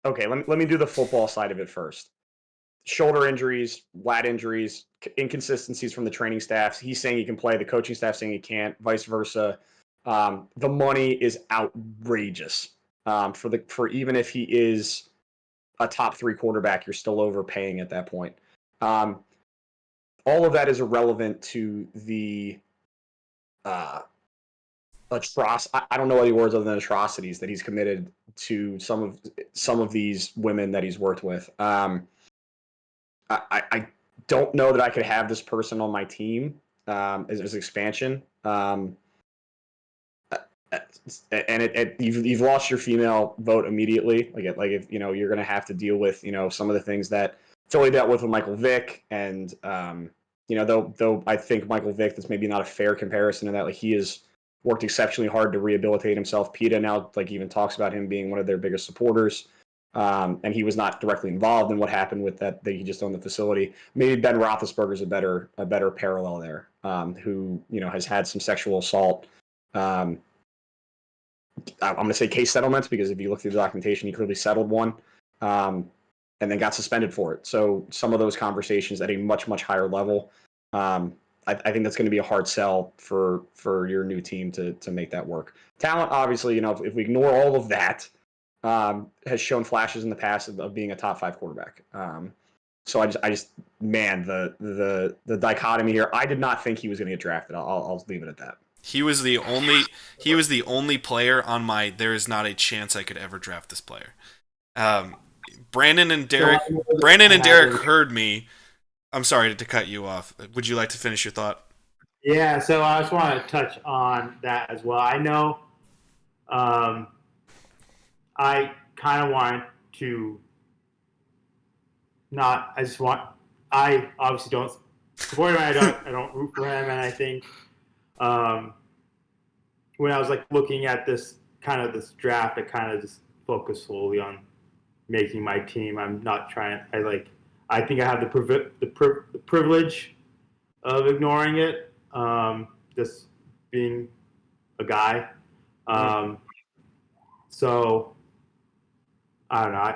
okay. Let me do the football side of it first. Shoulder injuries, lat injuries, inconsistencies from the training staff. He's saying he can play. The coaching staff saying he can't. Vice versa. The money is outrageous. For even if he is a top 3 quarterback, you're still overpaying at that point. All of that is irrelevant to the I don't know any words other than atrocities that he's committed to some of these women that he's worked with. I don't know that I could have this person on my team as expansion. And you've lost your female vote immediately. Like if you're going to have to deal with some of the things that Philly dealt with Michael Vick, and though I think Michael Vick, that's maybe not a fair comparison in that he has worked exceptionally hard to rehabilitate himself. PETA now even talks about him being one of their biggest supporters, and he was not directly involved in what happened with that he just owned the facility. Maybe Ben Roethlisberger is a better parallel there, who has had some sexual assault. I'm going to say case settlements, because if you look through the documentation, he clearly settled one. And then got suspended for it. So some of those conversations at a much, much higher level, I think that's going to be a hard sell for your new team to make that work. Talent, obviously, if we ignore all of that, has shown flashes in the past of being a top 5 quarterback. So I just man, the dichotomy here. I did not think he was going to get drafted. I'll leave it at that. He was the only player on my there is not a chance I could ever draft this player. Brandon and Derek heard me. I'm sorry to cut you off. Would you like to finish your thought? Yeah, so I just want to touch on that as well. I know I kind of want to not. I obviously don't support him. I don't root for him, and I think when I was like looking at this draft, I kind of just focused solely on making my team. I'm not trying. I think I have the privilege of ignoring it. Just being a guy. So I don't know.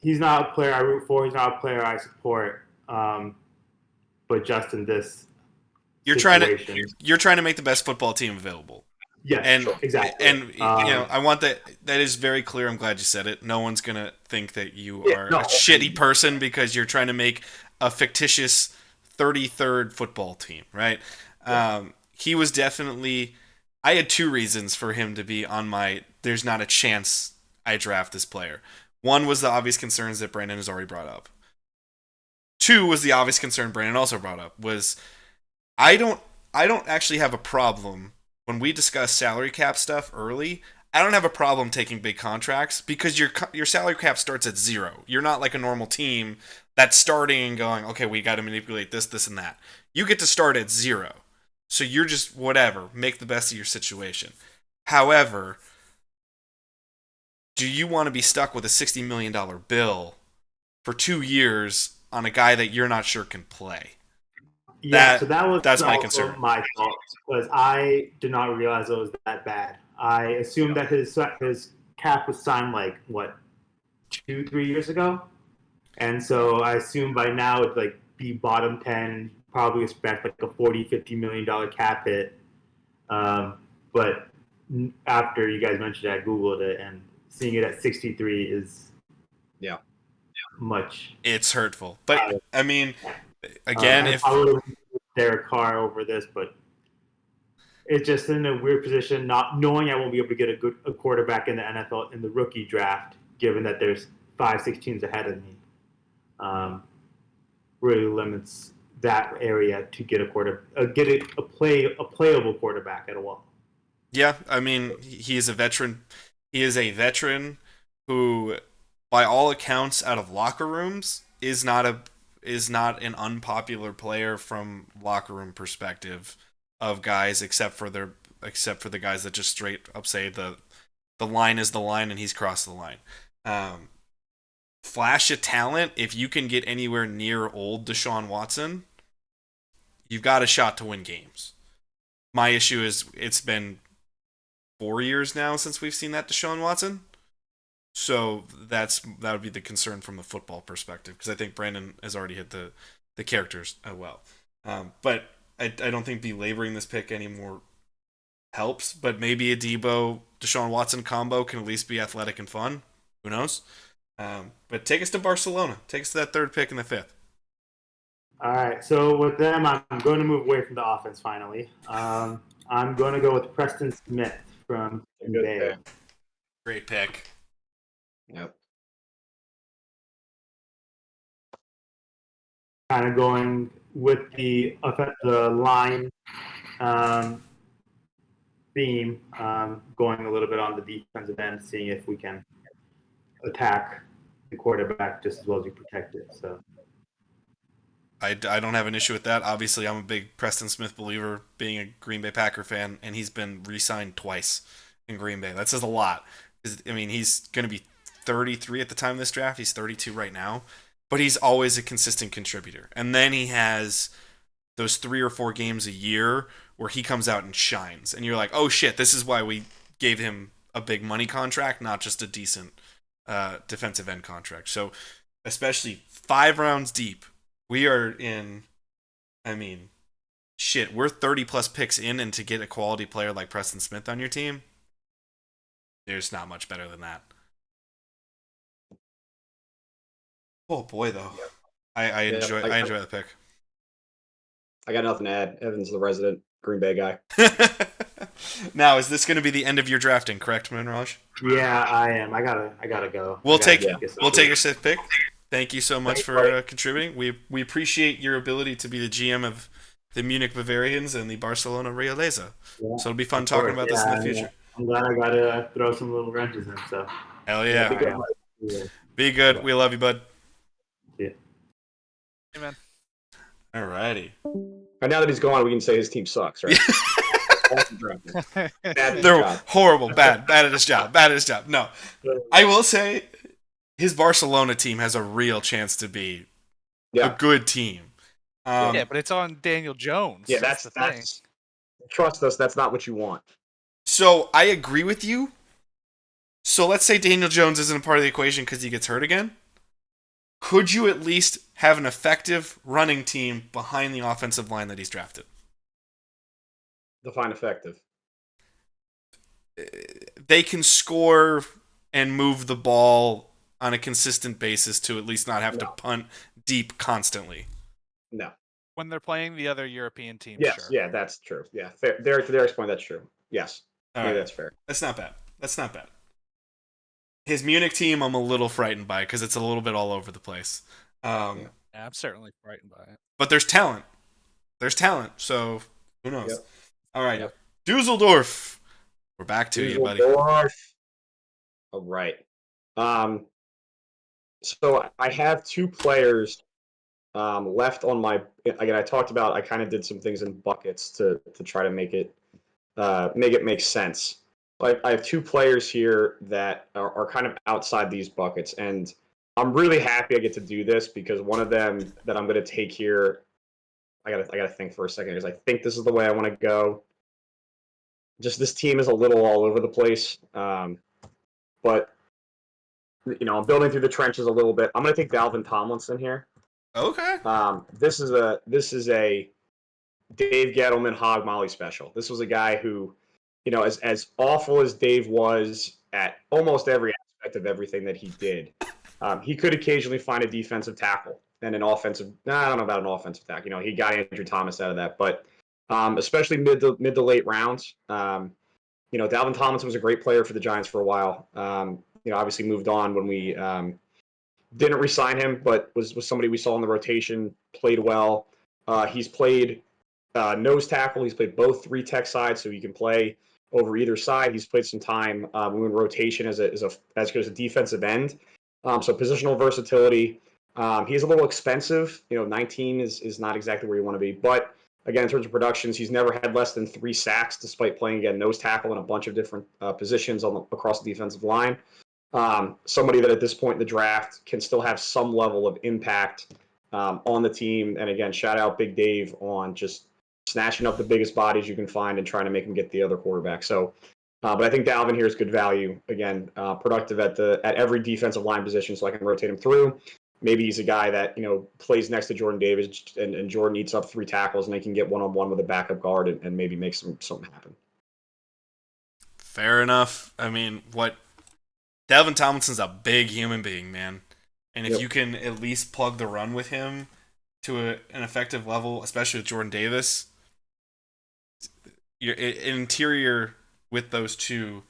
He's not a player I root for. He's not a player I support. But just in this you're situation, trying to make the best football team available. Yeah, and sure. Exactly. And I want that is very clear. I'm glad you said it. No one's gonna think that you are a shitty person because you're trying to make a fictitious 33rd football team, right? Yeah. He was definitely. I had 2 reasons for him to be on my. There's not a chance I draft this player. One was the obvious concerns that Brandon has already brought up. 2 was the obvious concern Brandon also brought up was I don't actually have a problem when we discuss salary cap stuff early. I don't have a problem taking big contracts because your salary cap starts at 0. You're not like a normal team that's starting and going, okay, we got to manipulate this, and that. You get to start at 0. So you're just whatever, make the best of your situation. However, do you want to be stuck with a $60 million bill for 2 years on a guy that you're not sure can play? Yeah, that's my concern. My fault because I did not realize it was that bad. I assumed that his cap was signed 2-3 years ago, and so I assumed by now it'd be bottom 10, probably expect a $40-50 million cap hit. But after you guys mentioned it, I googled it, and seeing it at 63 is much. It's hurtful, but I mean, again, if I would have Derek Carr over this, but it's just in a weird position, not knowing I won't be able to get a quarterback in the NFL in the rookie draft, given that there's 5-6 teams ahead of me. Really limits that area to get a playable quarterback at all. Yeah, I mean, he is a veteran. He is a veteran who, by all accounts, out of locker rooms, is not an unpopular player from locker room perspective of guys, except for the guys that just straight up say the line is the line and he's crossed the line. Flash of talent, if you can get anywhere near old Deshaun Watson, you've got a shot to win games. My issue is it's been 4 years now since we've seen that Deshaun Watson. So that would be the concern from the football perspective, because I think Brandon has already hit the characters well. But I don't think belaboring this pick anymore helps. But maybe a Deshaun Watson combo can at least be athletic and fun. Who knows? But take us to Barcelona. Take us to that 3rd pick in the 5th. All right. So with them, I'm going to move away from the offense finally. I'm going to go with Preston Smith from Green Bay. Great pick. Yep. Kind of going with the line theme, going a little bit on the defensive end, seeing if we can attack the quarterback just as well as we protect it. So I don't have an issue with that. Obviously, I'm a big Preston Smith believer, being a Green Bay Packer fan, and he's been re-signed twice in Green Bay. That says a lot. I mean, he's going to be 33 at the time of this draft. He's 32 right now, but he's always a consistent contributor. And then he has those 3 or 4 games a year where he comes out and shines, and you're like, oh shit, this is why we gave him a big money contract, not just a decent defensive end contract. So especially 5 rounds deep, we are in I mean, shit, we're 30 plus picks in, and to get a quality player like Preston Smith on your team, there's not much better than that. Oh boy, though, Yep. I Yeah, enjoy the pick. I got nothing to add. Evan's the resident Green Bay guy. Now, is this going to be the end of your drafting? Correct, Manraj? Yeah, I am. I gotta go. We'll I gotta take yeah. get some we'll take food. your sixth pick. Thank you so much Thanks, for buddy. contributing. We appreciate your ability to be the GM of the Munich Bavarians and the Barcelona Realeza. Yeah, So it'll be fun of talking course. about this in Yeah, the future. I'm glad I got to throw some little wrenches in. So Hell Yeah, yeah. be good, I am. buddy. Yeah. Be good. We love you, bud. Yeah. Hey, man. Alrighty. And now that he's gone, we can say his team sucks, right? Awesome drafting. Bad They're job. horrible. Bad at his job. Bad at his job. No. I will say his Barcelona team has a real chance to be a Yeah, good team. Yeah, but it's on Daniel Jones. yeah. That's the thing. That's. Trust us, that's not what you want. So I agree with you. So let's say Daniel Jones isn't a part of the equation because he gets hurt again. Could you at least have an effective running team behind the offensive line that he's drafted? Define effective. They can score and move the ball on a consistent basis to at least not have to No. punt deep constantly. No. When they're playing the other European teams, Yes. sure. Yeah, that's true. Yeah, fair. Derek's point, that's true. Yes. All Maybe right. that's fair. That's not bad. That's not bad. His Munich team, I'm a little frightened by because it's a little bit all over the place. Yeah, I'm certainly frightened by it. But there's talent. There's talent. So who knows? Yep. All right. Yep. Dusseldorf. We're back to you, buddy. Dusseldorf. All right. So I have two players left on my. Again, I talked about. I kind of did some things in buckets to try to make it make sense. I have two players here that are kind of outside these buckets, and I'm really happy I get to do this because one of them that I'm going to take here, I gotta think for a second because I think this is the way I want to go. Just this team is a little all over the place, but I'm building through the trenches a little bit. I'm going to take Dalvin Tomlinson here. Okay. This is a Dave Gettleman hog molly special. This was a guy who, as awful as Dave was at almost every aspect of everything that he did, he could occasionally find a defensive tackle and an offensive. I don't know about an offensive tackle. He got Andrew Thomas out of that, but especially mid to late rounds. Dalvin Tomlinson was a great player for the Giants for a while. Obviously moved on when we didn't re-sign him, but was somebody we saw in the rotation, played well. He's played nose tackle. He's played both 3-tech sides, so he can play over either side. He's played some time in rotation as good as a defensive end. So positional versatility. He's a little expensive. 19 is not exactly where you want to be, but again, in terms of productions, he's never had less than 3 sacks, despite playing again nose tackle in a bunch of different positions across the defensive line. Somebody that at this point in the draft can still have some level of impact on the team. And again, shout out Big Dave on just snatching up the biggest bodies you can find and trying to make them get the other quarterback. So, but I think Dalvin here is good value. Again, productive at every defensive line position, so I can rotate him through. Maybe he's a guy that plays next to Jordan Davis, and Jordan eats up 3 tackles, and they can get one-on-one with a backup guard and maybe make something happen. Fair enough. I mean, Dalvin Tomlinson's a big human being, man. And if you can at least plug the run with him to an effective level, especially with Jordan Davis, your interior with those two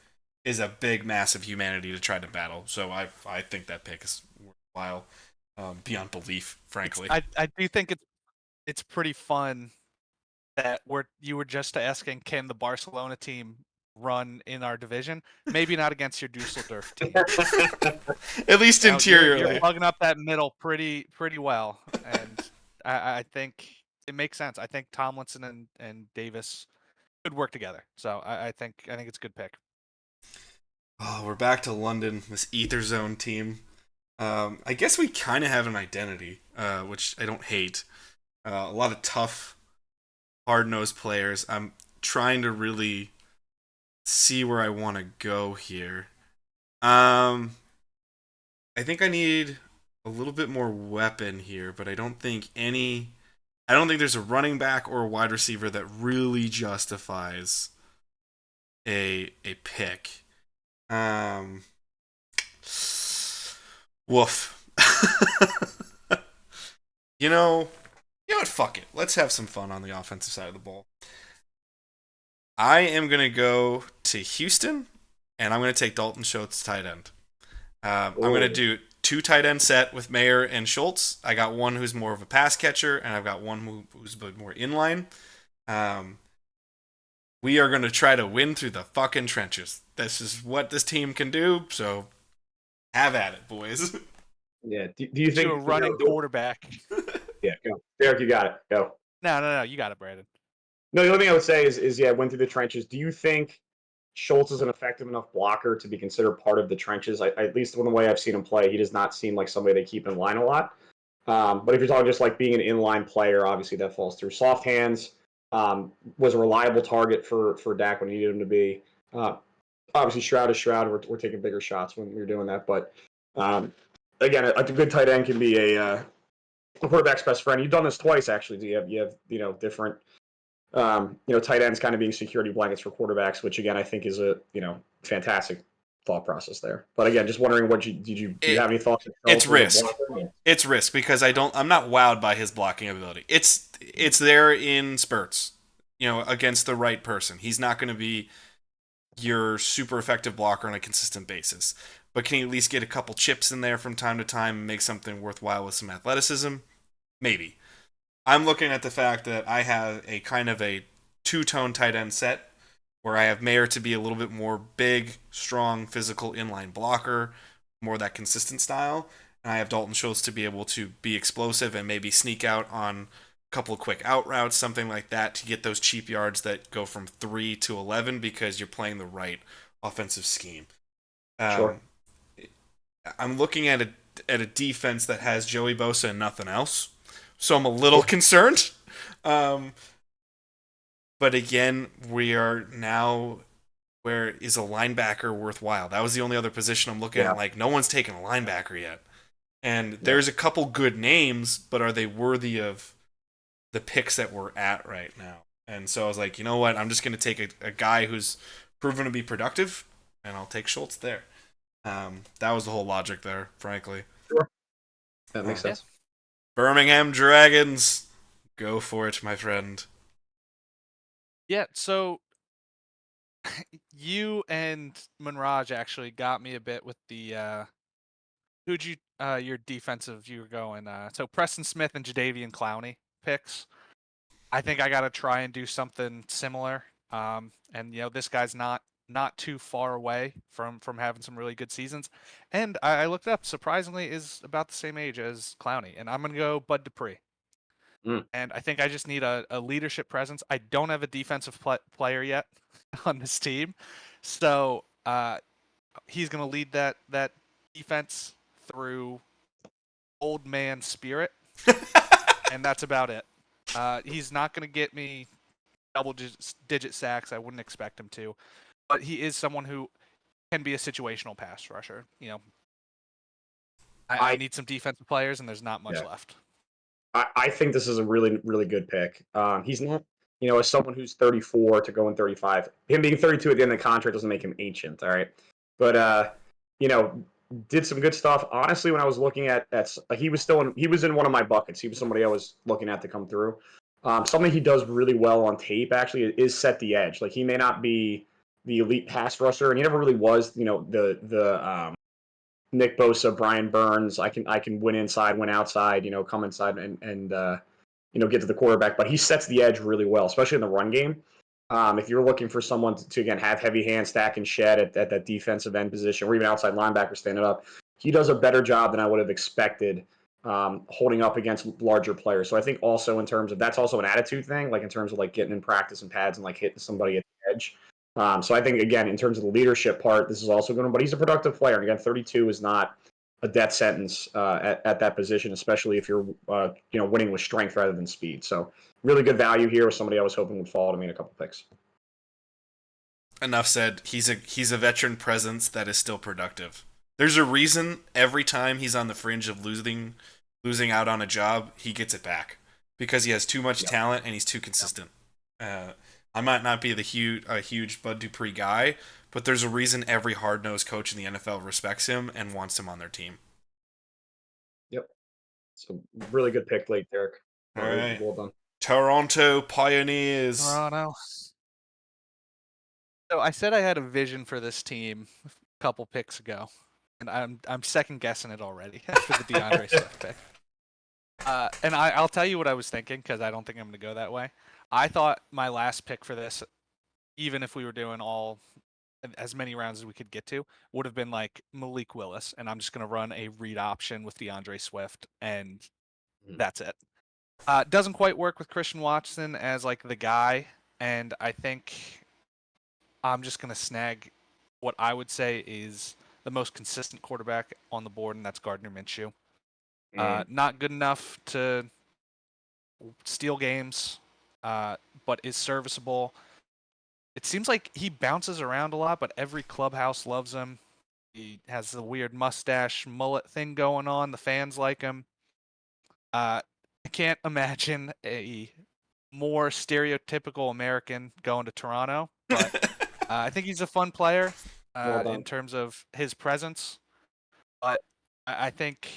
is a big, massive humanity to try to battle. So I think that pick is worthwhile beyond belief, frankly. I do think it's pretty fun that you were just asking, can the Barcelona team run in our division? Maybe not against your Dusseldorf team. At least interiorly. You're plugging up that middle pretty well, and I think it makes sense. I think Tomlinson and Davis could work together. So I think it's a good pick. Oh, we're back to London, this Ether Zone team. I guess we kind of have an identity, which I don't hate. A lot of tough, hard-nosed players. I'm trying to really see where I want to go here. I think I need a little bit more weapon here, but I don't think any I don't think there's a running back or a wide receiver that really justifies a pick. Woof. You know what? Fuck it. Let's have some fun on the offensive side of the ball. I am gonna go to Houston, and I'm gonna take Dalton Schultz tight end. I'm gonna do 2 tight end set with Mayer and Schultz. I got one who's more of a pass catcher, and I've got one who's a bit more inline. We are going to try to win through the fucking trenches. This is what this team can do, so have at it, boys. Yeah. Do you think To a running quarterback? Yeah, go. Derek, you got it. Go. No, you got it, Brandon. No, the only thing I would say is went through the trenches. Do you think Schultz is an effective enough blocker to be considered part of the trenches? At least from the way I've seen him play, he does not seem like somebody they keep in line a lot. But if you're talking just like being an inline player, obviously that falls through. Soft hands, was a reliable target for Dak when he needed him to be. Obviously, Stroud is Stroud. We're taking bigger shots when we're doing that. But again, a good tight end can be a quarterback's best friend. You've done this twice, actually. You have different tight ends kind of being security blankets for quarterbacks, which again I think is a fantastic thought process there. But again, just wondering do you have any thoughts? It's risk. It's risk because I'm not wowed by his blocking ability. It's there in spurts, against the right person. He's not going to be your super effective blocker on a consistent basis, but can he at least get a couple chips in there from time to time and make something worthwhile with some athleticism? Maybe. I'm looking at the fact that I have a kind of a two-tone tight end set where I have Mayer to be a little bit more big, strong, physical inline blocker, more that consistent style, and I have Dalton Schultz to be able to be explosive and maybe sneak out on a couple of quick out routes, something like that, to get those cheap yards that go from 3 to 11 because you're playing the right offensive scheme. Sure. I'm looking at a defense that has Joey Bosa and nothing else. So I'm a little concerned. But again, we are now where is a linebacker worthwhile? That was the only other position I'm looking at. Like, no one's taken a linebacker yet. And there's a couple good names, but are they worthy of the picks that we're at right now? And so I was like, you know what? I'm just going to take a guy who's proven to be productive, and I'll take Schultz there. That was the whole logic there, frankly. Sure. That makes sense. Birmingham Dragons. Go for it, my friend. Yeah, so you and Manraj actually got me a bit with the who'd you your defensive you were going so Preston Smith and Jadeveon Clowney picks. I think I gotta try and do something similar. And this guy's not too far away from having some really good seasons. And I looked up, surprisingly, is about the same age as Clowney. And I'm gonna go Bud Dupree. And I think I just need a leadership presence. I don't have a defensive player yet on this team, so he's going to lead that defense through old man spirit, and that's about it. He's not going to get me double-digit sacks. I wouldn't expect him to, but he is someone who can be a situational pass rusher. I need some defensive players, and there's not much left. I think this is a really, really good pick. He's not, as someone who's 34 to go in 35, him being 32 at the end of the contract doesn't make him ancient, all right? But, did some good stuff. Honestly, when I was looking at he was in one of my buckets. He was somebody I was looking at to come through. Something he does really well on tape, actually, is set the edge. Like, he may not be the elite pass rusher, and he never really was, the Nick Bosa, Brian Burns. I can win inside, win outside. Come inside and get to the quarterback. But he sets the edge really well, especially in the run game. If you're looking for someone to again have heavy hand, stack, and shed at that defensive end position, or even outside linebacker standing up, he does a better job than I would have expected holding up against larger players. So I think also in terms of that's also an attitude thing, like in terms of like getting in practice and pads and like hitting somebody at the edge. So I think, again, in terms of the leadership part, this is also going to, but he's a productive player. And again, 32 is not a death sentence at that position, especially if you're, winning with strength rather than speed. So really good value here with somebody I was hoping would fall to me in a couple picks. Enough said. He's a veteran presence that is still productive. There's a reason every time he's on the fringe of losing out on a job, he gets it back because he has too much Yep. talent and he's too consistent. I might not be a huge Bud Dupree guy, but there's a reason every hard-nosed coach in the NFL respects him and wants him on their team. Yep. So really good pick late, Derek. All right. Well done. Toronto Pioneers. Toronto. So I said I had a vision for this team a couple picks ago, and I'm second guessing it already after the DeAndre Swift pick. And I'll tell you what I was thinking, because I don't think I'm going to go that way. I thought my last pick for this, even if we were doing as many rounds as we could get to, would have been like Malik Willis, and I'm just going to run a read option with DeAndre Swift, and that's it. Doesn't quite work with Christian Watson as like the guy, and I think I'm just going to snag what I would say is the most consistent quarterback on the board, and that's Gardner Minshew. Not good enough to steal games, but is serviceable. It seems like he bounces around a lot, but every clubhouse loves him. He has the weird mustache mullet thing going on. The fans like him. I can't imagine a more stereotypical American going to Toronto, but I think he's a fun player in terms of his presence. But I think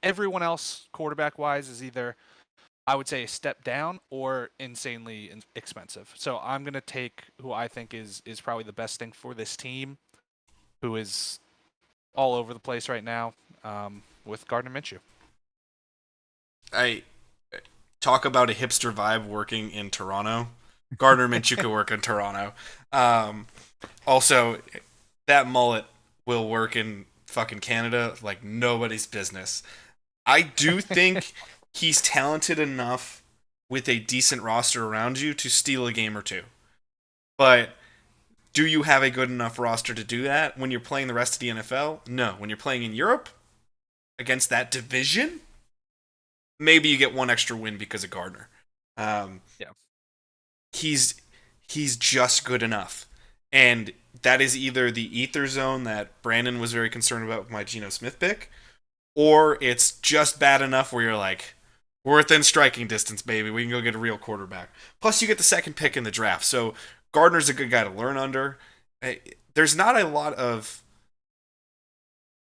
everyone else, quarterback-wise, is either, I would say, a step down or insanely expensive. So I'm going to take who I think is probably the best thing for this team, who is all over the place right now, with Gardner Minshew. I talk about a hipster vibe working in Toronto. Gardner Minshew could work in Toronto. Also, that mullet will work in fucking Canada like nobody's business. I do think he's talented enough with a decent roster around you to steal a game or two. But do you have a good enough roster to do that when you're playing the rest of the NFL? No. When you're playing in Europe against that division, maybe you get one extra win because of Gardner. Yeah. He's just good enough. And that is either the ether zone that Brandon was very concerned about with my Geno Smith pick, or it's just bad enough where you're like, we're within striking distance, baby. We can go get a real quarterback. Plus, you get the second pick in the draft. So Gardner's a good guy to learn under. There's not a lot of,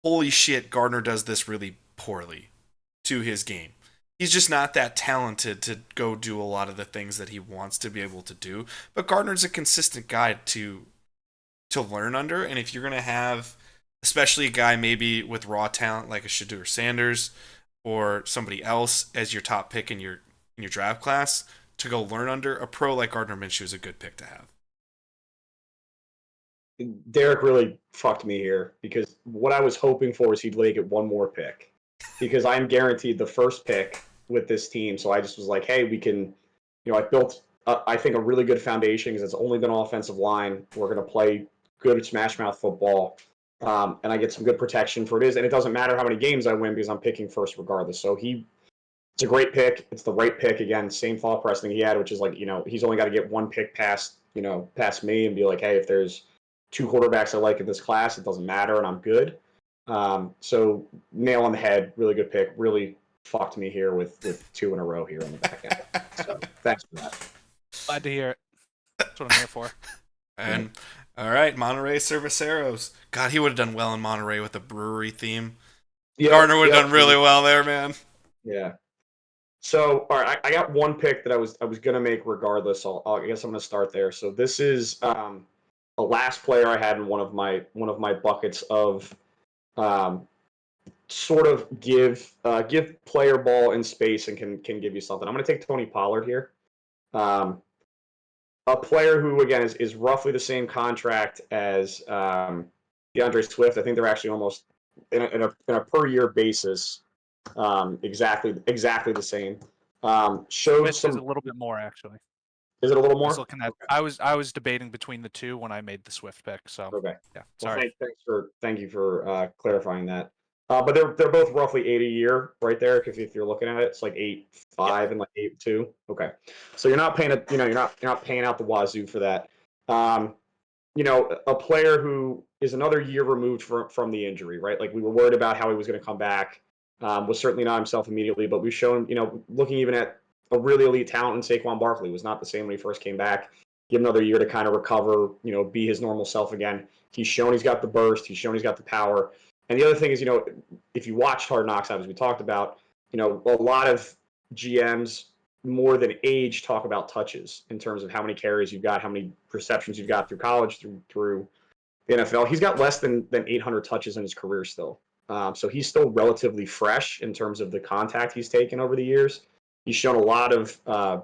holy shit, Gardner does this really poorly to his game. He's just not that talented to go do a lot of the things that he wants to be able to do. But Gardner's a consistent guy to learn under. And if you're going to have, especially a guy maybe with raw talent like a Shedeur Sanders or somebody else as your top pick in your draft class to go learn under, a pro like Gardner Minshew is a good pick to have. Derek really fucked me here because what I was hoping for is he'd get one more pick because I'm guaranteed the first pick with this team. So I just was like, hey, we can, I built, I think, a really good foundation because it's only been offensive line. We're going to play good smash mouth football. And I get some good protection for it is. And it doesn't matter how many games I win because I'm picking first regardless. So it's a great pick. It's the right pick. Again, same thought process he had, which is like, he's only got to get one pick past me and be like, hey, if there's two quarterbacks I like in this class, it doesn't matter and I'm good. So nail on the head, really good pick. Really fucked me here with two in a row here on the back end. So thanks for that. Glad to hear it. That's what I'm here for. And all right, Monterey Cerveceros. God, he would have done well in Monterey with the brewery theme. Yeah, Gardner would have done really well there, man. Yeah. So, all right, I got one pick that I was gonna make regardless. I guess I'm gonna start there. So this is the last player I had in one of my buckets of sort of give player ball in space and can give you something. I'm gonna take Tony Pollard here. A player who, again, is roughly the same contract as DeAndre Swift. I think they're actually almost in a per year basis, exactly the same. Showed Swift is a little bit more, actually. Is it a little more? I was debating between the two when I made the Swift pick. So okay, yeah, sorry. Well, thank you for clarifying that. But they're both roughly 8 a year, right there. If you're looking at it, it's like 8.5 and like 8.2. Okay, so you're not paying you're not paying out the wazoo for that. A player who is another year removed from the injury, right? Like we were worried about how he was going to come back. Was certainly not himself immediately, but we've shown, looking even at a really elite talent in Saquon Barkley, was not the same when he first came back. Give him another year to kind of recover, be his normal self again. He's shown he's got the burst. He's shown he's got the power. And the other thing is, if you watched Hard Knocks, as we talked about, a lot of GMs more than age talk about touches in terms of how many carries you've got, how many receptions you've got through college, through the NFL. He's got less than 800 touches in his career still. So he's still relatively fresh in terms of the contact he's taken over the years. He's shown a lot of, on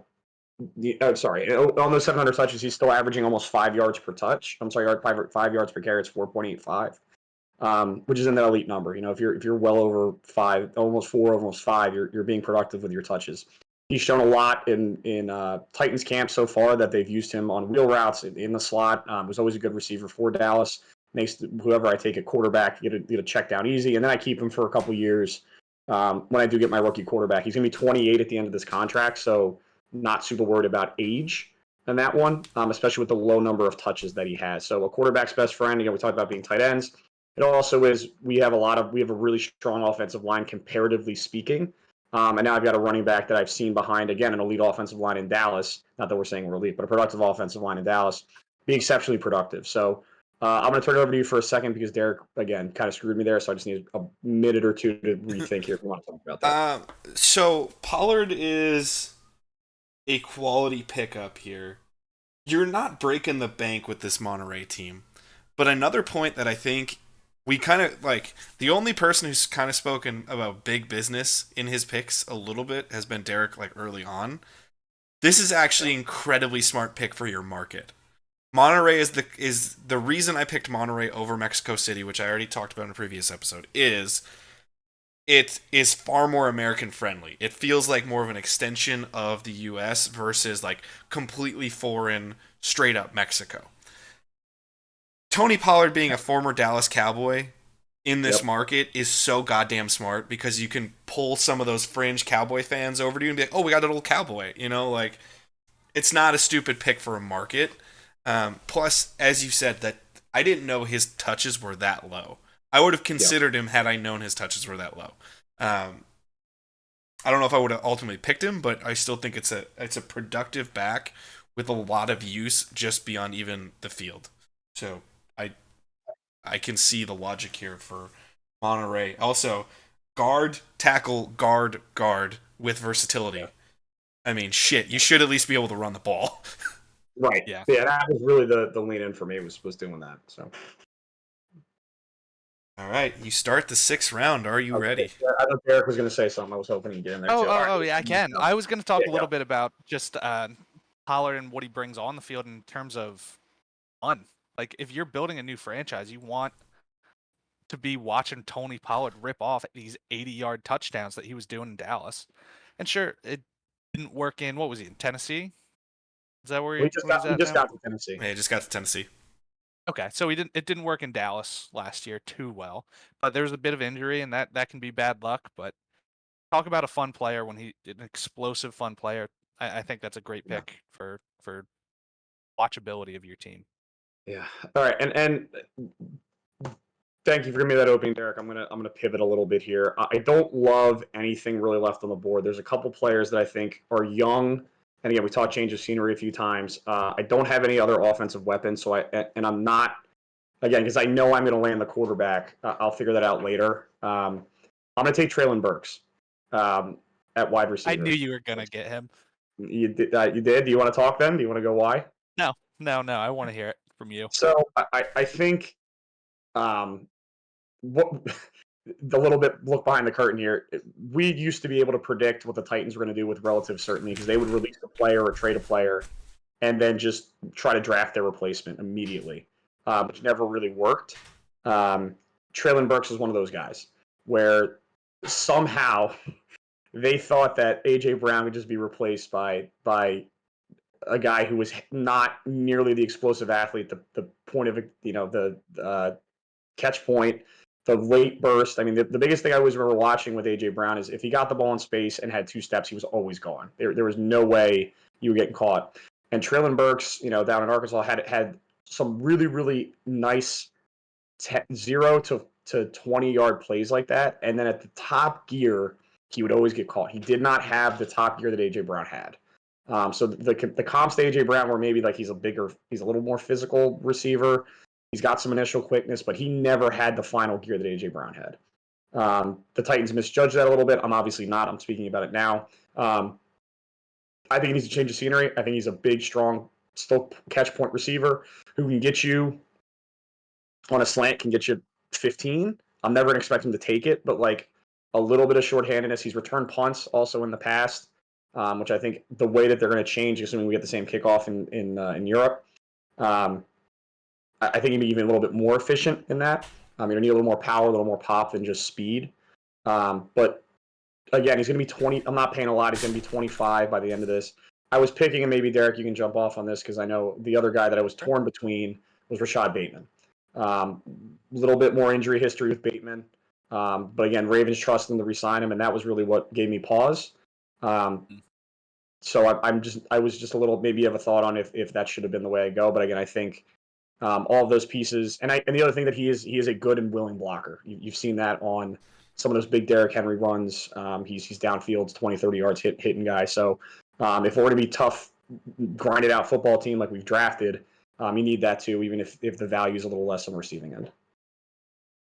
those 700 touches, he's still averaging almost 5 yards per touch. I'm sorry, 5 yards per carry. It's 4.85, which is in that elite number. If you're well over 5, almost 4, almost 5, you're being productive with your touches. He's shown a lot in Titans camp so far that they've used him on wheel routes in the slot. Was always a good receiver for Dallas. Makes whoever I take a quarterback get a check down easy, and then I keep him for a couple years. When I do get my rookie quarterback, he's going to be 28 at the end of this contract, so not super worried about age in that one, especially with the low number of touches that he has. So a quarterback's best friend. We talked about being tight ends. It also is we have a really strong offensive line comparatively speaking. And now I've got a running back that I've seen behind, again, an elite offensive line in Dallas. Not that we're saying we're elite, but a productive offensive line in Dallas. Be exceptionally productive. So I'm going to turn it over to you for a second because Derek, again, kind of screwed me there. So I just need a minute or two to rethink here if we want to talk about that. So Pollard is a quality pickup here. You're not breaking the bank with this Monterey team. But another point that I think we kind of the only person who's kind of spoken about big business in his picks a little bit has been Derek early on. This is actually an incredibly smart pick for your market. Monterey is the reason I picked Monterey over Mexico City, which I already talked about in a previous episode, is it is far more American friendly. It feels like more of an extension of the US versus completely foreign, straight up Mexico. Tony Pollard being a former Dallas Cowboy in this market is so goddamn smart because you can pull some of those fringe Cowboy fans over to you and be like, oh, we got a little Cowboy. It's not a stupid pick for a market. Plus, as you said, that I didn't know his touches were that low. I would have considered him had I known his touches were that low. I don't know if I would have ultimately picked him, but I still think it's a productive back with a lot of use just beyond even the field. So I can see the logic here for Monterey. Also, guard, tackle, guard with versatility. I mean, shit, you should at least be able to run the ball. Right. Yeah, that was really the lean in for me was doing that. So. All right, you start the 6th round. Are you ready? I thought Derek was going to say something. I was hoping he'd get in there too. Oh, yeah, I can. I was going to talk a little bit about just Pollard and what he brings on the field in terms of fun. If you're building a new franchise, you want to be watching Tony Pollard rip off these 80-yard touchdowns that he was doing in Dallas. And sure, it didn't work in, what was he, in Tennessee? Is that where he just got to Tennessee? Yeah, he just got to Tennessee. Okay, so it didn't work in Dallas last year too well. But there was a bit of injury, and that can be bad luck. But talk about a fun player when an explosive fun player. I think that's a great pick for watchability of your team. Yeah. All right. And thank you for giving me that opening, Derek. I'm gonna pivot a little bit here. I don't love anything really left on the board. There's a couple players that I think are young. And again, we talked change of scenery a few times. I don't have any other offensive weapons, so I'm not, again, because I know I'm going to land the quarterback. I'll figure that out later. I'm going to take Treylon Burks at wide receiver. I knew you were going to get him. You did? Do you want to talk then? Do you want to go why? No. I want to hear it from you. So I think what the little bit look behind the curtain here, we used to be able to predict what the Titans were going to do with relative certainty because they would release a player or trade a player and then just try to draft their replacement immediately, which never really worked. Treylon Burks is one of those guys where somehow they thought that A.J. Brown would just be replaced by a guy who was not nearly the explosive athlete, the point of the catch point, the late burst. I mean, the biggest thing I always remember watching with A.J. Brown is if he got the ball in space and had 2 steps, he was always gone. There was no way you were getting caught. And Treylon Burks, down in Arkansas, had some really, really nice 0 to to 20-yard plays like that. And then at the top gear, he would always get caught. He did not have the top gear that A.J. Brown had. So the comps to A.J. Brown were maybe like he's a little more physical receiver. He's got some initial quickness, but he never had the final gear that A.J. Brown had. The Titans misjudged that a little bit. I'm obviously not. I'm speaking about it now. I think he needs to change the scenery. I think he's a big, strong, still catch point receiver who can get you on a slant, can get you 15. I'm never going to expect him to take it, but like a little bit of shorthandedness. He's returned punts also in the past, which I think the way that they're going to change, assuming we get the same kickoff in Europe, I think he'd be even a little bit more efficient in that. You need a little more power, a little more pop than just speed. But again, he's going to be 20. I'm not paying a lot. He's going to be 25 by the end of this. I was picking, and maybe Derek, you can jump off on this because I know the other guy that I was torn between was Rashad Bateman. A little bit more injury history with Bateman. But again, Ravens trust him to re-sign him, and that was really what gave me pause. So I was just a little, maybe you have a thought on if that should have been the way I go. But again, I think all of those pieces, and the other thing that he is a good and willing blocker. You've seen that on some of those big Derrick Henry runs. He's downfields 20, 30 yards hitting guys. So if we're going to be tough, grinded out football team like we've drafted, you need that too, even if the value is a little less on the receiving end.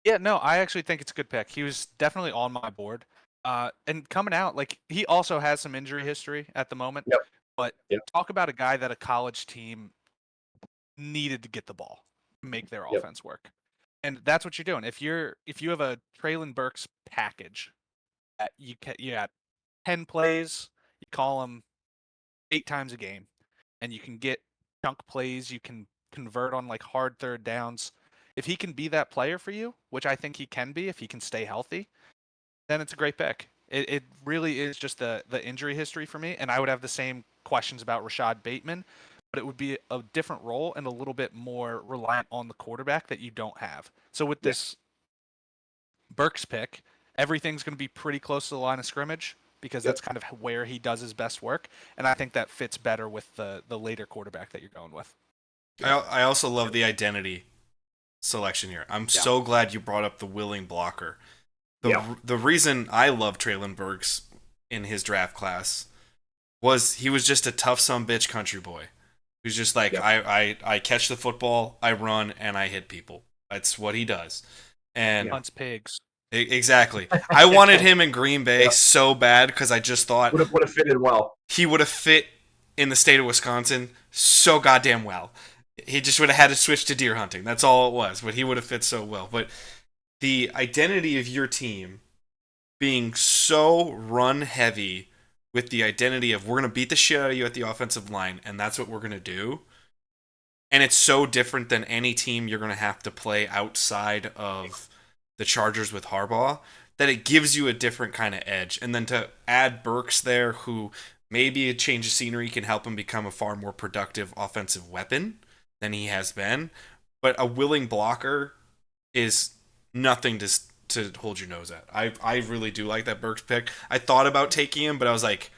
Yeah, no, I actually think it's a good pick. He was definitely on my board. And coming out, like he also has some injury history at the moment. Yep. But Yep. talk about a guy that a college team needed to get the ball, make their offense work. And that's what you're doing. If you have a Traylon Burks package, you got 10 plays, you call them 8 times a game, and you can get chunk plays, you can convert on like hard third downs. If he can be that player for you, which I think he can be if he can stay healthy, then it's a great pick. It really is just the injury history for me, and I would have the same questions about Rashad Bateman, but it would be a different role and a little bit more reliant on the quarterback that you don't have. So with this Burks pick, everything's going to be pretty close to the line of scrimmage because that's kind of where he does his best work, and I think that fits better with the later quarterback that you're going with. I also love the identity selection here. I'm so glad you brought up the willing blocker. The reason I love Traylon Burks in his draft class was he was just a tough sumbitch country boy. He was just like, I catch the football, I run, and I hit people. That's what he does. And Hunts pigs. Exactly. I wanted him in Green Bay so bad because I just thought would have fitted well. He would have fit in the state of Wisconsin so goddamn well. He just would have had to switch to deer hunting. That's all it was. But he would have fit so well. But the identity of your team being so run heavy with the identity of we're going to beat the shit out of you at the offensive line, and that's what we're going to do. And it's so different than any team you're going to have to play outside of the Chargers with Harbaugh that it gives you a different kind of edge. And then to add Burks there, who maybe a change of scenery can help him become a far more productive offensive weapon than he has been. But a willing blocker is nothing to hold your nose at. I really do like that Burks pick. I thought about taking him, but I was like,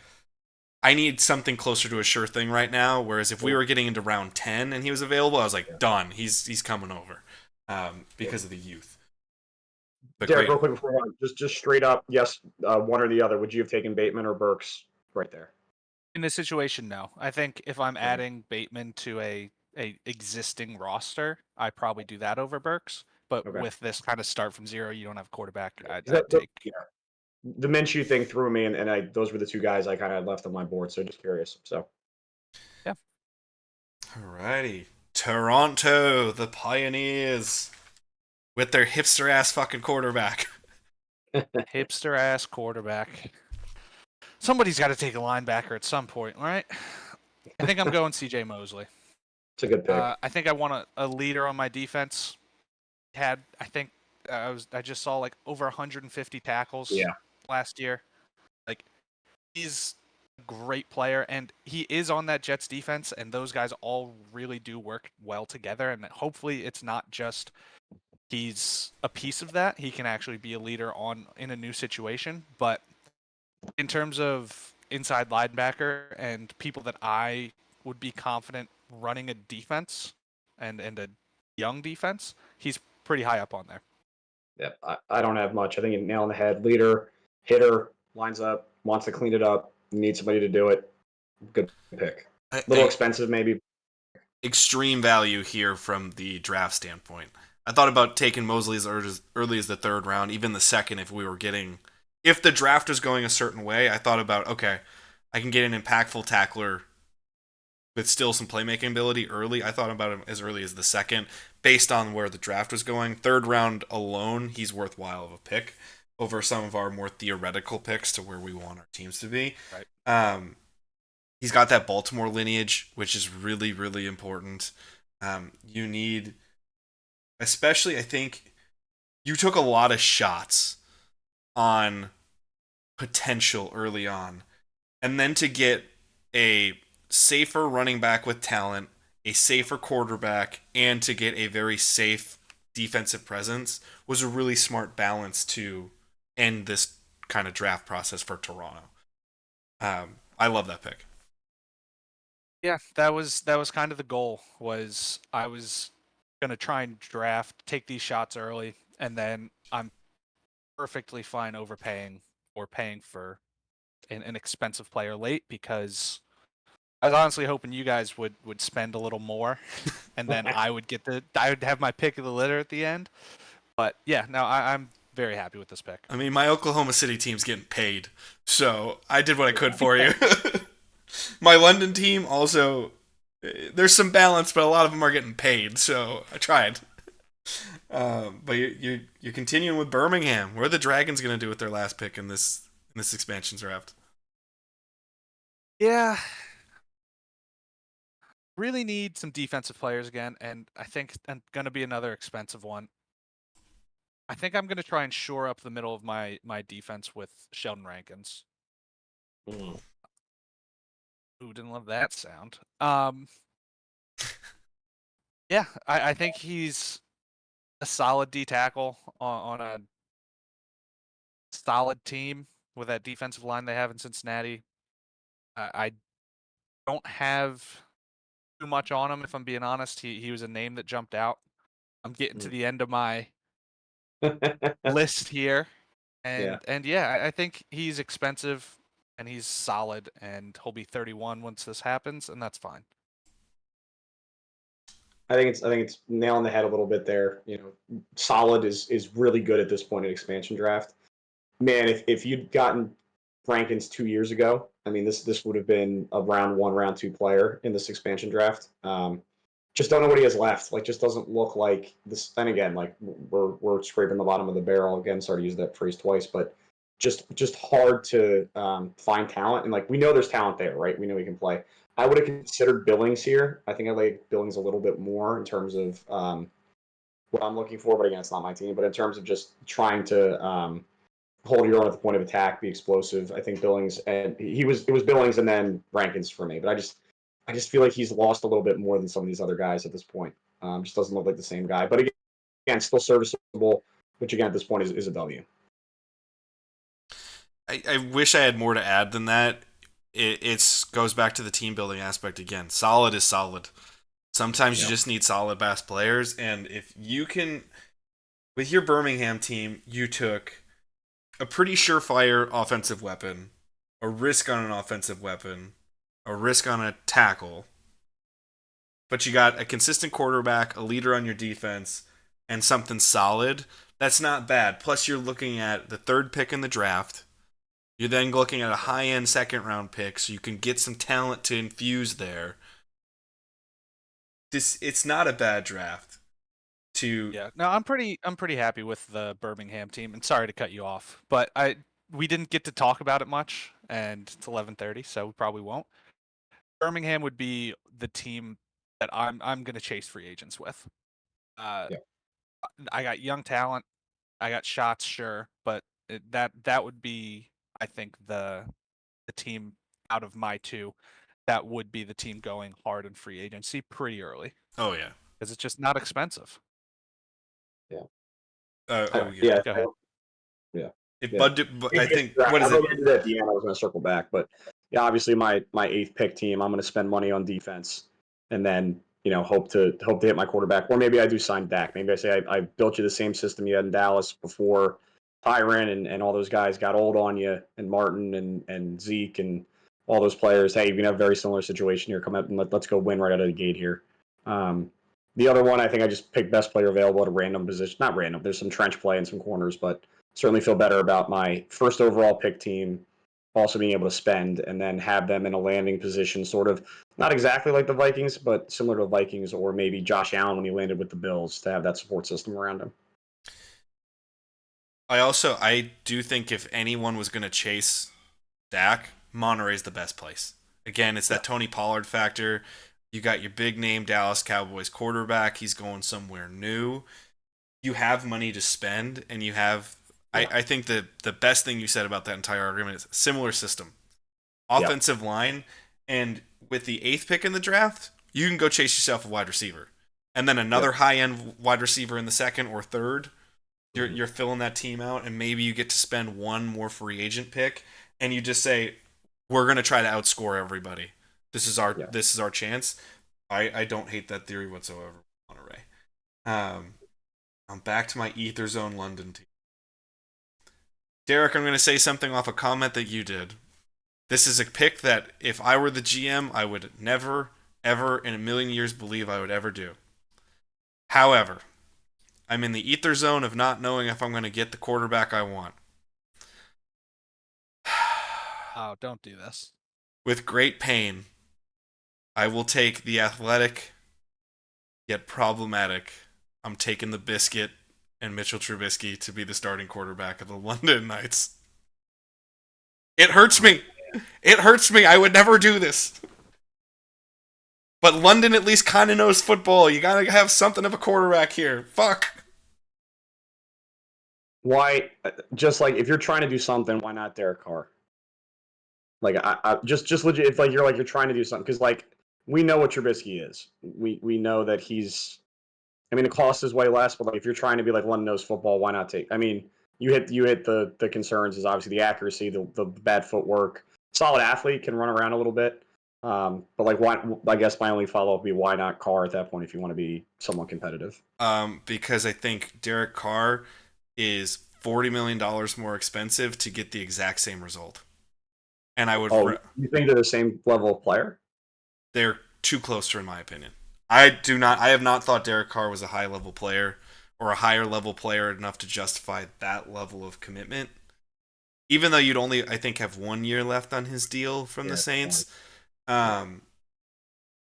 I need something closer to a sure thing right now. Whereas if we were getting into round 10 and he was available, I was like, done. He's coming over because of the youth. But Derek, real quick before just straight up, yes, one or the other. Would you have taken Bateman or Burks right there? In this situation, no. I think if I'm adding Bateman to a existing roster, I probably do that over Burks. But with this kind of start from zero, you don't have a quarterback. I'd take. The Minshew thing threw me, and those were the two guys I kind of left on my board. So just curious. So yeah. Alrighty, Toronto, the Pioneers, with their hipster ass fucking quarterback. Hipster ass quarterback. Somebody's got to take a linebacker at some point, right? I think I'm going CJ Mosley. It's a good pick. I think I want a leader on my defense. I just saw like over 150 tackles last year. Like, he's a great player, and he is on that Jets defense, and those guys all really do work well together. And hopefully, it's not just he's a piece of that. He can actually be a leader in a new situation. But in terms of inside linebacker and people that I would be confident running a defense and a young defense, he's pretty high up on there. Yeah, I don't have much. I think you nail on the head. Leader, hitter, lines up, wants to clean it up, need somebody to do it. Good pick. A little expensive, maybe. Extreme value here from the draft standpoint. I thought about taking Mosley as early as the third round, even the second if we were getting. If the draft was going a certain way, I thought about, okay, I can get an impactful tackler with still some playmaking ability early. I thought about him as early as the second, based on where the draft was going. Third round alone, he's worthwhile of a pick over some of our more theoretical picks to where we want our teams to be. Right. He's got that Baltimore lineage, which is really, really important. You need, especially, I think, you took a lot of shots on potential early on. And then to get a safer running back with talent, a safer quarterback, and to get a very safe defensive presence was a really smart balance to end this kind of draft process for Toronto. I love that pick. Yeah, that was kind of the goal. Was I was gonna try and take these shots early, and then I'm perfectly fine overpaying or paying for an expensive player late, because I was honestly hoping you guys would spend a little more, and then I would have my pick of the litter at the end. But yeah, no, I'm very happy with this pick. I mean, my Oklahoma City team's getting paid, so I did what I could for you. My London team also, there's some balance, but a lot of them are getting paid, so I tried. But you're continuing with Birmingham. What are the Dragons going to do with their last pick in this expansion draft? Yeah, really need some defensive players again, and I think going to be another expensive one. I think I'm going to try and shore up the middle of my defense with Sheldon Rankins. Mm. Ooh, didn't love that sound. Yeah, I think he's a solid D tackle on a solid team with that defensive line they have in Cincinnati. I don't have too much on him, if I'm being honest. He was a name that jumped out. I'm getting to the end of my list here, Yeah. and yeah, I think he's expensive and he's solid, and he'll be 31 once this happens, and that's fine. I think it's nailing the head a little bit there. You know, solid is really good at this point in expansion draft. Man, if you'd gotten Rankins 2 years ago, I mean this would have been a round one, round two player in this expansion draft. Just don't know what he has left. Like, just doesn't look like this. And again, like we're scraping the bottom of the barrel again. Sorry to use that phrase twice, but just hard to find talent. And like we know there's talent there, right? We know he can play. I would have considered Billings here. I think I like Billings a little bit more in terms of what I'm looking for. But again, it's not my team. But in terms of just trying to hold your own at the point of attack, be explosive, I think Billings, and it was Billings and then Rankins for me. But I just feel like he's lost a little bit more than some of these other guys at this point. Just doesn't look like the same guy. But again, still serviceable, which again at this point is a W. I wish I had more to add than that. It goes back to the team building aspect again. Solid is solid. Sometimes you just need solid bass players, and if you can, with your Birmingham team, you took a pretty surefire offensive weapon, a risk on an offensive weapon, a risk on a tackle, but you got a consistent quarterback, a leader on your defense, and something solid. That's not bad. Plus, you're looking at the third pick in the draft. You're then looking at a high-end second-round pick, so you can get some talent to infuse there. It's not a bad draft. Yeah, no, I'm pretty happy with the Birmingham team. And sorry to cut you off, but we didn't get to talk about it much, and it's 11:30, so we probably won't. Birmingham would be the team that I'm going to chase free agents with. Yeah. I got young talent, I got shots, sure, but that would be, I think, the team out of my two that would be the team going hard in free agency pretty early. Oh yeah, because it's just not expensive. Yeah. oh yeah. Yeah. Go ahead. Yeah. If Yeah. Bud, I think what is I it? did at the end. I was going to circle back, but yeah, obviously my eighth pick team. I'm going to spend money on defense, and then hope to hit my quarterback. Or maybe I do sign Dak. Maybe I say I built you the same system you had in Dallas before Tyron and all those guys got old on you, and Martin and Zeke and all those players. Hey, you're gonna have a very similar situation here. Come up and let's go win right out of the gate here. The other one, I think I just picked best player available at a random position. Not random. There's some trench play and some corners, but certainly feel better about my first overall pick team also being able to spend and then have them in a landing position, sort of not exactly like the Vikings, but similar to the Vikings or maybe Josh Allen when he landed with the Bills, to have that support system around him. I do think if anyone was going to chase Dak, Monterey's the best place. Again, it's that Tony Pollard factor. You got your big name Dallas Cowboys quarterback. He's going somewhere new. You have money to spend, and you have. I think the best thing you said about that entire argument is similar system, offensive line, and with the 8th pick in the draft, you can go chase yourself a wide receiver, and then another high end wide receiver in the 2nd or 3rd. You're filling that team out, and maybe you get to spend one more free agent pick, and you just say, we're going to try to outscore everybody. This is our chance. I don't hate that theory whatsoever, Monterey. I'm back to my Ether Zone London team. Derek, I'm going to say something off a comment that you did. This is a pick that if I were the GM, I would never, ever in a million years believe I would ever do. However, I'm in the ether zone of not knowing if I'm going to get the quarterback I want. Oh, don't do this. With great pain, I will take the athletic, yet problematic. I'm taking the biscuit and Mitchell Trubisky to be the starting quarterback of the London Knights. It hurts me. It hurts me. I would never do this. But London at least kind of knows football. You got to have something of a quarterback here. Fuck. Why? Just like if you're trying to do something, why not Derek Carr? Like I just legit. It's like you're trying to do something because like we know what Trubisky is. We know that he's. I mean, the cost is way less, but like if you're trying to be like London knows football, why not take? I mean, you hit the concerns is obviously the accuracy, the bad footwork. Solid athlete, can run around a little bit. But like, why? I guess my only follow up would be why not Carr at that point if you want to be somewhat competitive. Because I think Derek Carr is $40 million more expensive to get the exact same result. And I would. You think they're the same level of player? They're too close, in my opinion. I have not thought Derek Carr was a high level player or a higher level player enough to justify that level of commitment. Even though you'd only, I think, have 1 year left on his deal from the Saints. I'm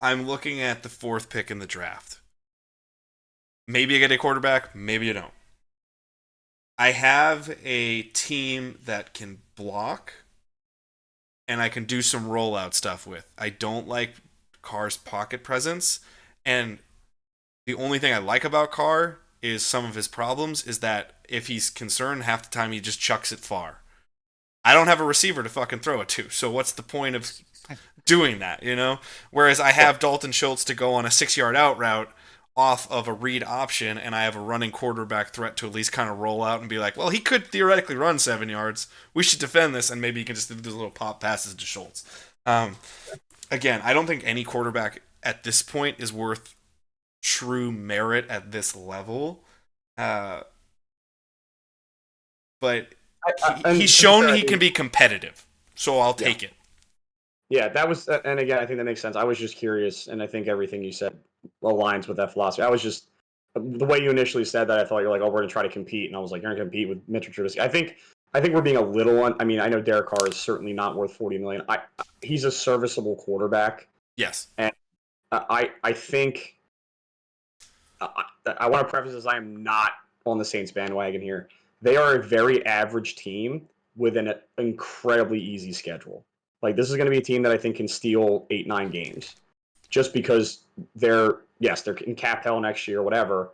looking at the 4th pick in the draft. Maybe you get a quarterback, maybe you don't. I have a team that can block and I can do some rollout stuff with. I don't like Carr's pocket presence, and the only thing I like about Carr is some of his problems is that if he's concerned, half the time he just chucks it far. I don't have a receiver to fucking throw it to, so what's the point of doing that, you know? Whereas I have Dalton Schultz to go on a 6-yard out route off of a read option, and I have a running quarterback threat to at least kind of roll out and be like, well, he could theoretically run 7 yards. We should defend this, and maybe you can just do those little pop passes to Schultz. Again, I don't think any quarterback at this point is worth true merit at this level. But he's shown he can be competitive, so I'll take it. Yeah, that was, and again, I think that makes sense. I was just curious, and I think everything you said aligns with that philosophy. I was just, the way you initially said that, I thought you're like, oh, we're going to try to compete, and I was like, you're going to compete with Mitchell Trubisky. I think we're being a little, I mean, I know Derek Carr is certainly not worth $40 million. He's a serviceable quarterback. Yes. And I think, I want to preface this, I am not on the Saints bandwagon here. They are a very average team with an incredibly easy schedule. Like, this is going to be a team that I think can steal 8-9 games. Just because they're in cap hell next year or whatever.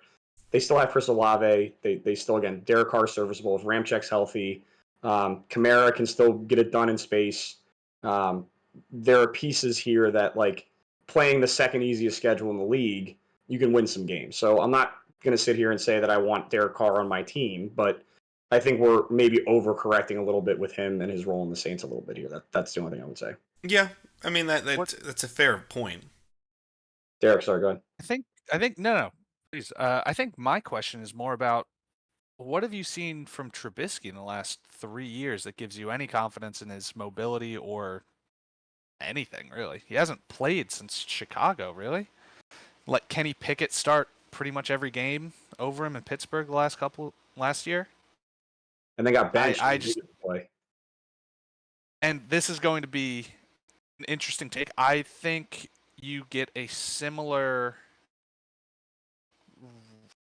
They still have Chris Olave. They still, again, Derek Carr is serviceable. If Ramchek's healthy, Kamara can still get it done in space. There are pieces here that, like, playing the second easiest schedule in the league, you can win some games. So I'm not going to sit here and say that I want Derek Carr on my team, but I think we're maybe overcorrecting a little bit with him and his role in the Saints a little bit here. That's the only thing I would say. Yeah, I mean that's a fair point. Derek, sorry, go ahead. I think no, please. I think my question is more about what have you seen from Trubisky in the last 3 years that gives you any confidence in his mobility or anything really? He hasn't played since Chicago, really. Let Kenny Pickett start pretty much every game over him in Pittsburgh last year. And they got benched. I and he just didn't play. and this is going to be an interesting take. I think you get a similar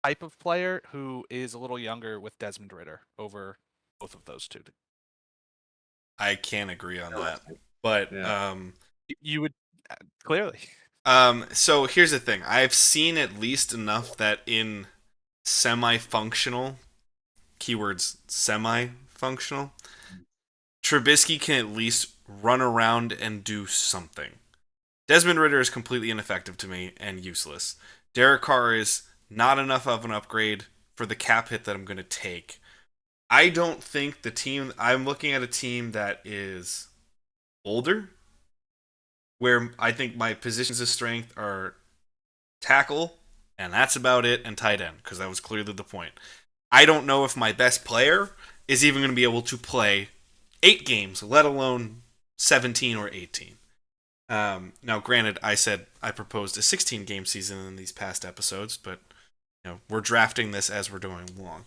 type of player who is a little younger with Desmond Ritter over both of those two. I can't agree on that, but Yeah. You would clearly. So here's the thing: I've seen at least enough that in semi-functional keywords, semi-functional, Trubisky can at least run around and do something. Desmond Ritter is completely ineffective to me and useless. Derek Carr is not enough of an upgrade for the cap hit that I'm going to take. I don't think I'm looking at a team that is older, where I think my positions of strength are tackle, and that's about it, and tight end, because that was clearly the point. I don't know if my best player is even going to be able to play 8 games, let alone 17 or 18. Now, granted, I said I proposed a 16-game season in these past episodes, but we're drafting this as we're going along.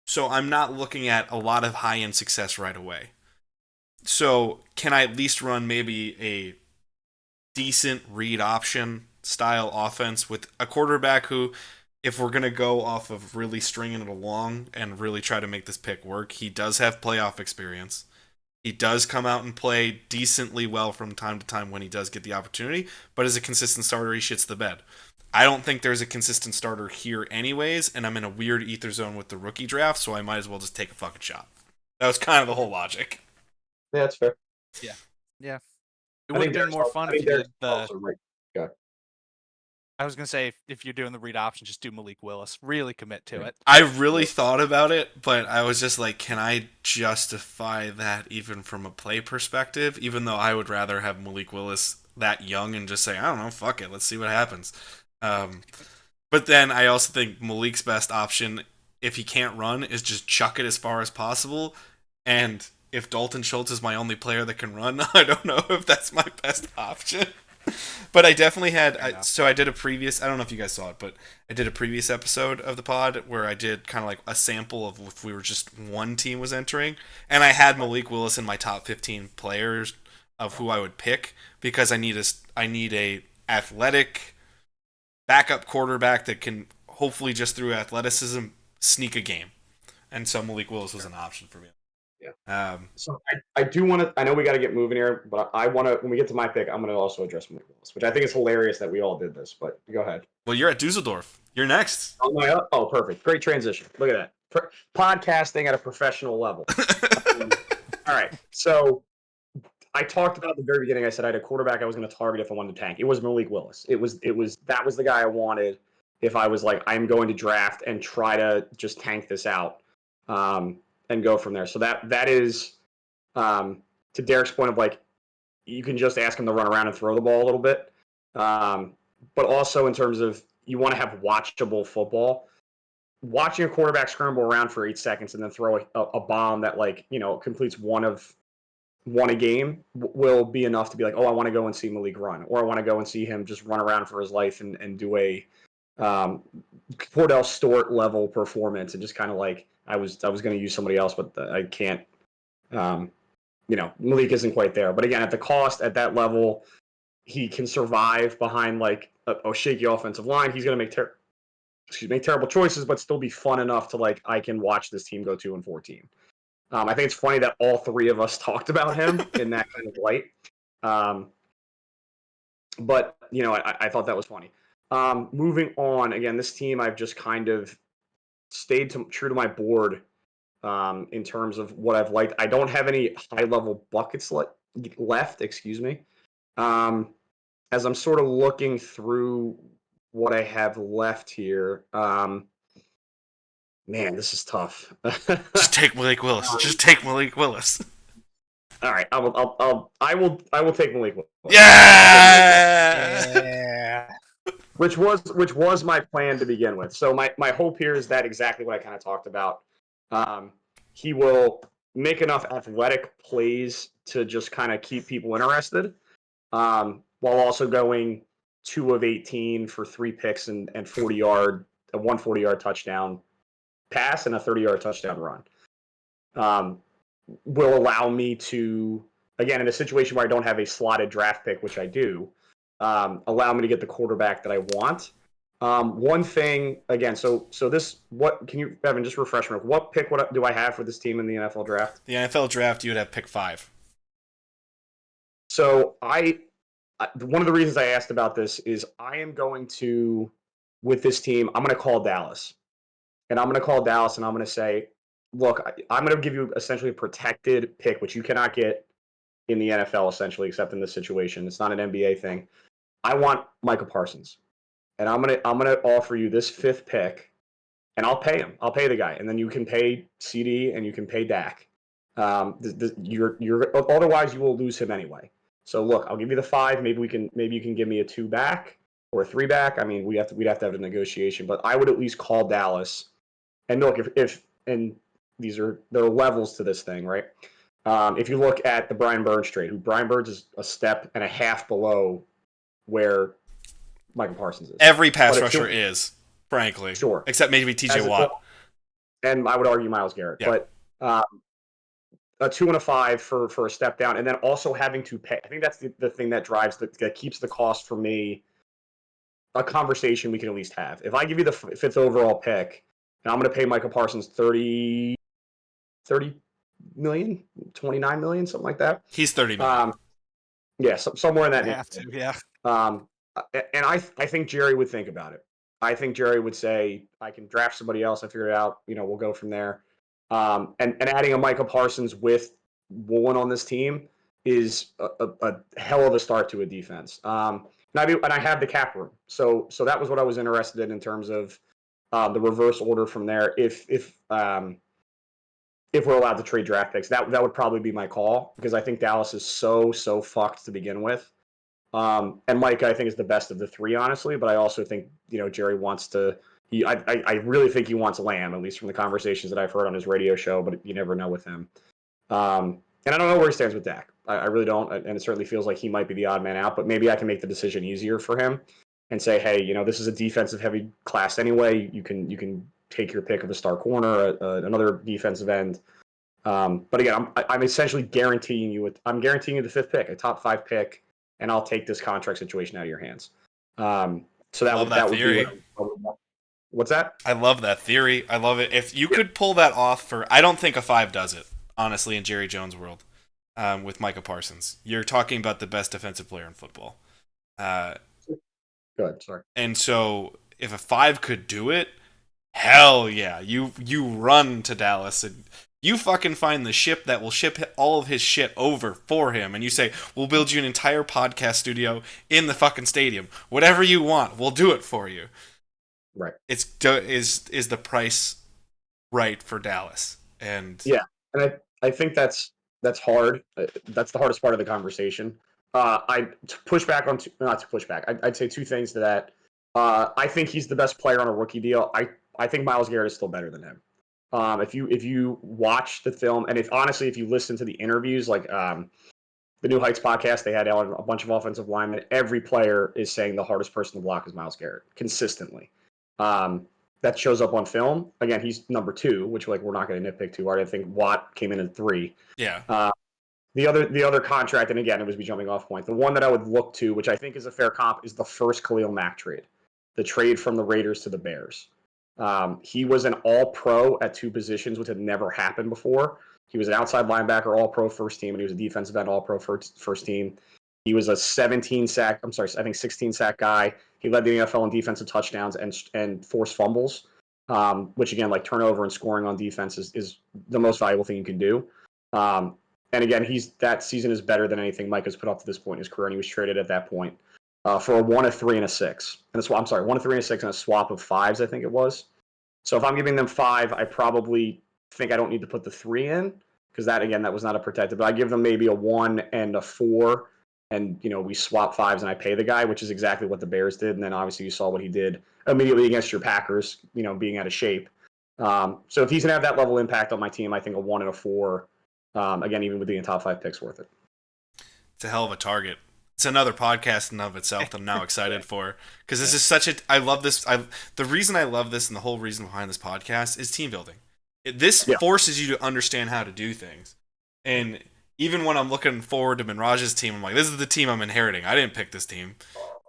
So I'm not looking at a lot of high-end success right away. So can I at least run maybe a decent read option style offense with a quarterback who, if we're going to go off of really stringing it along and really try to make this pick work, he does have playoff experience. He does come out and play decently well from time to time when he does get the opportunity, but as a consistent starter, he shits the bed. I don't think there's a consistent starter here anyways, and I'm in a weird ether zone with the rookie draft, so I might as well just take a fucking shot. That was kind of the whole logic. Yeah, that's fair. Yeah. It would have been more fun if you did the. Right. Okay. I was gonna say if you're doing the read option, just do Malik Willis. Really commit to it. I really thought about it, but I was just like, can I justify that even from a play perspective? Even though I would rather have Malik Willis that young and just say, I don't know, fuck it, let's see what happens. But then I also think Malik's best option, if he can't run, is just chuck it as far as possible. And if Dalton Schultz is my only player that can run, I don't know if that's my best option. But I definitely had. I did a previous. I don't know if you guys saw it, but I did a previous episode of the pod where I did kind of like a sample of if we were just one team was entering, and I had Malik Willis in my top 15 players of who I would pick because I need a athletic backup quarterback that can hopefully just through athleticism sneak a game, and so Malik Willis was an option for me. Yeah. So I do want to. I know we got to get moving here, but I want to. When we get to my pick, I'm going to also address Malik Willis, which I think is hilarious that we all did this. But go ahead. Well, you're at Dusseldorf. You're next. Oh, perfect. Great transition. Look at that. Podcasting at a professional level. All right. So I talked about at the very beginning. I said I had a quarterback I was going to target if I wanted to tank. It was Malik Willis. That was the guy I wanted if I was like I'm going to draft and try to just tank this out. And go from there. So that is to Derek's point of like you can just ask him to run around and throw the ball a little bit, but also in terms of you want to have watchable football. Watching a quarterback scramble around for 8 seconds and then throw a bomb that completes one a game will be enough to be like, oh, I want to go and see Malik run, or I want to go and see him just run around for his life and do a Cordell Stewart level performance and just kind of like I was going to use somebody else, but I can't. Malik isn't quite there. But again, at the cost at that level, he can survive behind like a shaky offensive line. He's going to make terrible choices, but still be fun enough to like I can watch this team go 2-14. I think it's funny that all three of us talked about him in that kind of light. But I thought that was funny. Moving on, again, this team I've just kind of stayed true to my board in terms of what I've liked. I don't have any high-level buckets left, excuse me. As I'm sort of looking through what I have left here, man, this is tough. Just take Malik Willis. Just take Malik Willis. All right, I will take Malik Willis. Yeah. Yeah. Which was my plan to begin with. So my hope here is that exactly what I kind of talked about. He will make enough athletic plays to just kind of keep people interested, while also going 2 of 18 for 3 picks and 140-yard touchdown pass and a 30-yard touchdown run. Will allow me to, again, in a situation where I don't have a slotted draft pick, which I do, allow me to get the quarterback that I want. One thing, again, so this, what can you, Evan, just refresh me? What pick do I have for this team in the NFL draft? The NFL draft, you would have pick 5. So one of the reasons I asked about this is I am going to, with this team, I'm going to call Dallas. And I'm going to call Dallas and I'm going to say, look, I'm going to give you essentially a protected pick, which you cannot get in the NFL essentially, except in this situation. It's not an NBA thing. I want Micah Parsons. And I'm gonna offer you this 5th pick, and I'll pay him. I'll pay the guy, and then you can pay CD and you can pay Dak. You're otherwise you will lose him anyway. So look, I'll give you the 5. Maybe you can give me a 2 back or a 3 back. I mean, we'd have to have a negotiation, but I would at least call Dallas. And look, if and there are levels to this thing, right? If you look at the Brian Burns trade, who Brian Burns is a step and a half below where Michael Parsons is. Every pass rusher is, frankly. Sure. Except maybe TJ Watt. And I would argue Myles Garrett. Yeah. But a 2 and a 5 for a step down, and then also having to pay. I think that's the thing that that keeps the cost for me a conversation we can at least have. If I give you the 5th overall pick, and I'm going to pay Michael Parsons 30 million, 29 million, something like that. He's 30 million. Yeah, somewhere in that neighborhood. Have to, yeah. And I think Jerry would think about it. I think Jerry would say, I can draft somebody else. I figure it out. We'll go from there. And adding a Michael Parsons with Woolen on this team is a hell of a start to a defense. And I have the cap room. So that was what I was interested in terms of the reverse order from there. If we're allowed to trade draft picks, that would probably be my call, because I think Dallas is so fucked to begin with. And Mike, I think, is the best of the 3, honestly. But I also think Jerry wants to. I really think he wants Lamb, at least from the conversations that I've heard on his radio show. But you never know with him. And I don't know where he stands with Dak. I really don't. And it certainly feels like he might be the odd man out. But maybe I can make the decision easier for him and say, hey, this is a defensive heavy class anyway. You can take your pick of a star corner, another defensive end. But again, I'm essentially guaranteeing you the 5th pick, a top 5 pick, and I'll take this contract situation out of your hands. So that would be what's that? I love that theory. I love it. If you could pull that off I don't think a 5 does it, honestly, in Jerry Jones' world, with Micah Parsons. You're talking about the best defensive player in football. Good, sorry. And so if a 5 could do it, hell yeah. You run to Dallas and you fucking find the ship that will ship all of his shit over for him, and you say, we'll build you an entire podcast studio in the fucking stadium. Whatever you want, we'll do it for you. Right. Is the price right for Dallas? And yeah, and I think that's hard. That's the hardest part of the conversation. I'd say 2 things to that. I think he's the best player on a rookie deal. I think Myles Garrett is still better than him. If you watch the film, and if you listen to the interviews, like the New Heights podcast, they had on a bunch of offensive linemen. Every player is saying the hardest person to block is Myles Garrett consistently. That shows up on film. Again, he's number 2, which we're not going to nitpick too hard. I think Watt came in at 3. Yeah. The other contract, and again, it was me jumping off point. The one that I would look to, which I think is a fair comp, is the first Khalil Mack trade, the trade from the Raiders to the Bears. He was an all-pro at 2 positions, which had never happened before. He was an outside linebacker, all-pro first team, and he was a defensive end, all-pro first team. He was a 16 sack guy. He led the NFL in defensive touchdowns and forced fumbles, which again, like turnover and scoring on defense is the most valuable thing you can do. And again, that season is better than anything Mike has put up to this point in his career, and he was traded at that point for a 1, a 3, and a 6. And a 1, a 3, and a 6, and a swap of 5s, I think it was. So if I'm giving them 5, I probably think I don't need to put the 3 in, because that was not a protected. But I give them maybe a 1 and a 4, and we swap fives and I pay the guy, which is exactly what the Bears did. And then obviously you saw what he did immediately against your Packers, being out of shape. So if he's gonna have that level of impact on my team, I think a 1 and a 4, again, even with being top 5 picks, worth it. It's a hell of a target. It's another podcast in and of itself that I'm now excited for, because this is such a. I love this. The reason I love this and the whole reason behind this podcast is team building. This forces you to understand how to do things, and even when I'm looking forward to Manraj's team, I'm like, this is the team I'm inheriting. I didn't pick this team.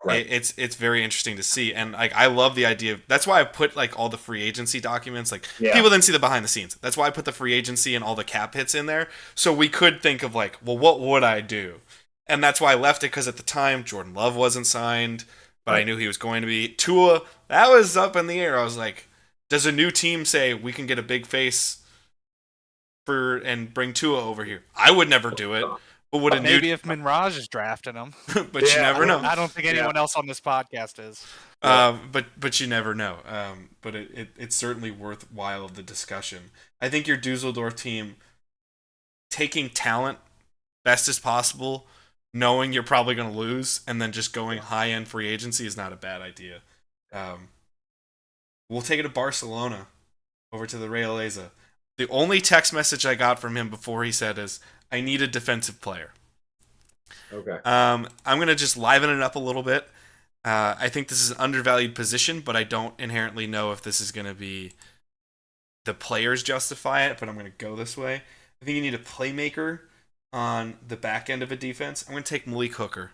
Right. It's very interesting to see, and I love the idea of, that's why I put all the free agency documents. People didn't see the behind the scenes. That's why I put the free agency and all the cap hits in there, so we could think of well, what would I do? And that's why I left it, because at the time Jordan Love wasn't signed, but I knew he was going to be. Tua, that was up in the air. I was like, does a new team say we can get a big face and bring Tua over here? I would never do it. But would maybe if Manraj is drafting him, but you never know. I don't think anyone else on this podcast is. But you never know. But it's certainly worthwhile of the discussion. I think your Dusseldorf team, taking talent best as possible, knowing you're probably going to lose, and then just going high-end free agency is not a bad idea. We'll take it to Barcelona, over to the Realeza. The only text message I got from him before he said is, I need a defensive player. Okay. I'm going to just liven it up a little bit. I think this is an undervalued position, but I don't inherently know if this is going to be the players justify it, but I'm going to go this way. I think you need a playmaker on the back end of a defense. I'm going to take Malik Hooker,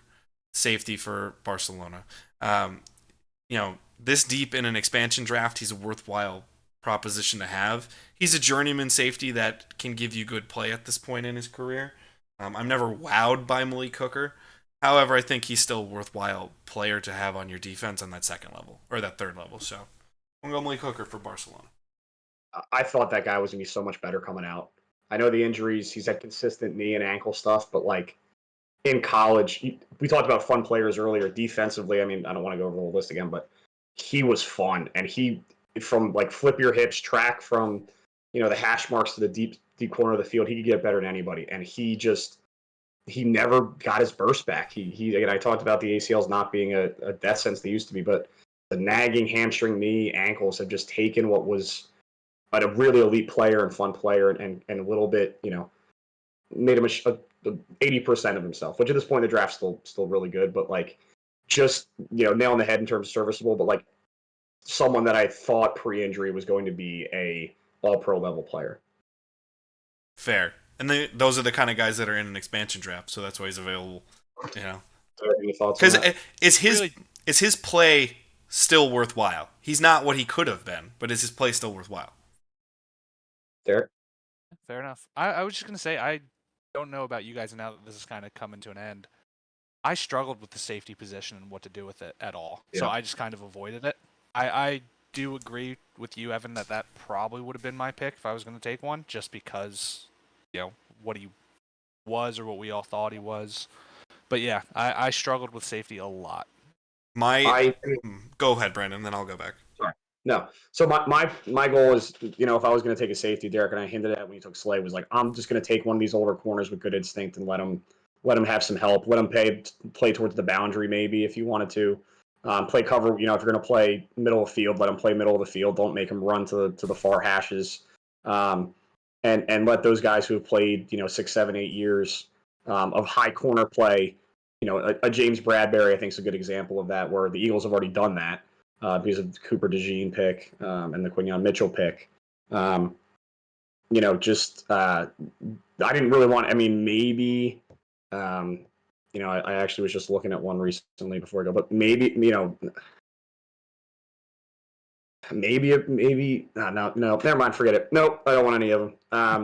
safety for Barcelona. This deep in an expansion draft, he's a worthwhile proposition to have. He's a journeyman safety that can give you good play at this point in his career. I'm never wowed by Malik Hooker. However, I think he's still a worthwhile player to have on your defense on that second level, or that third level. So I'm going to go Malik Hooker for Barcelona. I thought that guy was going to be so much better coming out. I know the injuries, he's had consistent knee and ankle stuff, but in college, we talked about fun players earlier. Defensively, I mean, I don't want to go over the whole list again, but he was fun. And he, from flip your hips, track from, the hash marks to the deep corner of the field, he could get better than anybody. And he never got his burst back. Again, I talked about the ACLs not being a death sentence they used to be, but the nagging hamstring, knee, ankles have just taken what was a really elite player and fun player and a little bit, made him 80% of himself, which at this point in the draft's still really good, but just, nail on the head in terms of serviceable, but someone that I thought pre-injury was going to be a all-pro level player. Fair. And those are the kind of guys that are in an expansion draft, so that's why he's available. Because is his play still worthwhile? He's not what he could have been, but is his play still worthwhile? Derek? Fair enough. I was just going to say, I don't know about you guys now that this is kind of coming to an end. I struggled with the safety position and what to do with it at all. Yeah. So I just kind of avoided it. I do agree with you, Evan, that probably would have been my pick if I was going to take one, just because, what he was or what we all thought he was. But yeah, I struggled with safety a lot. Go ahead, Brandon, then I'll go back. Sorry. No. So my goal is, if I was going to take a safety, Derek and I hinted at when you took Slay, was I'm just going to take one of these older corners with good instinct and let him have some help. Let him play towards the boundary maybe if you wanted to. Play cover, if you're going to play middle of the field, let him play middle of the field. Don't make him run to the far hashes. And let those guys who have played, 6, 7, 8 years of high corner play, a James Bradbury, I think, is a good example of that, where the Eagles have already done that because of the Cooper DeJean pick and the Quinyon Mitchell pick. I didn't really want, maybe, I actually was just looking at one recently before I go, but maybe, no, never mind, forget it. Nope, I don't want any of them. I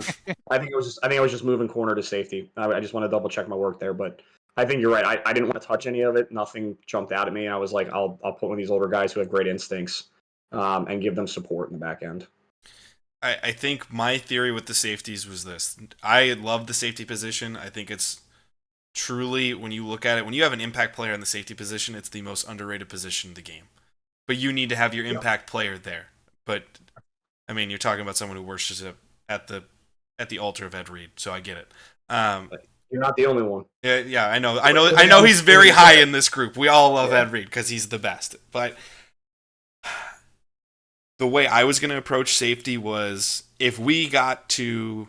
think I was just moving corner to safety. I just want to double check my work there, but I think you're right. I didn't want to touch any of it. Nothing jumped out at me. I was like, I'll put one of these older guys who have great instincts and give them support in the back end. I think my theory with the safeties was this. I love the safety position. I think it's truly, when you look at it, when you have an impact player in the safety position, it's the most underrated position in the game. But you need to have your impact player there. But, you're talking about someone who works just at at the altar of Ed Reed, so I get it. You're not the only one. Yeah, I know he's very high in this group. We all love Ed Reed because he's the best. But the way I was going to approach safety was if we got to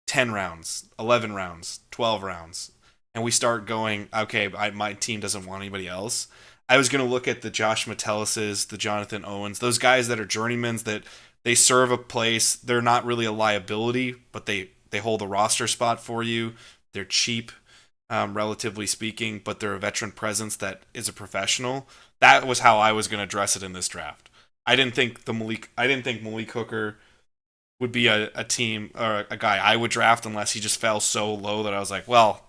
10 rounds, 11 rounds, 12 rounds, and we start going, okay, my team doesn't want anybody else, I was going to look at the Josh Metellises, the Jonathan Owens, those guys that are journeymans that they serve a place. They're not really a liability, but they hold a roster spot for you. They're cheap, relatively speaking, but they're a veteran presence that is a professional. That was how I was going to address it in this draft. I didn't think Malik Hooker would be a team or a guy I would draft unless he just fell so low that I was like, well,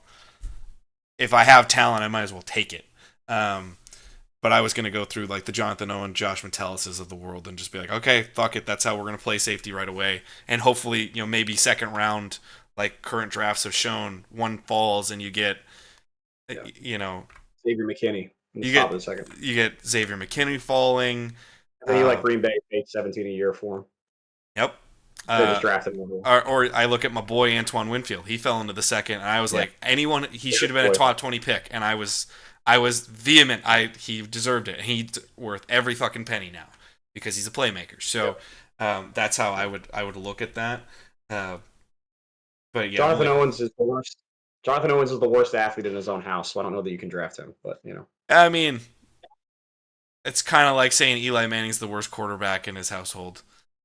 if I have talent, I might as well take it. But I was going to go through like the Jonathan Owen, Josh Metellises of the world and just be like, okay, fuck it, that's how we're going to play safety right away. And hopefully, maybe second round, like current drafts have shown, one falls and you get, Xavier McKinney in the top of the second. You get Xavier McKinney falling. And then you like Green Bay paid $17 a year for him. Yep. They just drafted him. Or I look at my boy Antoine Winfield. He fell into the second, and I was like, he should have been a top 20 pick, and I was vehement. He deserved it. He's worth every fucking penny now because he's a playmaker. So that's how I would look at that. But yeah, Jonathan Owens is the worst. Jonathan Owens is the worst athlete in his own house, so I don't know that you can draft him. But I mean, it's kind of like saying Eli Manning's the worst quarterback in his household,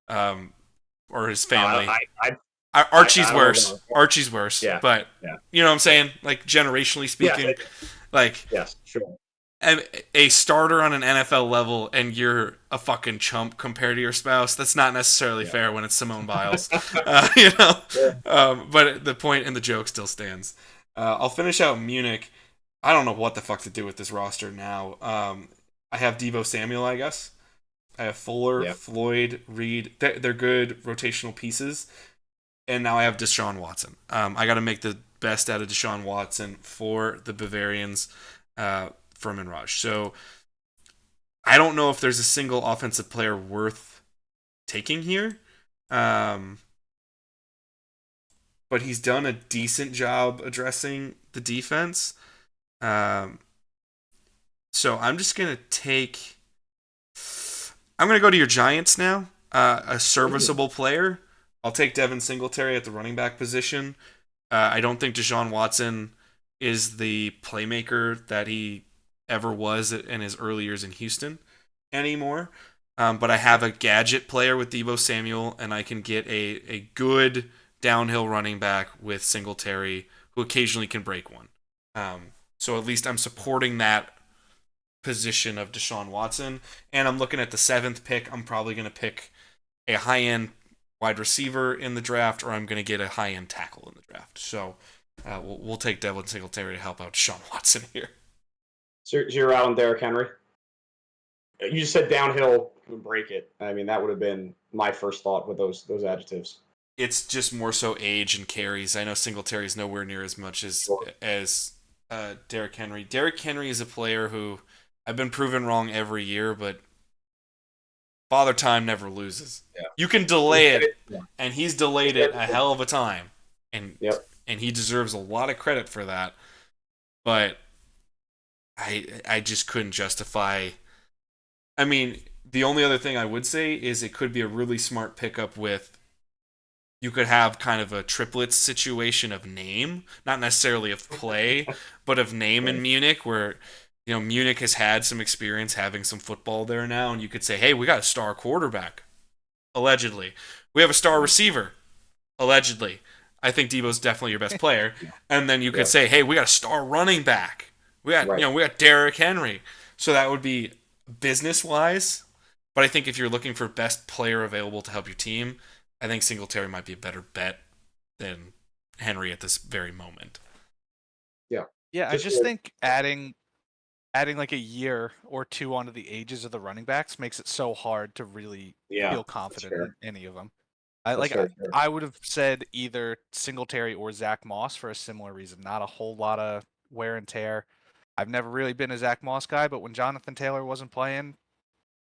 or his family. Archie's worse. Archie's worse. Yeah. But you know what I'm saying? Like generationally speaking, yes, sure. A starter on an NFL level and you're a fucking chump compared to your spouse, that's not necessarily fair when it's Simone Biles. But the point and the joke still stands. I'll finish out Munich. I don't know what the fuck to do with this roster now. I have Deebo Samuel, I guess. I have Fuller, Floyd, Reed. They're good rotational pieces. And now I have Deshaun Watson. I got to make the best out of Deshaun Watson for the Bavarians for Manraj. So I don't know if there's a single offensive player worth taking here. But he's done a decent job addressing the defense. So I'm just going to take... I'm going to go to your Giants now. A serviceable player. I'll take Devin Singletary at the running back position. I don't think Deshaun Watson is the playmaker that he ever was in his early years in Houston anymore. But I have a gadget player with Deebo Samuel, and I can get a good downhill running back with Singletary who occasionally can break one. So at least I'm supporting that position of Deshaun Watson. And I'm looking at the 7th pick. I'm probably going to pick a high-end wide receiver in the draft, or I'm going to get a high-end tackle in the draft. So we'll take Devin Singletary to help out Deshaun Watson here. So you're out on Derek Henry? You just said downhill, break it. I mean, that would have been my first thought with those adjectives. It's just more so age and carries. I know Singletary is nowhere near as much as Derek Henry. Derek Henry is a player who I've been proven wrong every year, but Father Time never loses. Yeah. You can delay it, and he's delayed it a hell of a time, and he deserves a lot of credit for that. But I just couldn't justify. I mean, the only other thing I would say is it could be a really smart pickup with. You could have kind of a triplets situation of name, not necessarily of play, but of name in Munich, where Munich has had some experience having some football there now, and you could say, hey, we got a star quarterback, allegedly. We have a star receiver, allegedly. I think Deebo's definitely your best player. And then you could say, hey, we got a star running back. We got we got Derrick Henry. So that would be business-wise. But I think if you're looking for best player available to help your team, I think Singletary might be a better bet than Henry at this very moment. Yeah. Yeah, I just think adding like a year or two onto the ages of the running backs makes it so hard to really feel confident in any of them. I would have said either Singletary or Zach Moss for a similar reason. Not a whole lot of wear and tear. I've never really been a Zach Moss guy, but when Jonathan Taylor wasn't playing,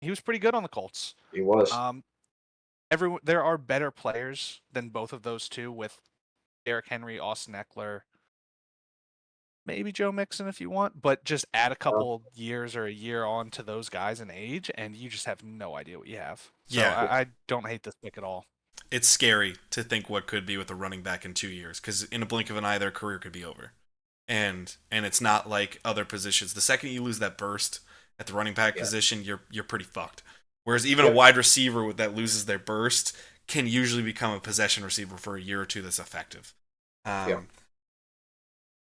he was pretty good on the Colts. He was. there are better players than both of those two with Derrick Henry, Austin Eckler, maybe Joe Mixon if you want, but just add a couple years or a year on to those guys in age, and you just have no idea what you have. So Yeah. I don't hate this pick at all. It's scary to think what could be with a running back in 2 years, because in a blink of an eye, their career could be over. And it's not like other positions. The second you lose that burst at the running back position, you're pretty fucked. Whereas even a wide receiver that loses their burst can usually become a possession receiver for a year or two that's effective.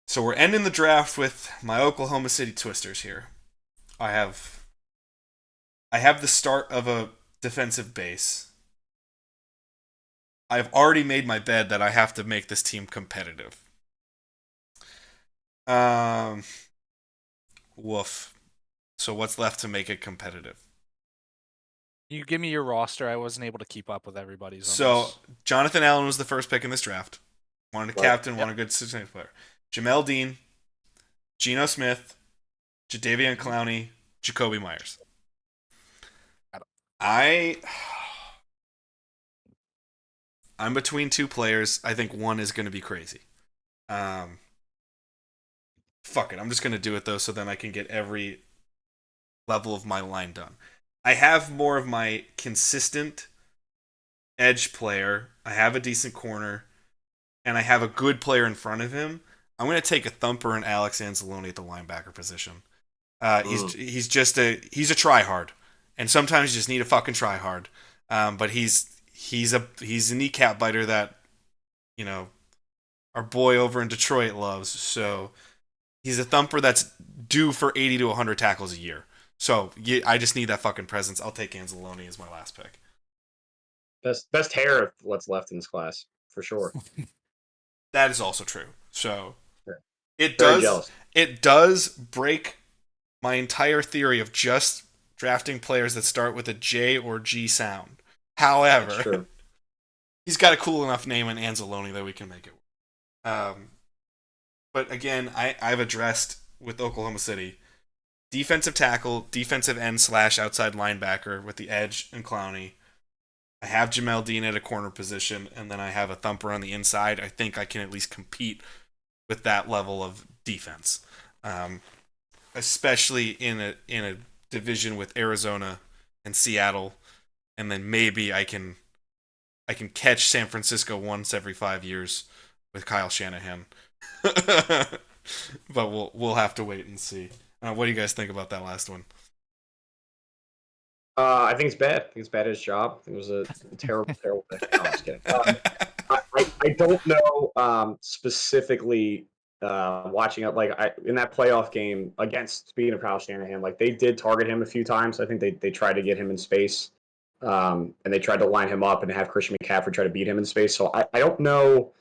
So we're ending the draft with my Oklahoma City Twisters here. I have the start of a defensive base. I've already made my bed that I have to make this team competitive. Woof. So what's left to make it competitive? You give me your roster. I wasn't able to keep up with everybody's. So Jonathan Allen was the first pick in this draft. Wanted a captain, wanted a good situation player. Jamel Dean, Geno Smith, Jadeveon Clowney, Jacoby Myers. I'm between two players. I think one is going to be crazy. Fuck it. I'm just going to do it, though, so then I can get every level of my line done. I have more of my consistent edge player. I have a decent corner, and I have a good player in front of him. I'm going to take a thumper in Alex Anzalone at the linebacker position. He's a tryhard, and sometimes you just need a fucking tryhard. But he's a kneecap biter that, you know, our boy over in Detroit loves. So he's a thumper that's due for 80 to 100 tackles a year. So I just need that fucking presence. I'll take Anzalone as my last pick. Best hair of what's left in this class, for sure. That is also true. So it Very does jealous. It does break my entire theory of just drafting players that start with a J or G sound. However, he's got a cool enough name in Anzalone that we can make it work. But again, I've addressed with Oklahoma City defensive tackle, defensive end / outside linebacker with the edge and Clowney. I have Jamel Dean at a corner position, and then I have a thumper on the inside. I think I can at least compete with that level of defense, especially in a division with Arizona and Seattle, and then maybe I can catch San Francisco once every 5 years with Kyle Shanahan. But we'll have to wait and see. What do you guys think about that last one? I think it's bad. I think it's bad at his job. I think it was a terrible, terrible pick. No, I'm just kidding. I don't know specifically watching it. In that playoff game against, speaking of Kyle Shanahan, they did target him a few times. I think they tried to get him in space, and they tried to line him up and have Christian McCaffrey try to beat him in space. So I don't know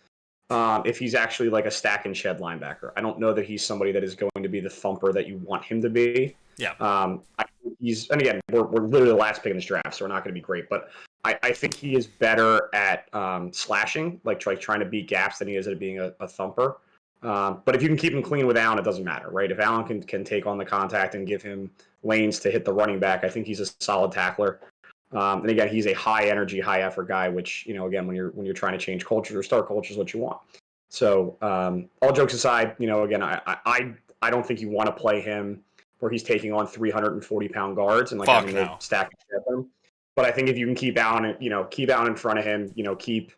if he's actually like a stack and shed linebacker. I don't know that he's somebody that is going to be the thumper that you want him to be. Yeah. And again, we're literally the last pick in this draft, so we're not going to be great. But I think he is better at slashing, trying to beat gaps, than he is at being a thumper. But if you can keep him clean with Allen, it doesn't matter, right? If Allen can take on the contact and give him lanes to hit the running back, I think he's a solid tackler. And again, he's a high energy, high effort guy, which, again, when you're trying to change cultures or start cultures, what you want. So all jokes aside, again, I don't think you want to play him where he's taking on 340-pound guards and having to stack and step them. But I think if you can keep Allen in front of him, keep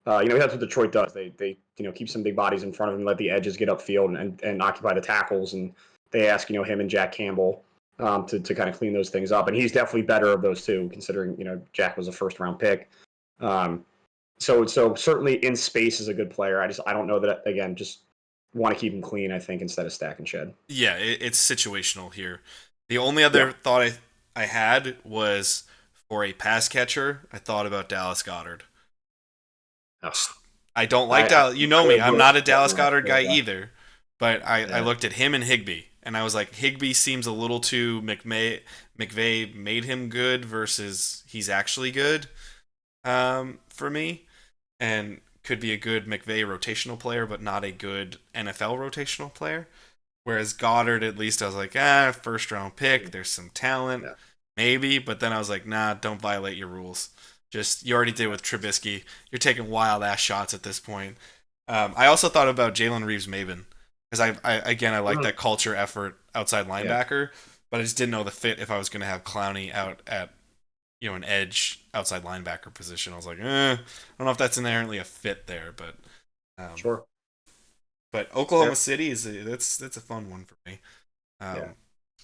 that's what Detroit does. They keep some big bodies in front of him, let the edges get upfield and occupy the tackles, and they ask him and Jack Campbell to kind of clean those things up. And he's definitely better of those two, considering Jack was a first-round pick. So certainly in space is a good player. I don't know that, again, just want to keep him clean, I think, instead of stack and shed. Yeah, it's situational here. The only other thought I had was for a pass catcher, I thought about Dallas Goedert. I don't like Dallas. You know me. I'm not a Dallas Goedert guy either. But I looked at him and Higbee, and I was like, Higbee seems a little too McVay made him good versus he's actually good for me, and could be a good McVay rotational player, but not a good NFL rotational player. Whereas Goddard, at least I was like, first round pick. There's some talent, maybe. But then I was like, nah, don't violate your rules. Just you already did with Trubisky. You're taking wild ass shots at this point. I also thought about Jalen Reeves-Maybin because I like that culture effort outside linebacker, but I just didn't know the fit if I was going to have Clowney out at an edge outside linebacker position. I was like, I don't know if that's inherently a fit there, but sure. But Oklahoma City that's a fun one for me.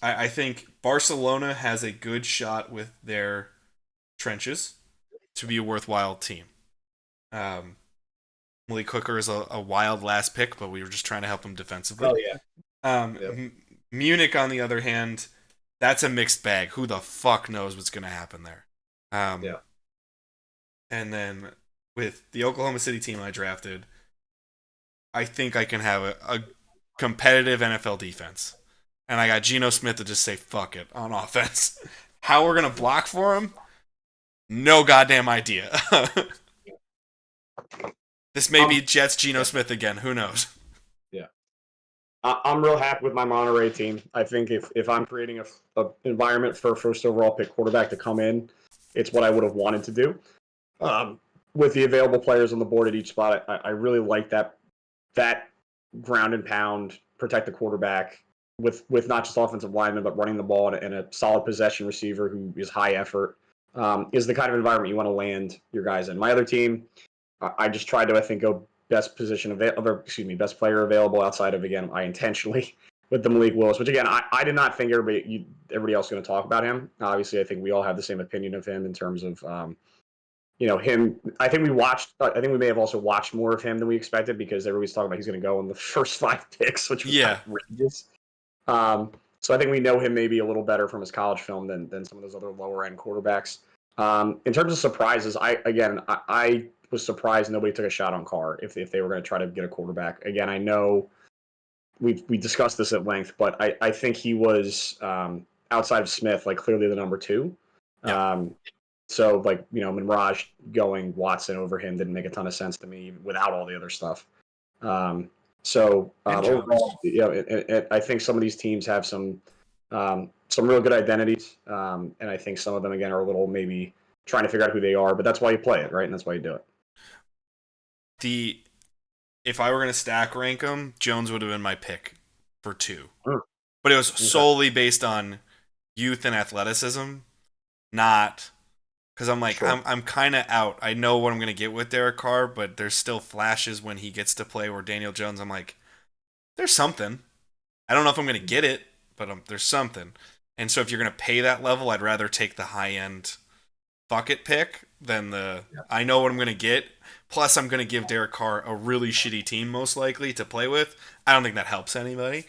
I think Barcelona has a good shot with their trenches to be a worthwhile team. Malik Hooker is a wild last pick, but we were just trying to help him defensively. Oh yeah. Munich, on the other hand, that's a mixed bag. Who the fuck knows what's going to happen there? And then with the Oklahoma City team I drafted, I think I can have a competitive NFL defense. And I got Geno Smith to just say fuck it on offense. How we're going to block for him? No goddamn idea. This may be Jets Geno Smith again. Who knows? Yeah. I'm real happy with my Monterey team. I think if I'm creating a environment for a first overall pick quarterback to come in, it's what I would have wanted to do. With the available players on the board at each spot, I really like that ground and pound, protect the quarterback with not just offensive linemen, but running the ball and a solid possession receiver who is high effort, is the kind of environment you want to land your guys in. My other team, I just tried to, I think, go best player available outside of, again, I intentionally with the Malik Willis, which again, I did not think everybody else was going to talk about him. Obviously, I think we all have the same opinion of him in terms of, him. I think we may have also watched more of him than we expected because everybody's talking about he's going to go in the first 5 picks, which was kind of outrageous. So I think we know him maybe a little better from his college film than some of those other lower end quarterbacks. In terms of surprises, I was surprised nobody took a shot on Carr if they were going to try to get a quarterback. Again, I know we discussed this at length, but I think he was outside of Smith, like clearly the number 2. Yeah. So Manraj going Watson over him didn't make a ton of sense to me without all the other stuff. Overall, I think some of these teams have some real good identities, and I think some of them again are a little maybe trying to figure out who they are, but that's why you play it, right? And that's why you do it. If I were going to stack rank them, Jones would have been my pick for 2. But it was Okay. solely based on youth and athleticism, not because I'm like, Sure. I'm kind of out. I know what I'm going to get with Derek Carr, but there's still flashes when he gets to play where Daniel Jones, I'm like, there's something. I don't know if I'm going to get it, but there's something. And so if you're going to pay that level, I'd rather take the high-end fuck it pick than I know what I'm going to get. Plus, I'm going to give Derek Carr a really shitty team, most likely, to play with. I don't think that helps anybody.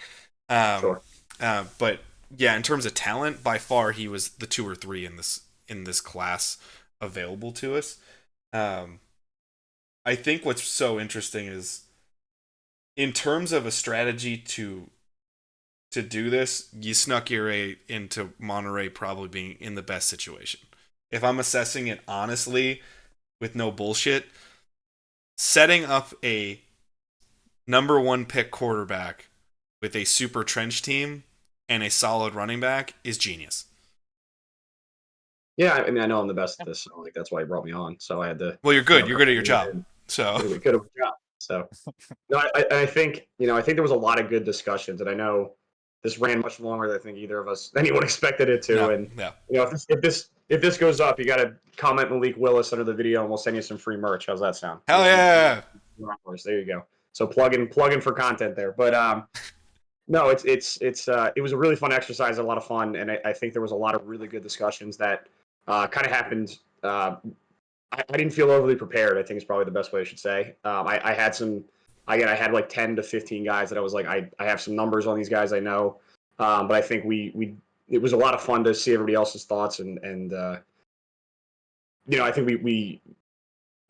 Sure. But, yeah, in terms of talent, by far, he was the 2 or 3 in this class available to us. I think what's so interesting is in terms of a strategy to do this, you snuck your A into Monterey probably being in the best situation. If I'm assessing it honestly, with no bullshit, setting up a number 1 pick quarterback with a super trench team and a solid running back is genius. Yeah, I mean, I know I'm the best at this, so that's why he brought me on. So I had to. Well, you're good. You're good at your job. So good at your job. So no, I think there was a lot of good discussions, and I know this ran much longer than I think anyone expected it to. If this goes up, you got to comment Malik Willis under the video, and we'll send you some free merch. How's that sound? Hell yeah! There you go. So plug in for content there, but no, it was a really fun exercise, a lot of fun, and I think there was a lot of really good discussions that kind of happened. I didn't feel overly prepared, I think is probably the best way I should say. I had like 10 to 15 guys that I was like, I have some numbers on these guys I know. But I think it was a lot of fun to see everybody else's thoughts and I think we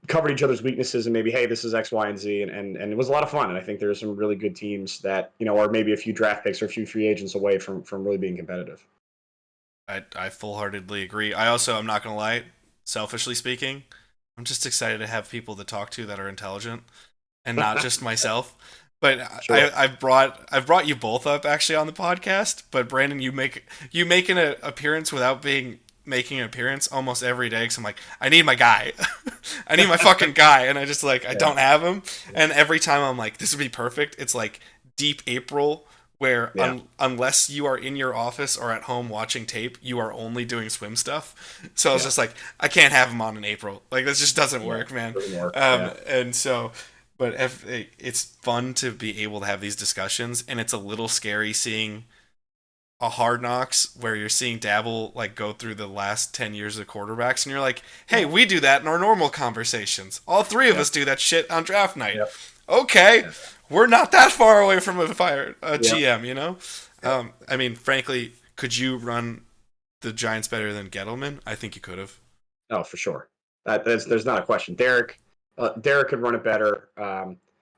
covered each other's weaknesses and maybe, hey, this is X, Y, and Z. And it was a lot of fun. And I think there's some really good teams that, are maybe a few draft picks or a few free agents away from really being competitive. I full-heartedly agree. I'm not going to lie, selfishly speaking, I'm just excited to have people to talk to that are intelligent and not just myself. But sure. I've brought you both up actually on the podcast. But Brandon, you make an appearance without being making an appearance almost every day because I'm like, I need my guy. I need my fucking guy. And I just like, I don't have him. And every time I'm like, this would be perfect. It's like deep April where unless you are in your office or at home watching tape, you are only doing swim stuff. So I was just like, I can't have him on in April. Like, this just doesn't work, man. Doesn't work. And so, but it's fun to be able to have these discussions, and it's a little scary seeing a Hard Knocks where you're seeing Dabble like go through the last 10 years of quarterbacks, and you're like, hey, we do that in our normal conversations. All three of us do that shit on draft night. Okay, we're not that far away from a GM, you know? I mean, frankly, could you run the Giants better than Gettleman? I think you could have. Oh, for sure. There's not a question. Derek could run it better.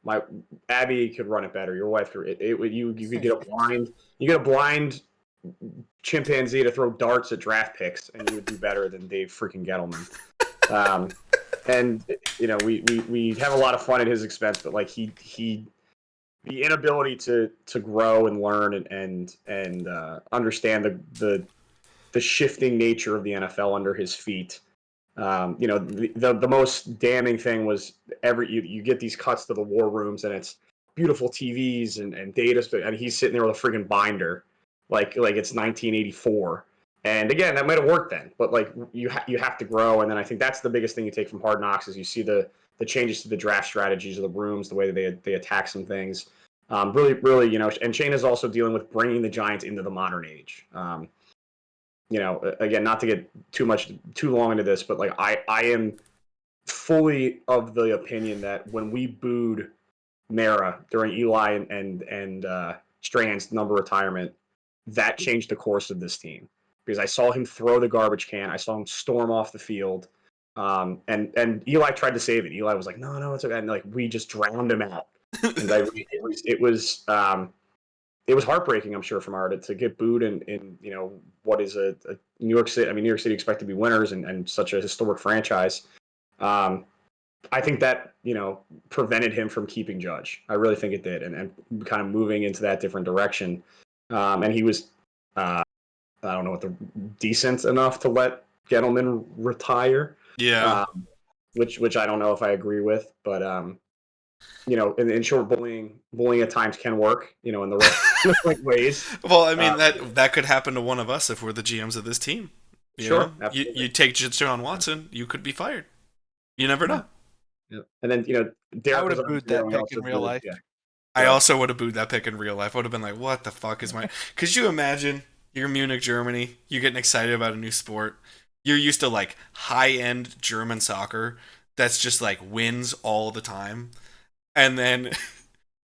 My Abby could run it better. Your wife could. You could get a blind. You get a blind chimpanzee to throw darts at draft picks, and you would do better than Dave freaking Gettleman. And you know, we have a lot of fun at his expense, but like the inability to grow and learn and understand the shifting nature of the NFL under his feet. You know, the most damning thing was you get these cuts to the war rooms, and it's beautiful TVs and data, and he's sitting there with a friggin' binder, like it's 1984. And again, that might have worked then, but like you have to grow. And then I think that's the biggest thing you take from Hard Knocks is you see the changes to the draft strategies of the rooms, the way that they attack some things. Really, you know, and Shane is also dealing with bringing the Giants into the modern age. You know, again, not to get too long into this, but like I am fully of the opinion that when we booed Mara during Eli and Strand's number retirement, that changed the course of this team because I saw him throw the garbage can, I saw him storm off the field, and Eli tried to save it. Eli was like, no, it's okay, and like we just drowned him out. And it was heartbreaking, I'm sure, from Arda to get booed in you know what is a New York City. I mean, New York City expect to be winners and such a historic franchise. I think that you know prevented him from keeping Judge. I really think it did, and kind of moving into that different direction. And he was, I don't know what decent enough to let Gettleman retire. Yeah. Which I don't know if I agree with, but you know, in short, bullying at times can work, you know, in the right ways. Well, I mean that could happen to one of us if we're the GMs of this team. Sure, you take John Watson, you could be fired. You never know. Yeah. And then you know, Derek I would have booed that pick in real life. Yeah. I also would have booed that pick in real life. I would have been like, "What the fuck is my?" Could you imagine? You're in Munich, Germany. You're getting excited about a new sport. You're used to like high-end German soccer that's just like wins all the time. And then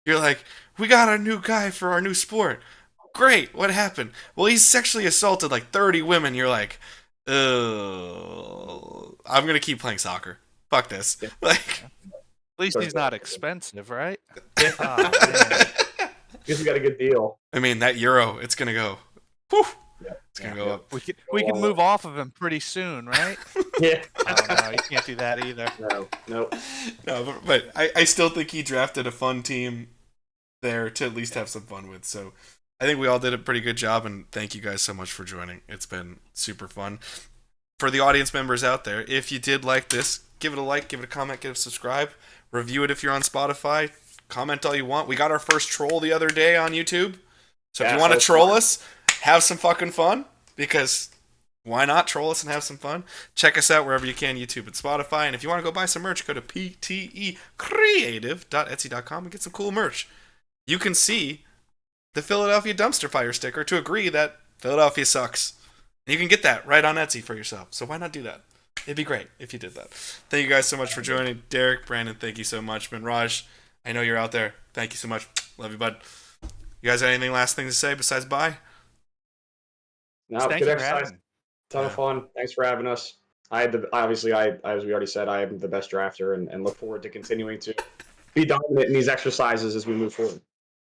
you're like, we got a new guy for our new sport. Great, what happened? Well, he's sexually assaulted like 30 women. You're like, I'm going to keep playing soccer. Fuck this. Yeah. Like, At least he's not expensive, right? Oh, man. Guess we got a good deal. I mean, that euro, it's going to go. Whew, it's going to go up. We can move off of him pretty soon, right? Yeah. Oh, no, you can't do that either. No. No, but I still think he drafted a fun team there to at least have some fun with. So I think we all did a pretty good job, and thank you guys so much for joining. It's been super fun. For the audience members out there, if you did like this, give it a like, give it a comment, give it a subscribe, review it if you're on Spotify, comment all you want. We got our first troll the other day on YouTube. So if you want to troll us, have some fucking fun, because why not troll us and have some fun? Check us out wherever you can, YouTube and Spotify. And if you want to go buy some merch, go to ptecreative.etsy.com and get some cool merch. You can see the Philadelphia dumpster fire sticker to agree that Philadelphia sucks. And you can get that right on Etsy for yourself. So why not do that? It'd be great if you did that. Thank you guys so much for joining. Derek, Brandon, thank you so much. Manraj, I know you're out there. Thank you so much. Love you, bud. You guys have anything last thing to say besides bye? No, Thank good you for exercise. having me. Ton of fun. Thanks for having us. As we already said, I am the best drafter and look forward to continuing to be dominant in these exercises as we move forward.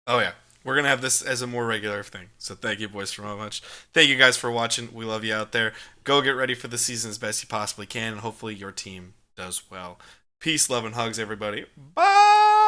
Oh, yeah. We're going to have this as a more regular thing. So thank you, boys, so much. Thank you guys for watching. We love you out there. Go get ready for the season as best you possibly can, and hopefully your team does well. Peace, love, and hugs, everybody. Bye!